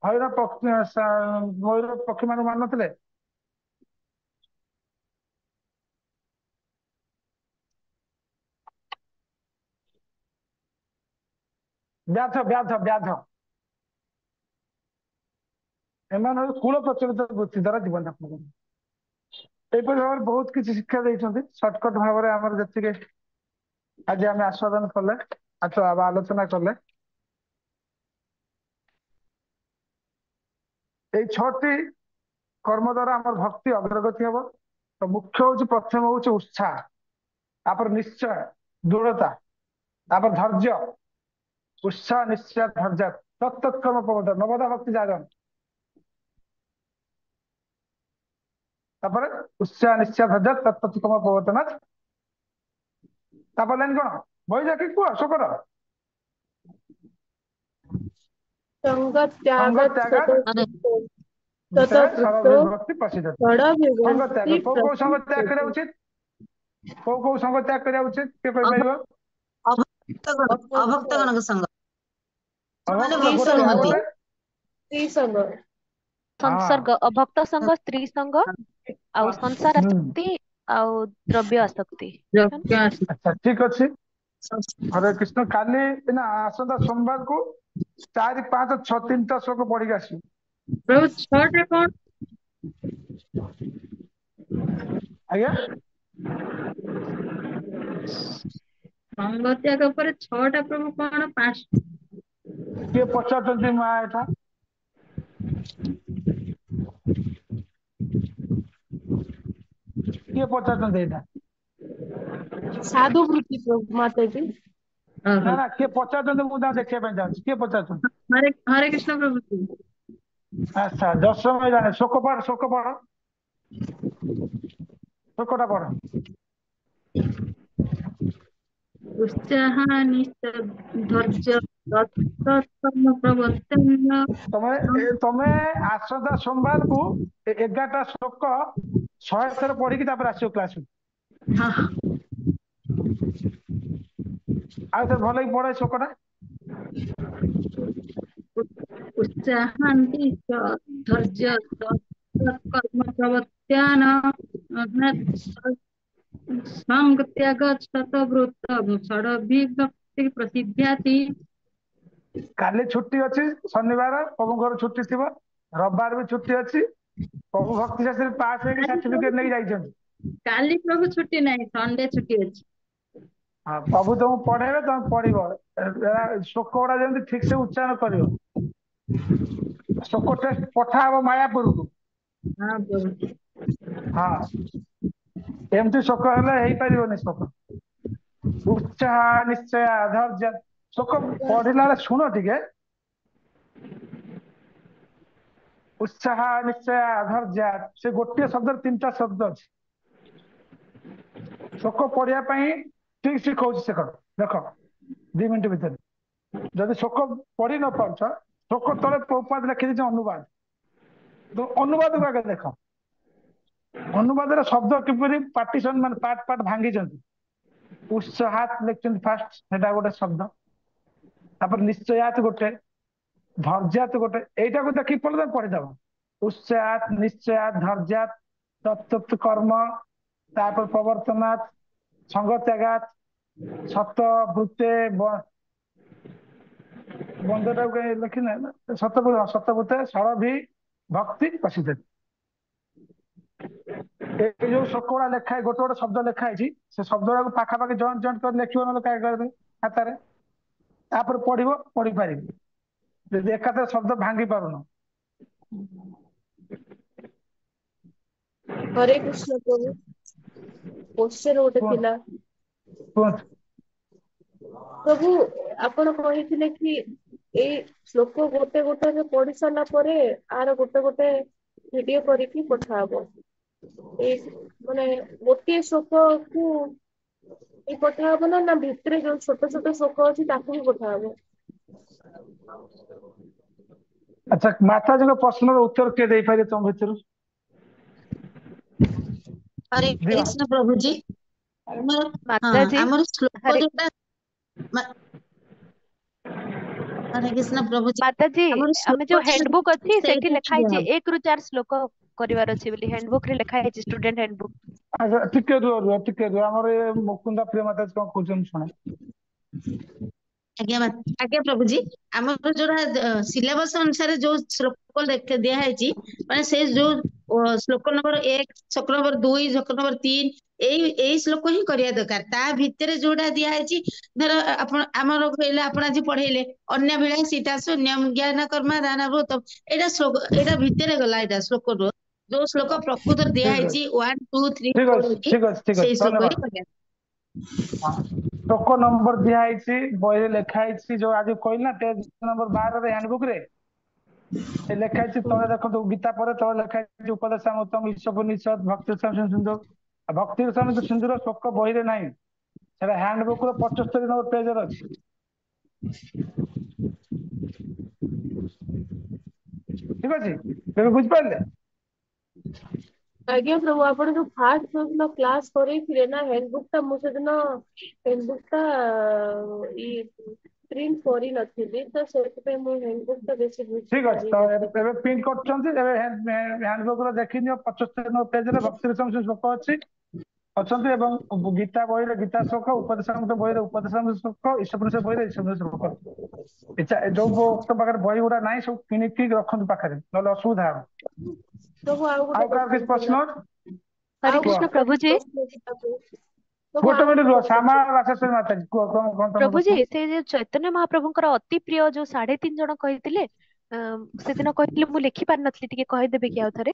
भैरव पक्षी मयूर पक्षी मान मार नथिले व्याध व्याध व्याध एमान कूल प्रचलित वृत्ति द्वारा जीवन यापन करते भाव बहुत किसी शिक्षा देते सर्टकट भाव में आम जी आज आम आस्वादन कले आलोचना कले ये 6टी कर्म द्वारा आम भक्ति अग्रगति हम तो मुख्य हूँ प्रथम हूँ उत्साह तापर निश्चय दृढ़ता तापर धैर्य उत्साह निश्चय धैर्य तत्तत्कर्म प्रवर्तन नवदा भक्ति जागरण तापर उत्साह निश्चय धैर्य तत्तत्कर्म प्रवर्तन तापर लाइन कौन वैजाकी कुआ शोकर संग संग त्याग त्याग गीता ततोपृष्टो सर्वविभक्ति प्रसिद्ध संग त्याग षडविभक्ति को संग त्याग करा प्रसिद्ध उचित को संग त्याग करा उचित के कहि परिबो ଅଭକ୍ତ ଗଣଙ୍କ ସଂଗ ସେମାନେ अभक्त ଭକ୍ତ गोटे ନୁହନ୍ତି। गोटे स्त्री संग ସଂସର୍ଗ ଅଭକ୍ତ ସଂଗ ସ୍ତ୍ରୀ ସଂଗ ଆଉ ସଂସାର ଆସକ୍ତି ଆଉ ଦ୍ରବ୍ୟ ଆସକ୍ତି। ଯଜ୍ଞ ଆସି अच्छा ठीक अच्छे हरे कृष्ण काली ना आसंता सोमवार को 4 5 6 3टा श्लोक पढ़ी आसी प्रभु ଛଅଟା କଣ आज्ञा ସଂଗ ତ୍ୟାଗ ପରେ 6ଟା ପ୍ରଭୁ କଣ 5 के पचारचंती माँ एटा के पचारचंती एटा साधु वृत्ति माता जी ना ना के पचारचंती मुदा देखिया पे जाउछ के पचारचंती हरे हरे कृष्ण प्रभु जी। अच्छा 10 में जाने शोक पढ़ शोकटा पढ़ उत्साह धैर्य तत्कर्म प्रवर्तन तमे आसंता सोमवार को 11टा श्लोक 100 थर पढ़ी की तापर आसियो क्लास आ तो भले ही पढ़े श्लोकटा उत्साहान्ति धैर्य तत्कर्म प्रवर्तन संग त्याग शतव्रत षडविभक्ति प्रसिद्ध्याति काली छुट्टी अच्छी शनिवार प्रभु घर छुट्टी थी रविवार भी छुट्टी अच्छी प्रभु भक्ति शास्त्री पास हो सर्टिफिकेट नहीं जाइछन काली प्रभु छुट्टी नहीं संडे छुट्टी अछि हाँ प्रभु तुम पढ़ेबे तुम पढ़िब श्लोक गुड़ा जमी ठीक से उच्चारण कर श्लोक टेस्ट पठा हम मायापुर को हाँ प्रभु हाँ एमती श्लोक हेले पार श्लोक उत्साह निश्चय धैर्य श्लोक पढ़ला शुण टिके उत्साह निश्चय धैर्य से गोटे शब्द 3टा शब्द अच्छी श्लोक पढ़िया ठीक शिखा से देख 2 मिनट भीतर जदि श्लोक पढ़ी न पार्छ श्लोक तले प्रभुपाद लिखि दे अनुवाद तो अनुवाद को आगे देख अनुवाद शब्द किपरि पार्टीशन मान पार्ट पार्ट भांगी उत्साहात लिखते फास्ट सेटा गोटे शब्द तापर निश्चयात गोटे धैर्यात गोटे एटा को देखि पढ़ले पढ़ीदब उत्साहात निश्चयात धैर्यात तत्त कर्म तापर प्रवर्तनात् संग त्यागात सत वृत्ते बंदटा लिखी ना सत वृत्ते षडभि भक्ति प्रसिद्ध जो श्लोक गुड़ा लेखा है गोटे गोटे शब्द लेखाई से शब्द गुड़ा पाखापाखि जॉइंट जॉइंट कर लिखियो ना खातार तापर पढ़िबो पढ़ी पारि जदि एकातर शब्द भांगी पारुन हरे कृष्ण प्रभु क्वेश्चन गोटे थिला प्रभु आपण कहिथिले कि ए श्लोक गोटे गोटे पढ़ी सारा परे आर गोटे गोटे वीडियो करके पठाबो ए माने गोटे श्लोक को ए पठाबो ना भितरे जो छोट छोट श्लोक अछि ताकू भी पठाबो अच्छा माता जी को प्रश्न उत्तर के दे पारे तुम भीतर हरे कृष्ण प्रभु जी माता जी हमर श्लोक जोटा हरे कृष्ण प्रभु जी माता जी हमर हमें जो श्लोक हैंडबुक अच्छी सेठी लिखा है दिया 1 ରୁ 4 श्लोक करिवार अछि बोली हैंडबुक रे लिखा है स्टूडेंट हैंडबुक अच्छा टिके रुह हमर ये मुकुंदा प्रिय माता जी कोन खोजन सुने आज्ञा प्रभु जी हमर जोरा सिलेबस अनुसार जो श्लोक दिया है माने से जो श्लोक नंबर 1 श्लोक नंबर 2 श्लोक नंबर 3 एई श्लोक ही करिया दरकार ता भितरे जोडा दिया है धर आपण हमर कहले आपण आज पढेले अन्य भेला सीता शून्यम ज्ञान कर्म दान व्रत एटा श्लोक एटा भितरे गला एटा श्लोक रो जो श्लोक प्रकृत दिया है 1 2 3 4 ठीक से श्लोक ही धन्यवाद करिया श्लोक नंबर दिया बही लिखा जो आज कहना पेज नंबर 12 रे हैंडबुक रे लिखा तले देखो गीता पर तले लिखा उपदेश उत्तम ईश्वर भक्ति सिंधु भक्ति सिंधुर श्लोक बही रे नहीं सेटा हैंडबुक रो 75 नंबर पेज रे अछि ठीक अच्छे तेरे बुझिपारे आज्ञा प्रभु आपण जो फास्ट जोन क्लास करे ना हैंडबुक टा मु सेदिन हैंडबुक टा प्रिंट करी नथिली तो सेति पे मु हैंडबुक टा बेसी बुझी ठीक अच्छे पारि तो नथिली एबे प्रिंट हैंडबुक देखी नियो 75 पेज रे भक्ति रसम श्लोक अच्छी अछंती एवं गीता बही रे गीता श्लोक उपदेशामृत बही रे उपदेशामृत श्लोक ईशपुरुष बही रे ईशपुरुष श्लोक इच्छा जो तो पाखे बही गुड़ा ना सब किणिकी रखु पाखे ना असुविधा हम प्रभु आउ कार किस प्रश्न हरे आउ कृष्ण गोटे प्रभु जी प्रभु गोटे आउ मिनट गोटे रुह क्वेश्चन श्यामा राशेश्वरी माता जी कौन तम प्रभु जी प्रश्न से जो चैतन्य महाप्रभुଙ୍କର ଅତି ପ୍ରିୟ ଯୋଉ 3.5 ଜଣ କହିଥିଲେ ସେଦିନ କହିଥିଲେ ମୁଁ ଲେଖି ପାରି ନଥିଲି ଟିକେ କହିଦେବେ କି ଆଉ ଥରେ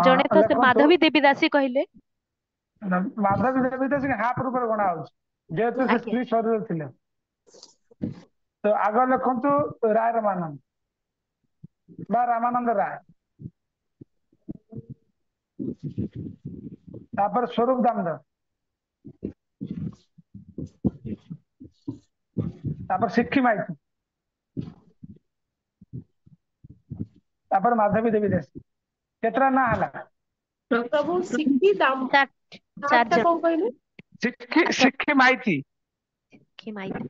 ଜଣେ ତ ସେ लिखु ମାଧବୀ ଦେବୀ ଦାସୀ କହିଲେ माधवी देवी तो हाफ रूप गणा हो जेहेतु से आज्ञा स्त्री शरीर थे तो आग लिखु राय रमानंद बा रामानंद राय तापर स्वरूप दामोदर तापर सिक्खी माइती तापर माधवी देवी दास केतरा ना हला प्रभु सिक्की दाम चार चार हाथ जण कौन कहले सिक्खी सिक्खी माइती କି ମାଇତି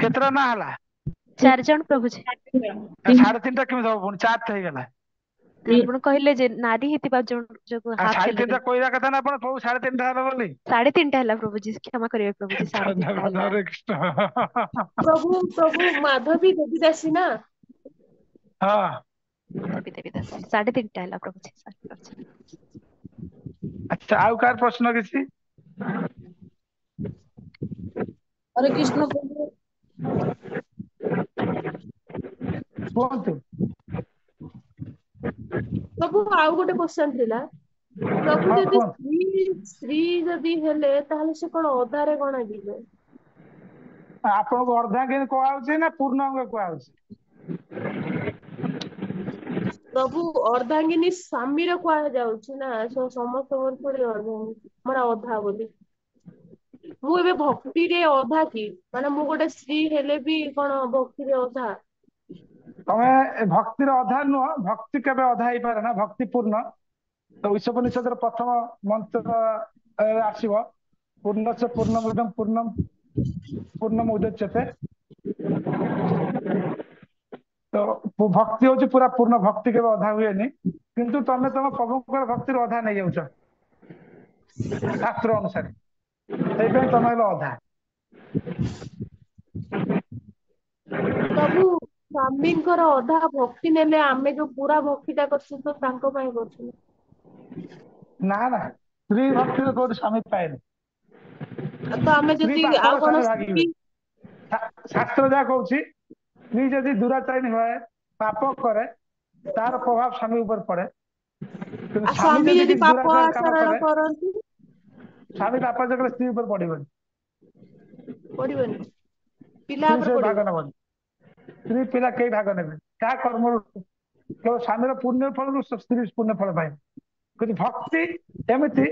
केतरा ना हला 4 ଜଣ ପ୍ରଭୁ जी 3.5 केमी दब पुणी 4 हो गला ଆପଣ କହିଲେ ଯେ ନାରୀ ହେଇଥିବା ଯୋଉ ହାଫ साढ़े ଦେଲେ 3 कहवा कथा ना आप प्रभु 3.5 हला बोली 3.5 ହେଲା ପ୍ରଭୁ जी क्षमा କରିବେ ପ୍ରଭୁ जी 3.5 धन्यवाद ହେଲା हरे कृष्ण प्रभु प्रभु माधवी देवी दासी ना हाँ ଦେବୀ ଦେବୀ ଦାସ 3.5 ହେଲା ପ୍ରଭୁ जी अच्छा आउ कार प्रश्न किसी हरे कृष्ण प्रभु कुहतु प्रभु आउ गोटे क्वेश्चन थिला प्रभु हाँ जदि कुहतु स्त्री जदि हेले ताहले से कोन अधारे कोन दिबे आपन को अर्धांगिनी कहउछि ना पूर्णांग कहउछि प्रभु अर्धांगिनी स्वामी रो कुआ जाउछि ना सो समस्त थोड़ी अर्धांगिनी हमरा अधा बोली मु एबे भक्ति रे अधा की माने मु गोटे स्त्री हेले भी कोन भक्ति रे अधा तमे भक्तिर अधा नुह भक्ति केबे अधा ही पारे ना भक्ति पूर्ण तो ईशोपनिषद प्रथम मंत्र आसीबो पूर्णस्य पूर्णमिदं पूर्णम पूर्णम उदच्यते तो भक्ति होची पूरा पूर्ण भक्ति केबे अधा हुएनी किंतु तमे तम प्रभुकर भक्तिर अधा नै जाउछ शास्त्र अनुसार सेई पे तमे हेलो अधा प्रभु स्वामींकर अधा भक्ति नेले आमे जो पूरा भक्तिटा करछु तो तांको पय करछु ना ना स्त्री भक्तिर कोड स्वामी पाएनी तो आमे स्त्री जदि पापर आ कोन स्वामी भागी शास्त्र जा कहूँ स्त्री जदि दुराचारिणी हुए पाप करे तार प्रभाव स्वामी ऊपर पड़े किंतु स्वामी स्वामी जदि जदि किसी पाप दुराचार काम आचरण करे करନ୍ତି स्वामी पाप जगह स्त्री ऊपर पड़िबनी पड़िबनी पिला स्त्री पर से भाग पड़िबो नबनी स्त्री पिला कई भाग नेबे क्या कर्म केवल स्वामी पुण्य फल स्त्री पुण्य फल पाए किंतु भक्ति एमती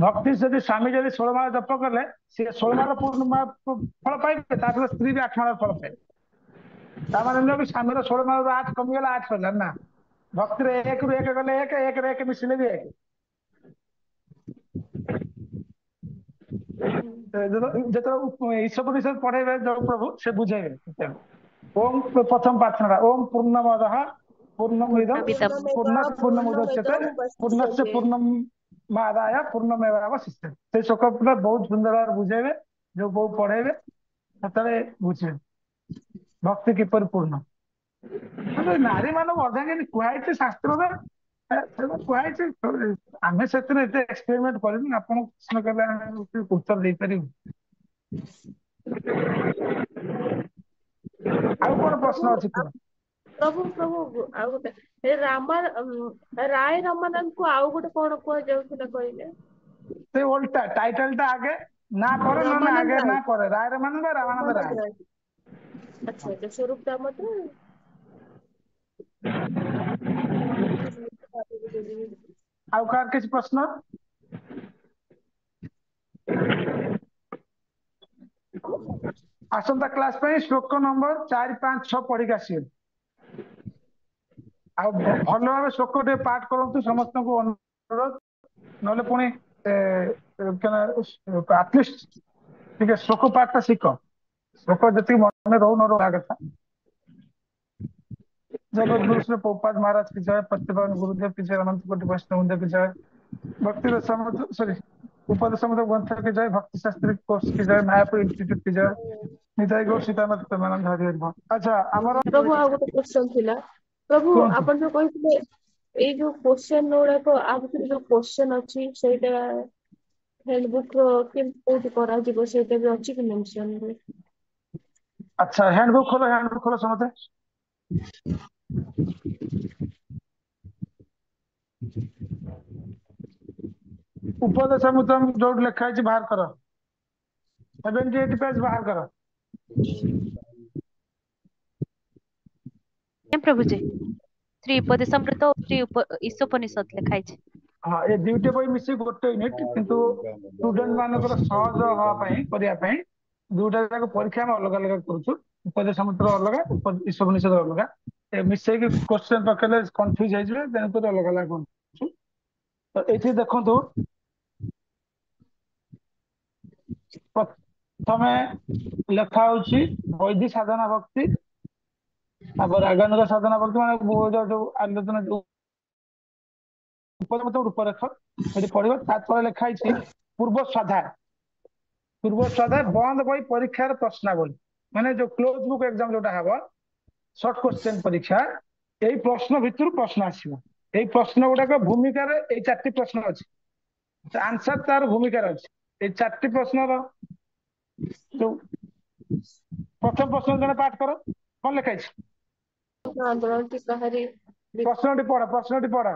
भक्ति जदि स्वामी जदि 16 माला जप कले से 16 माला पूर्ण फल पाइबे तापर स्त्री भी 8 माला फल पाइबे तामाने न भी स्वामी 16 माला 8 कमी गला 8 होला ना भक्ति रे 1 रु 1 गले 1 1 रे 1 मिसिले भी 1 जतो ईशोपनिषद पढ़ेबे जो प्रभु से बुझेबे ओम प्रथम प्रार्थना ओम पूर्णमदः पूर्णमिदं पूर्णस्य पूर्णमुदच्यते पूर्णस्य पूर्णमादाय पूर्णमेवावशिष्यते से श्लोक पूरा बहुत सुंदर भाव बुझेबे जो बहुत पढ़ेबे सेतले बुझे भक्ति किपर पूर्ण नारी मानव अर्धांगिनी कुहाइছে शास्त्र रे कुहाइছে आमे सेतने एते एक्सपेरिमेंट करिनु आपण प्रश्न कले उत्तर दे परिबु आउ कोन प्रश्न अछि कुह प्रभु प्रभु आ गोटे राय रामानंद को आउ गोटे कोन को जाउଥିଲା कहले से उल्टा टाइटल टा आगे ना करे ना रामानंद आगे राय ना करे राय रामानंद रामानंद राय अच्छा अच्छा स्वरूप दामोदर आउ कार किछ प्रश्न आसंता क्लास श्लोक नंबर 4 5 6 पढ़ी आसिए भल भाव श्लोक टे पाठ करूँ समस्त को अनुरोध ना पुणी आटलिस्ट ठीक श्लोक पाठ शिख श्लोक जी मन रो न रहा कथा जगत गुरु श्री प्रभुपाद महाराज की जय प्रतिपावन गुरुदेव की जय अनंत कोटि वैष्णव की जय भक्ति सॉरी उपद समुद्र ग्रंथ की जय भक्ति शास्त्री कोर्स की जय मायापुर इंस्टीट्यूट की जय निताई गौर सीतानाथ प्रेमानंद हरि हरि बोल। अच्छा आमर प्रभु आ गोटे क्वेश्चन थिला प्रभु कुहतु आपण जो कहितले एई जो क्वेश्चन गुड़ा को आ भितर जो क्वेश्चन अछि सेटा हैंडबुक रो कोठी करा जिवो सेटा भी अछि कि मेंशन रे। अच्छा हैंडबुक खोलो समझे उपदेश मुद्रम जो लिखा है बाहर करो 78 पेज बाहर करो। प्रभु जी श्री उपदेशामृत और श्री ईशोपनिषद लिखाई छे। हाँ ये दुईटे बही मिसी गोटे यूनिट किंतु स्टूडेंट मानकर सहज हवा करिया पई दुटा जाक परीक्षा में अलग अलग करूछु उपदेशामृत अलग ईशोपनिषद अलग ए मिसे के क्वेश्चन पकले कंफ्यूज हो जिवे तेन कर अलग अलग करूछु। तो एठी देखंतु प्रथमे लेखा होची वैधि साधना भक्ति रागानुग साधना भक्ति माने जो आलोचना रूपरेख ये पढ़ो तापर लिखाई पूर्व स्वाध्याय बंद बही परीक्षार प्रश्नावली माने जो क्लोज बुक एग्जाम जोटा हम शॉर्ट क्वेश्चन परीक्षा यही प्रश्न भितर प्रश्न आसो यही प्रश्न गुड़ाक भूमिकार ये 4टी प्रश्न अच्छी आंसर तार भूमिकार अच्छी ये 4टी प्रश्न जो प्रथम प्रश्न जने पाठ करो कौन लिखाई प्रश्नटी पढ़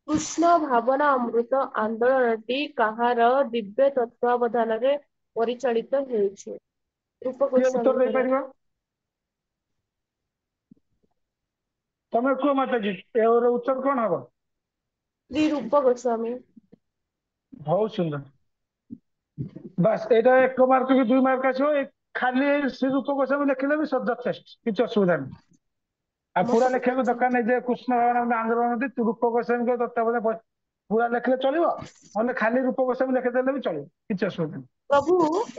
कृष्ण भावना अमृत आंदोलनटी कहार दिव्य तत्वावधान रे परिचालित हेउछे। रूप किए उत्तर दे गोस्वामी पारिबो तमे को माताजी एवर उत्तर कौन हबो श्री रूप गोस्वामी। बहुत सुंदर बस एटा 1 मार्क भी 2 मार्क आछो खाली श्री रूप गोस्वामी लिखले भी यथेष्ट किछ असुविधा नहीं आ पूरा लिखा दरकार नहीं जे कृष्ण भगवान आंदोलन रूप गोस्वामी को तत्वावधान पूरा लिखले चलिबो नले खाली रूप गोस्वामी लिखिदेले भी चलिबो किछ असुविधा नहीं। प्रभु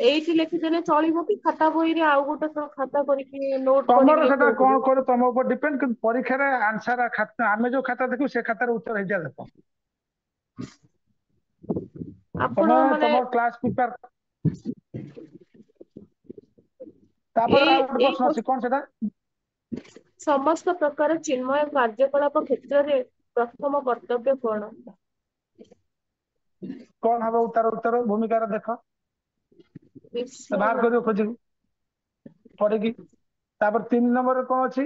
एठी लिखिदेले चलिबो कि खाता बही रे आउ गोटे तो खाता करके नोट तमर करके सेटा कौन लिखिदेबो कर तुम ऊपर डिपेंड कि परीक्षा रे आंसर खाता आमे जो खाता देखु से खातार उत्तर हेजा देखो आपण तमे माने तमर क्लास प्रिपेयर ए तापर और ए प्रश्न अछि कोन सेटा समस्त प्रकार चिन्मय कार्यकलाप क्षेत्र रे प्रथम कर्तव्य कोण कौन हबो तार उत्तर भूमिका रे देखो तो बाहर करियो खोज पढ़े की तापर 3 नंबर कौन अछि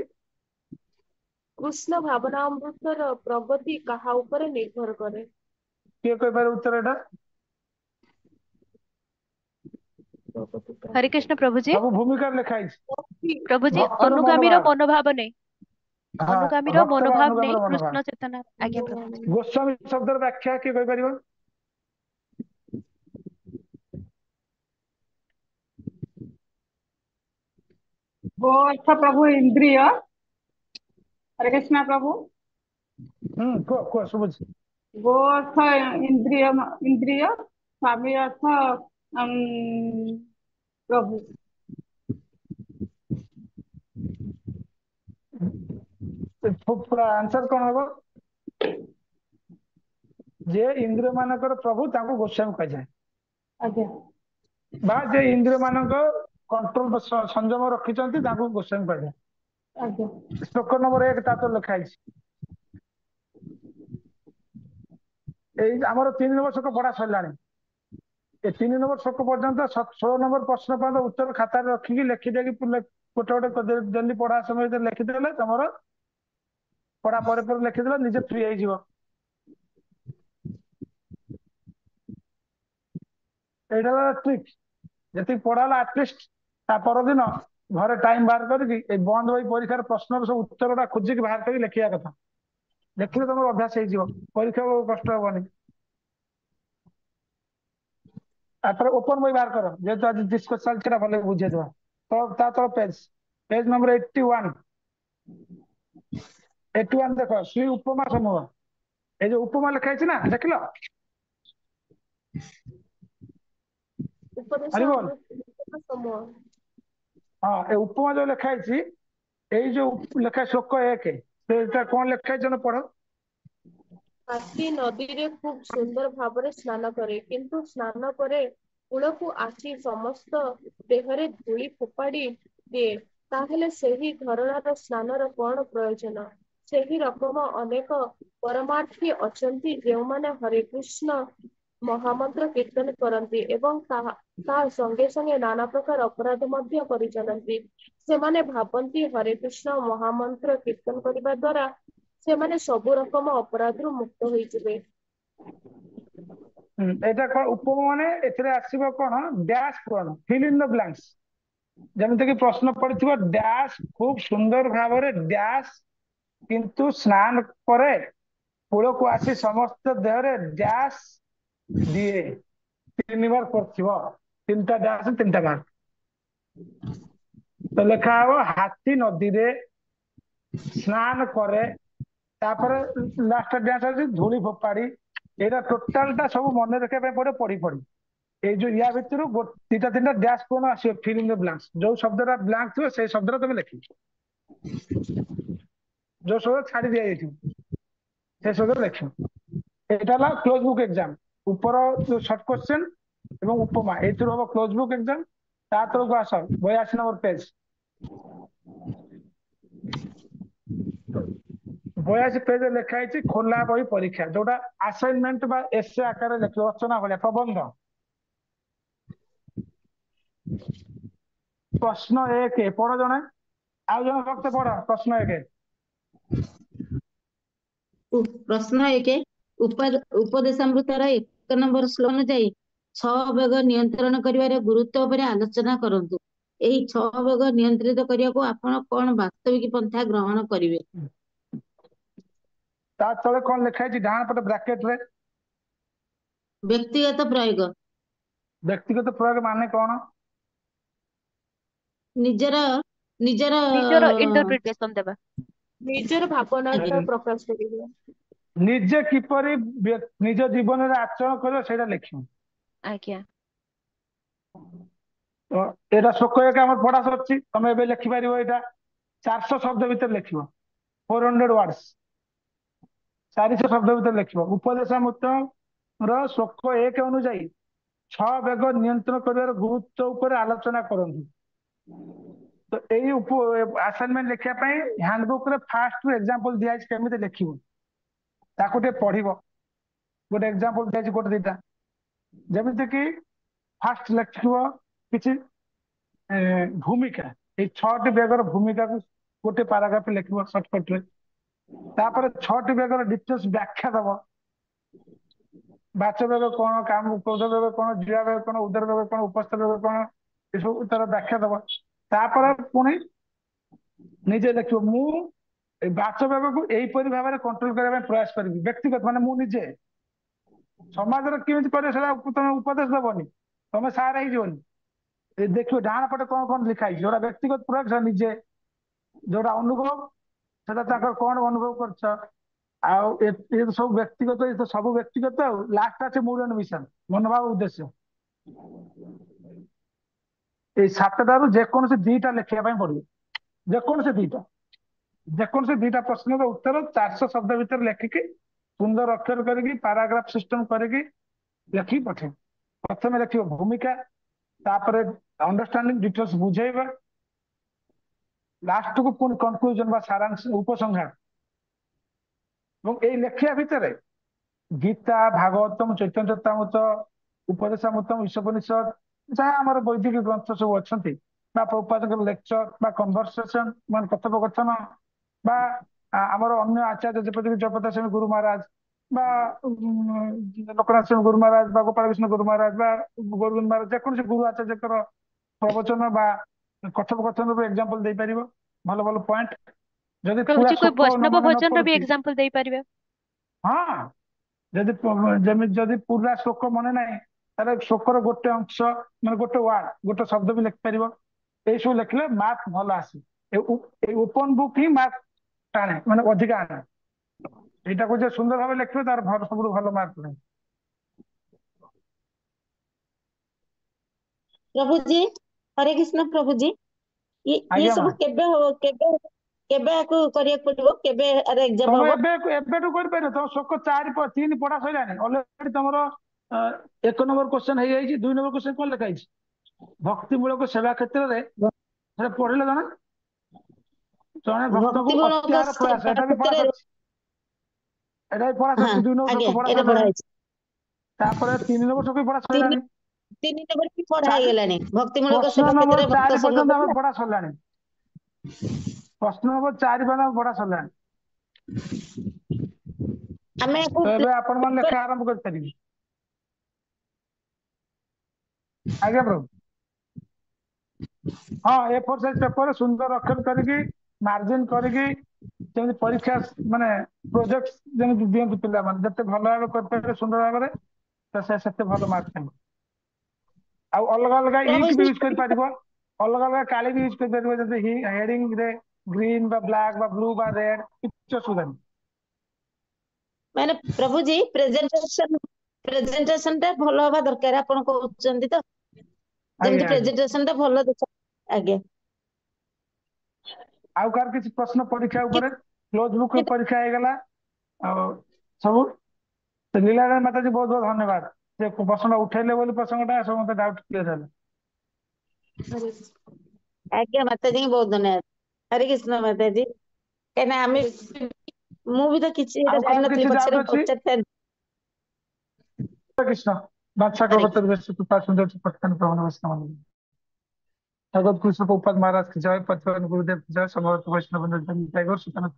कृष्ण भावना अमृतर प्रगति कहा ऊपर निर्भर करे। के कोइ बार उत्तर एटा हरे कृष्ण प्रभु जी सब भूमिका रे लिखा प्रभु जी भक्तर अनुगामी मनोभाव मनोभाव नहीं हां अनुगामी भक्त बा मनोभाव अनुगम नहीं मनोभाव कृष्ण चेतना आज्ञा प्रभु जी। गोस्वामी शब्दर व्याख्या के कोइ परिबो गो अर्थ प्रभु इंद्रिय। हरे कृष्णा प्रभु। को सुबुज गो अर्थ इंद्रिय इंद्रिय स्वामी अर्थ प्रभु। पूरा आंसर कौन हबो जे इंद्रिय मानकर प्रभु ताको गोस्वामी कह जाए आज्ञा बा जे इंद्रिय मानक कंट्रोल संयम रखिचंती ताको गोस्वामी कह जाए आज्ञा श्लोक नंबर 1 ता तो लिखा है हमर 3 नंबर श्लोक पढ़ा सरलानी ए 3 नंबर श्लोक पर्यंत 16 नंबर प्रश्न पर्यंत उत्तर खाता रखिकी लिखि देकी गोटे गोटे जल्दी पढ़ा समय लिखिदेले तमर पढ़ा पर लिखिदेले निजे फ्री हो जिवो एटा ट्रिक जति पढ़ाला एटलिस्ट ता पर दिन घरे टाइम बाहर करके ए बंद होई परीक्षार प्रश्न सब उत्तर गुडा खोजिक बाहर करके लिखिया कथा लिखिले तमर अभ्यास हो जिवो परीक्षा कष्ट होबनी। ତାପରେ ଓପନ ବହି ବାହାର କର, ଯେହେତୁ ଆଜି ଡିସ୍କସ ଚାଲିଛି ସେଟା ଭଲ ବୁଝେଇଦବା। ତ ତା ତଳ ପେଜ ନମ୍ବର 81। 81 ଦେଖ, ଶ୍ରୀ ଉପମା ସମୂହ। এই যে উপমা লেখা ହେଇଛି ନା, ଦେଖିଲ? ଉପଦେଶ ହରିବୋଲ। ଅମୃତ ସମୂହ। ହଁ, ଏ ଉପମା ଯୋଉ ଲେଖା ହେଇଛି, ଏଇ ଯୋଉ ଲେଖା ଶ୍ଲୋକ 1, ସେଇଟା କଣ ଲେଖା ହେଇଛି ପଢ। ହାତୀ ନଦୀରେ ଖୁବ୍ ସୁନ୍ଦର ଭାବରେ ସ୍ନାନ କରେ, କିନ୍ତୁ ସ୍ନାନ ପରେ କୂଳକୁ ଆସି ସମସ୍ତ ଦେହରେ ଧୂଳି ଫୋପାଡ଼ି ଦିଏ, ତାହେଲେ ସେହି ଧରଣର ସ୍ନାନର କଣ ପ୍ରୟୋଜନ? ସେହି ରକମ ଅନେକ ପରମାର୍ଥୀ ଅଛନ୍ତି, ଯେଉଁମାନେ ହରେକୃଷ୍ଣ ମହାମନ୍ତ୍ର କୀର୍ତ୍ତନ କରନ୍ତି ଏବଂ ତାହା ସଙ୍ଗେ ସଙ୍ଗେ ନାନା ପ୍ରକାର ଅପରାଧ ମଧ୍ୟ କରିଚାଲନ୍ତି। ସେମାନେ ଭାବନ୍ତି ହରେକୃଷ୍ଣ ମହାମନ୍ତ୍ର କୀର୍ତ୍ତନ କରିବା ଦ୍ୱାରା ସେମାନେ ସବୁ ରକମ ଅପରାଧରୁ ମୁକ୍ତ ହୋଇଯିବେ। ଏଇଟା କଣ ଉପମା ମାନେ? ଏଥିରେ ଆସିବ କଣ? ଡ୍ୟାସ୍ ପୂରଣ, ଫିଲ୍ ଇନ୍ ଦ ବ୍ଲାଙ୍କ୍ସ। ଯେମିତି କି ପ୍ରଶ୍ନ ପଡିଥିବ, ଡ୍ୟାସ୍ ଖୁବ ସୁନ୍ଦର ଭାବରେ ଡ୍ୟାସ୍, କିନ୍ତୁ ସ୍ନାନ ପରେ କୂଳକୁ ଆସି ସମସ୍ତ ଦେହରେ ଡ୍ୟାସ୍ ଦିଏ। 3 ବାର କରିଥିବ, 3ଟା ଡ୍ୟାସ୍ 3ଟା ମାର୍କ। ତ ଲେଖା ହବ ହାତୀ ନଦୀରେ ସ୍ନାନ କରେ, ତାପରେ ଲାଷ୍ଟ ଡ୍ୟାନ୍ସ ଅଛି ଧୂଳି ଫୋପାଡି। ଏଇଟା ଟୋଟାଲ ଟା ସବୁ ମନେ ରଖିବା ପାଇଁ ପଡେ, ପଢି ପଢି। ଏଇ ଯୋଉ ୟା ଭିତରୁ 2ଟା 3ଟା ଡ୍ୟାସ୍ ପୂରଣ ଆସିବ, ଫିଲ୍ ଇନ୍ ଦ ବ୍ଲାଙ୍କ୍ସ। ଯୋଉ ଶବ୍ଦଟା ବ୍ଲାଙ୍କ ଥିବ ସେଇ ଶବ୍ଦଟା ତମେ ଲେଖିବ, ଯୋଉ ଶବ୍ଦ ଛାଡି ଦିଆଯାଇଥିବ ସେ ଶବ୍ଦ ଲେଖିବ। ଏଇଟା ହେଲା କ୍ଲୋଜ ବୁକ୍ ଏକ୍ସାମ। ଉପର ଯୋଉ ସର୍ଟ କୋଶ୍ଚେନ ଏବଂ ଉପମା, ଏଇଥିରୁ ହବ କ୍ଲୋଜ ବୁକ୍ ଏକ୍ସାମ। ତା ତଳକୁ ଆସ, 82 ନମ୍ବର ପେଜ। 82 ପେଜରେ ଲେଖା ହେଇଛି ଖୋଲା ବହି ପରୀକ୍ଷା, ଯୋଉଟା ଆସାଇନମେଣ୍ଟ ବା ଏସେ ଆକାରରେ ଲେଖିବ, ରଚନା ଭଳିଆ ପ୍ରବନ୍ଧ। ପ୍ରଶ୍ନ 1 ପଢ ଜଣେ, ଆଉ ଜଣେ ଭକ୍ତ ପଢ ପ୍ରଶ୍ନ 1। ପ୍ରଶ୍ନ 1, ଉପଦେଶାମୃତର 1 ନମ୍ବର ଶ୍ଲୋକ ଅନୁଯାୟୀ 6 ବେଗ ନିୟନ୍ତ୍ରଣ କରିବାର ଗୁରୁତ୍ୱ ଉପରେ ଆଲୋଚନା କରନ୍ତୁ। ଏହି 6 ବେଗ ନିୟନ୍ତ୍ରିତ କରିବାକୁ ଆପଣ କଣ ବାସ୍ତବିକ ପନ୍ଥା ଗ୍ରହଣ କରିବେ? ତା ତଳେ କଣ ଲେଖା ହେଇଛି ଡାହାଣ ପଟ ବ୍ରାକେଟ ରେ? ବ୍ୟକ୍ତିଗତ ପ୍ରୟୋଗ। ବ୍ୟକ୍ତିଗତ ପ୍ରୟୋଗ ମାନେ କଣ? ନିଜର ନିଜର ନିଜର ଇଣ୍ଟରପ୍ରିଟେସନ ଦେବା। ନିଜର ଭାବନାଟା ଆଜ୍ଞା। ପ୍ରକାଶ କରିବ। ନିଜେ କିପରି ନିଜ ଜୀବନରେ ଆଚରଣ କରିବ ସେଇଟା ଲେଖିବ। ଆଜ୍ଞା। ତ ଏଇଟା ଶ୍ଲୋକ 1 ଆମର ପଢା ସରିଛି, ତମେ ଏବେ ଲେଖିପାରିବ। ଏଇଟା 400 ଶବ୍ଦ ଭିତରେ ଲେଖିବ, 400 ୱାର୍ଡସ। 400 ଶବ୍ଦ ଭିତରେ ଲେଖିବ। ଉପଦେଶାମୃତର ଶ୍ଲୋକ 1 ଅନୁଯାୟୀ 6 ବେଗ ନିୟନ୍ତ୍ରଣ କରିବାର ଗୁରୁତ୍ୱ ଉପରେ ଆଲୋଚନା କରନ୍ତୁ। ତ ଏଇ ଆସାଇନମେଣ୍ଟ ଲେଖିବା ପାଇଁ ହ୍ୟାଣ୍ଡବୁକ୍ ରେ ଫାର୍ଷ୍ଟ ଏକ୍ସାମ୍ପଲ ଦିଆଯାଇଛି, କେମିତି ଲେଖିବ ତାକୁ ଟିକେ ପଢିବ। ଗୋଟେ ଏକ୍ସାମ୍ପଲ ଦିଆଯାଇଛି 1-2ଟା, ଯେମିତି କି ଫାର୍ଷ୍ଟ ଲେଖିବ କିଛି ଭୂମିକା। ଏଇ 6ଟି ବେଗର ଭୂମିକାକୁ ଗୋଟେ ପାରାଗ୍ରାଫ ଲେଖିବ ସର୍ଟକଟ ରେ। ତାପରେ 6ଟି ବେଗର ଡିଟେଲ୍ସ ବ୍ୟାଖ୍ୟା ଦବ। ବାଚ ବେଗ କଣ, କାମ କ୍ରୋଧ ବେଗ କଣ, ଜିଆ ବେଗ କଣ, ଉଦର ବେଗ କଣ, ଉପସ୍ଥ ବେଗ କଣ, ଏସବୁ ତାର ବ୍ୟାଖ୍ୟା ଦବ। ତାପରେ ପୁଣି ନିଜେ ଲେଖିବ, ମୁଁ ଏଇ ବାଚ ବେଗକୁ ଏଇପରି ଭାବରେ କଣ୍ଟ୍ରୋଲ କରିବା ପାଇଁ ପ୍ରୟାସ କରିବି। ବ୍ୟକ୍ତିଗତ ମାନେ ମୁଁ ନିଜେ। ସମାଜରେ କେମିତି କରିବ ସେଟା ତମେ ଉପଦେଶ ଦବନି, ତମେ ସାର ହେଇଯିବନି। ଦେଖିବ ଡାହାଣ ପଟେ କଣ କଣ ଲେଖା ହେଇଛି, ଯୋଉଟା ବ୍ୟକ୍ତିଗତ ପ୍ରୟୋଗ ସେଟା ନିଜେ, ଯୋଉଟା ଅନୁଭବ ସେଟା ତାଙ୍କର କଣ ଅନୁଭବ କରିଛ। ଆଉ ଏ ସବୁ ବ୍ୟକ୍ତିଗତ, ଏ ତ ସବୁ ବ୍ୟକ୍ତିଗତ। ଆଉ ଲାଷ୍ଟ ଅଛି ମୁଡ ଆଣ୍ଡ ମିଶନ, ମନୋଭାବ ଉଦ୍ଦେଶ୍ୟ। ଏଇ 7ଟାରୁ ଯେକୌଣସି 2ଟା ଲେଖିବା ପାଇଁ ପଡିବ। ଯେକୌଣସି 2ଟା ପ୍ରଶ୍ନର ଉତ୍ତର 400 ଶବ୍ଦ ଭିତରେ ଲେଖିକି ସୁନ୍ଦର ଅକ୍ଷର କରିକି ପାରାଗ୍ରାଫ ସିଷ୍ଟମ କରିକି ଲେଖିକି ପଠେଇବ। ପ୍ରଥମେ ଲେଖିବ ଭୂମିକା, ତାପରେ ଅଣ୍ଡରଷ୍ଟାଣ୍ଡିଂ ଡିଟେଲ୍ସ ବୁଝେଇବା, ଲାଷ୍ଟକୁ ପୁଣି କନକ୍ଲୁଜନ ବା ସାରାଂଶ ଉପସଂହାର। ଏବଂ ଏଇ ଲେଖିବା ଭିତରେ ଗୀତା, ଭାଗବତମ, ଚୈତନ୍ୟ ଚରିତାମୃତ, ଉପଦେଶାମୃତମ, ଈଶୋପନିଷଦ, ଯାହା ଆମର ବୈଦିକ ଗ୍ରନ୍ଥ ସବୁ ଅଛନ୍ତି, ବା ପ୍ରଭୁପାଦଙ୍କର ଲେକ୍ଚର ବା କନଭରସେସନ ମାନେ କଥୋପକଥନ, ବା ଆମର ଅନ୍ୟ ଆଚାର୍ଯ୍ୟ ଯେପରି ଜଗନ୍ନାଥ ସ୍ୱାମୀ ଗୁରୁ ମହାରାଜ, ବା ଲୋକନାଥ ସ୍ୱାମୀ ଗୁରୁ ମହାରାଜ, ବା ଗୋପାଳ କୃଷ୍ଣ ଗୁରୁ ମହାରାଜ, ବା ଗୋବିନ୍ଦ ମହାରାଜ, ଯେକୌଣସି ଗୁରୁ ଆଚାର୍ଯ୍ୟଙ୍କର ପ୍ରବଚନ ବା କଥୋପକଥନରୁ ଏକ୍ସାମ୍ପଲ ଦେଇପାରିବ। ଭଲ ଭଲ ପଏଣ୍ଟ। ଯଦି ପୁରା ପ୍ରଭୁଜୀ କୋई ଶ୍ଲୋକ ବୈଷ୍ଣବ ମନେ ନ ଭଜନର ବି ପଡୁଛି, ଏକ୍ସାମ୍ପଲ ଦେଇପାରିବେ? ହଁ, ଯଦି ପୁରା ଶ୍ଲୋକ ମନେ ନାହିଁ ତାର ଶୋକର ଗୋଟେ ଅଂଶ ମାନେ ଗୋଟେ ୱାର୍ଡ ଗୋଟେ ଶବ୍ଦ ବି ଲେଖିପାରିବ। ଏଇ ସବୁ ଲେଖିଲେ ମାର୍କ ଭଲ ଆସେ। ଏଇ ଓପନ ବୁକ୍ ହିଁ ମାର୍କ ଟାଣେ ମାନେ ଅଧିକା ଆଣେ। ଏଇଟାକୁ ଯେ ସୁନ୍ଦର ଭାବେ ଲେଖିବେ ତାର ଭଲ ସବୁଠୁ ଭଲ ମାର୍କ ରହେ। ପ୍ରଭୁଜୀ ହରେ କୃଷ୍ଣ ପ୍ରଭୁଜୀ ଇଏ ଆଜ୍ଞା ମା ସବୁ କେବେ ହବ କେବେ ଆକୁ କରିବାକୁ ପଡିବ କେବେ ଆର ଏକ୍ଜାମ ତମେ ହବ? ଏବେଠୁ କରିପାରିବ। ତମ ଶୋକ 3 ପଢା ସରିଲାଣି ଅଲରେଡି। ତମର 1 ନମ୍ବର କ୍ୱେଶ୍ଚନ ହେଇଯାଇଛି। 2 ନମ୍ବର କ୍ୱେଶ୍ଚନ କଣ ଲେଖା ହେଇଛି? ଭକ୍ତିମୂଳକ ସେବା କ୍ଷେତ୍ରରେ ସେଟା ପଢିଲେ ଜଣେ ଜଣେ ଭକ୍ତକୁ ଭକ୍ତିମୂଳକ ଅତ୍ୟାହାର ପ୍ରୟାସ ସେବା ଏଟା ବି ପଢା କ୍ଷେତ୍ରରେ ସରିଛି। ଏଟା ବି ପଢା ହଁ ସରିଛି। 2 ନମ୍ବର ଆଜ୍ଞା ଶ୍ଲୋକ ପଢା ଏଇଟା ପଢା ସରିଲାଣି। ହେଇଛି। ତାପରେ 3 ନମ୍ବର ଶ୍ଲୋକ ବି ପଢା ତିନି ସରିଲାଣି। ତିନି ନମ୍ବର ବି ପଢା ଚାରି ହେଇଗଲାଣି ଭକ୍ତିମୂଳକ ପ୍ରଶ୍ନ ସେବା ନମ୍ବର କ୍ଷେତ୍ରରେ ଭକ୍ତ 4 ସଂଘ ପର୍ଯ୍ୟନ୍ତ ଆମର କରିବା। ପଢା ସରିଲାଣି। ପ୍ରଶ୍ନ ନମ୍ବର 4 ପର୍ଯ୍ୟନ୍ତ ଆମର ପଢା ସରିଲାଣି। ଆମେ ଆକୁ ତ ଏବେ ଆପଣ ମାନେ ଲେଖା ଆରମ୍ଭ କରିପାରିବେ। ଆଜ୍ଞା ପ୍ରଭୁ। ହଁ A4 ସାଇଜ ପେପରରେ ସୁନ୍ଦର ଅକ୍ଷର କରିକି ମାର୍ଜିନ କରିକି ଯେମିତି ପରୀକ୍ଷା ମାନେ ପ୍ରୋଜେକ୍ଟ ଯେମିତି ଦିଅନ୍ତି ପିଲାମାନେ ଯେତେ ଭଲ ଭାବେ କରିପାରିବେ ସୁନ୍ଦର ଭାବରେ ତ ସେତେ ଭଲ ମାର୍କ ପାଇବ। ଆଉ ଅଲଗା ଅଲଗା ଇଙ୍କ ବି ପ୍ରଭୁଜୀ ୟୁଜ କରିପାରିବ। ଅଲଗା ଅଲଗା କାଳି ବି ୟୁଜ କରିପାରିବ। ଯେମିତି ହେଡିଙ୍ଗ ରେ ଗ୍ରୀନ ବା ବ୍ଲାକ୍ ବା ବ୍ଲୁ ବା ରେଡ କିଛି ଅସୁବିଧା ନାହିଁ। ମାନେ ପ୍ରଭୁଜୀ ପ୍ରେଜେଣ୍ଟେସନ ଟା ଭଲ ହବା ଦରକାର ଆପଣ କହୁଛନ୍ତି ତ? ଆଜ୍ଞା ଯେମିତି ଆଜ୍ଞା। ପ୍ରେଜେଣ୍ଟେସନ ଟା ଭଲ ଦେଖ। ଆଜ୍ଞା। ଆଉ କାହାର କିଛି ପ୍ରଶ୍ନ ପରୀକ୍ଷା କି- ଉପରେ? କ୍ଲୋଜ ବୁକ୍ କି- ପରୀକ୍ଷା ହେଇଗଲା ଆଉ ସବୁ। ଲୀଳାରାଣୀ ମାତାଜୀ ବହୁତ ବହୁତ ଧନ୍ୟବାଦ। ସେ ପ୍ରଶ୍ନ ଉଠେଇଲେ ବୋଲି ପ୍ରସଙ୍ଗଟା ସମସ୍ତେ ଡାଉଟ କ୍ଲିୟର ହେଲା। ଆଜ୍ଞା ମାତାଜୀ ବହୁତ ଧନ୍ୟବାଦ। ହରେ କୃଷ୍ଣ ମାତାଜୀ। କାହିଁକିନା ଆମେ ମୁଁ ବି ତ କିଛି ଆଉ ଏଇଟା କାହାର ଜାଣିନଥିଲି କିଛି ଡାଉଟ ପଛରେ ଅଛି? ପଚାରିଥାନ୍ତି। ହରେ କୃଷ୍ଣ। ବାଦଶାह ହରେ କବତର ବେଶ କୃପା ସୁନ୍ଦର ପଟକन ପ୍ରଭୁ ବୈष्णବ। जगत कृष्ण प्रभुपाद महाराज की जय। पतित गुरुदेव की जय। समस्त वैष्णव वृंद की जय। सुतन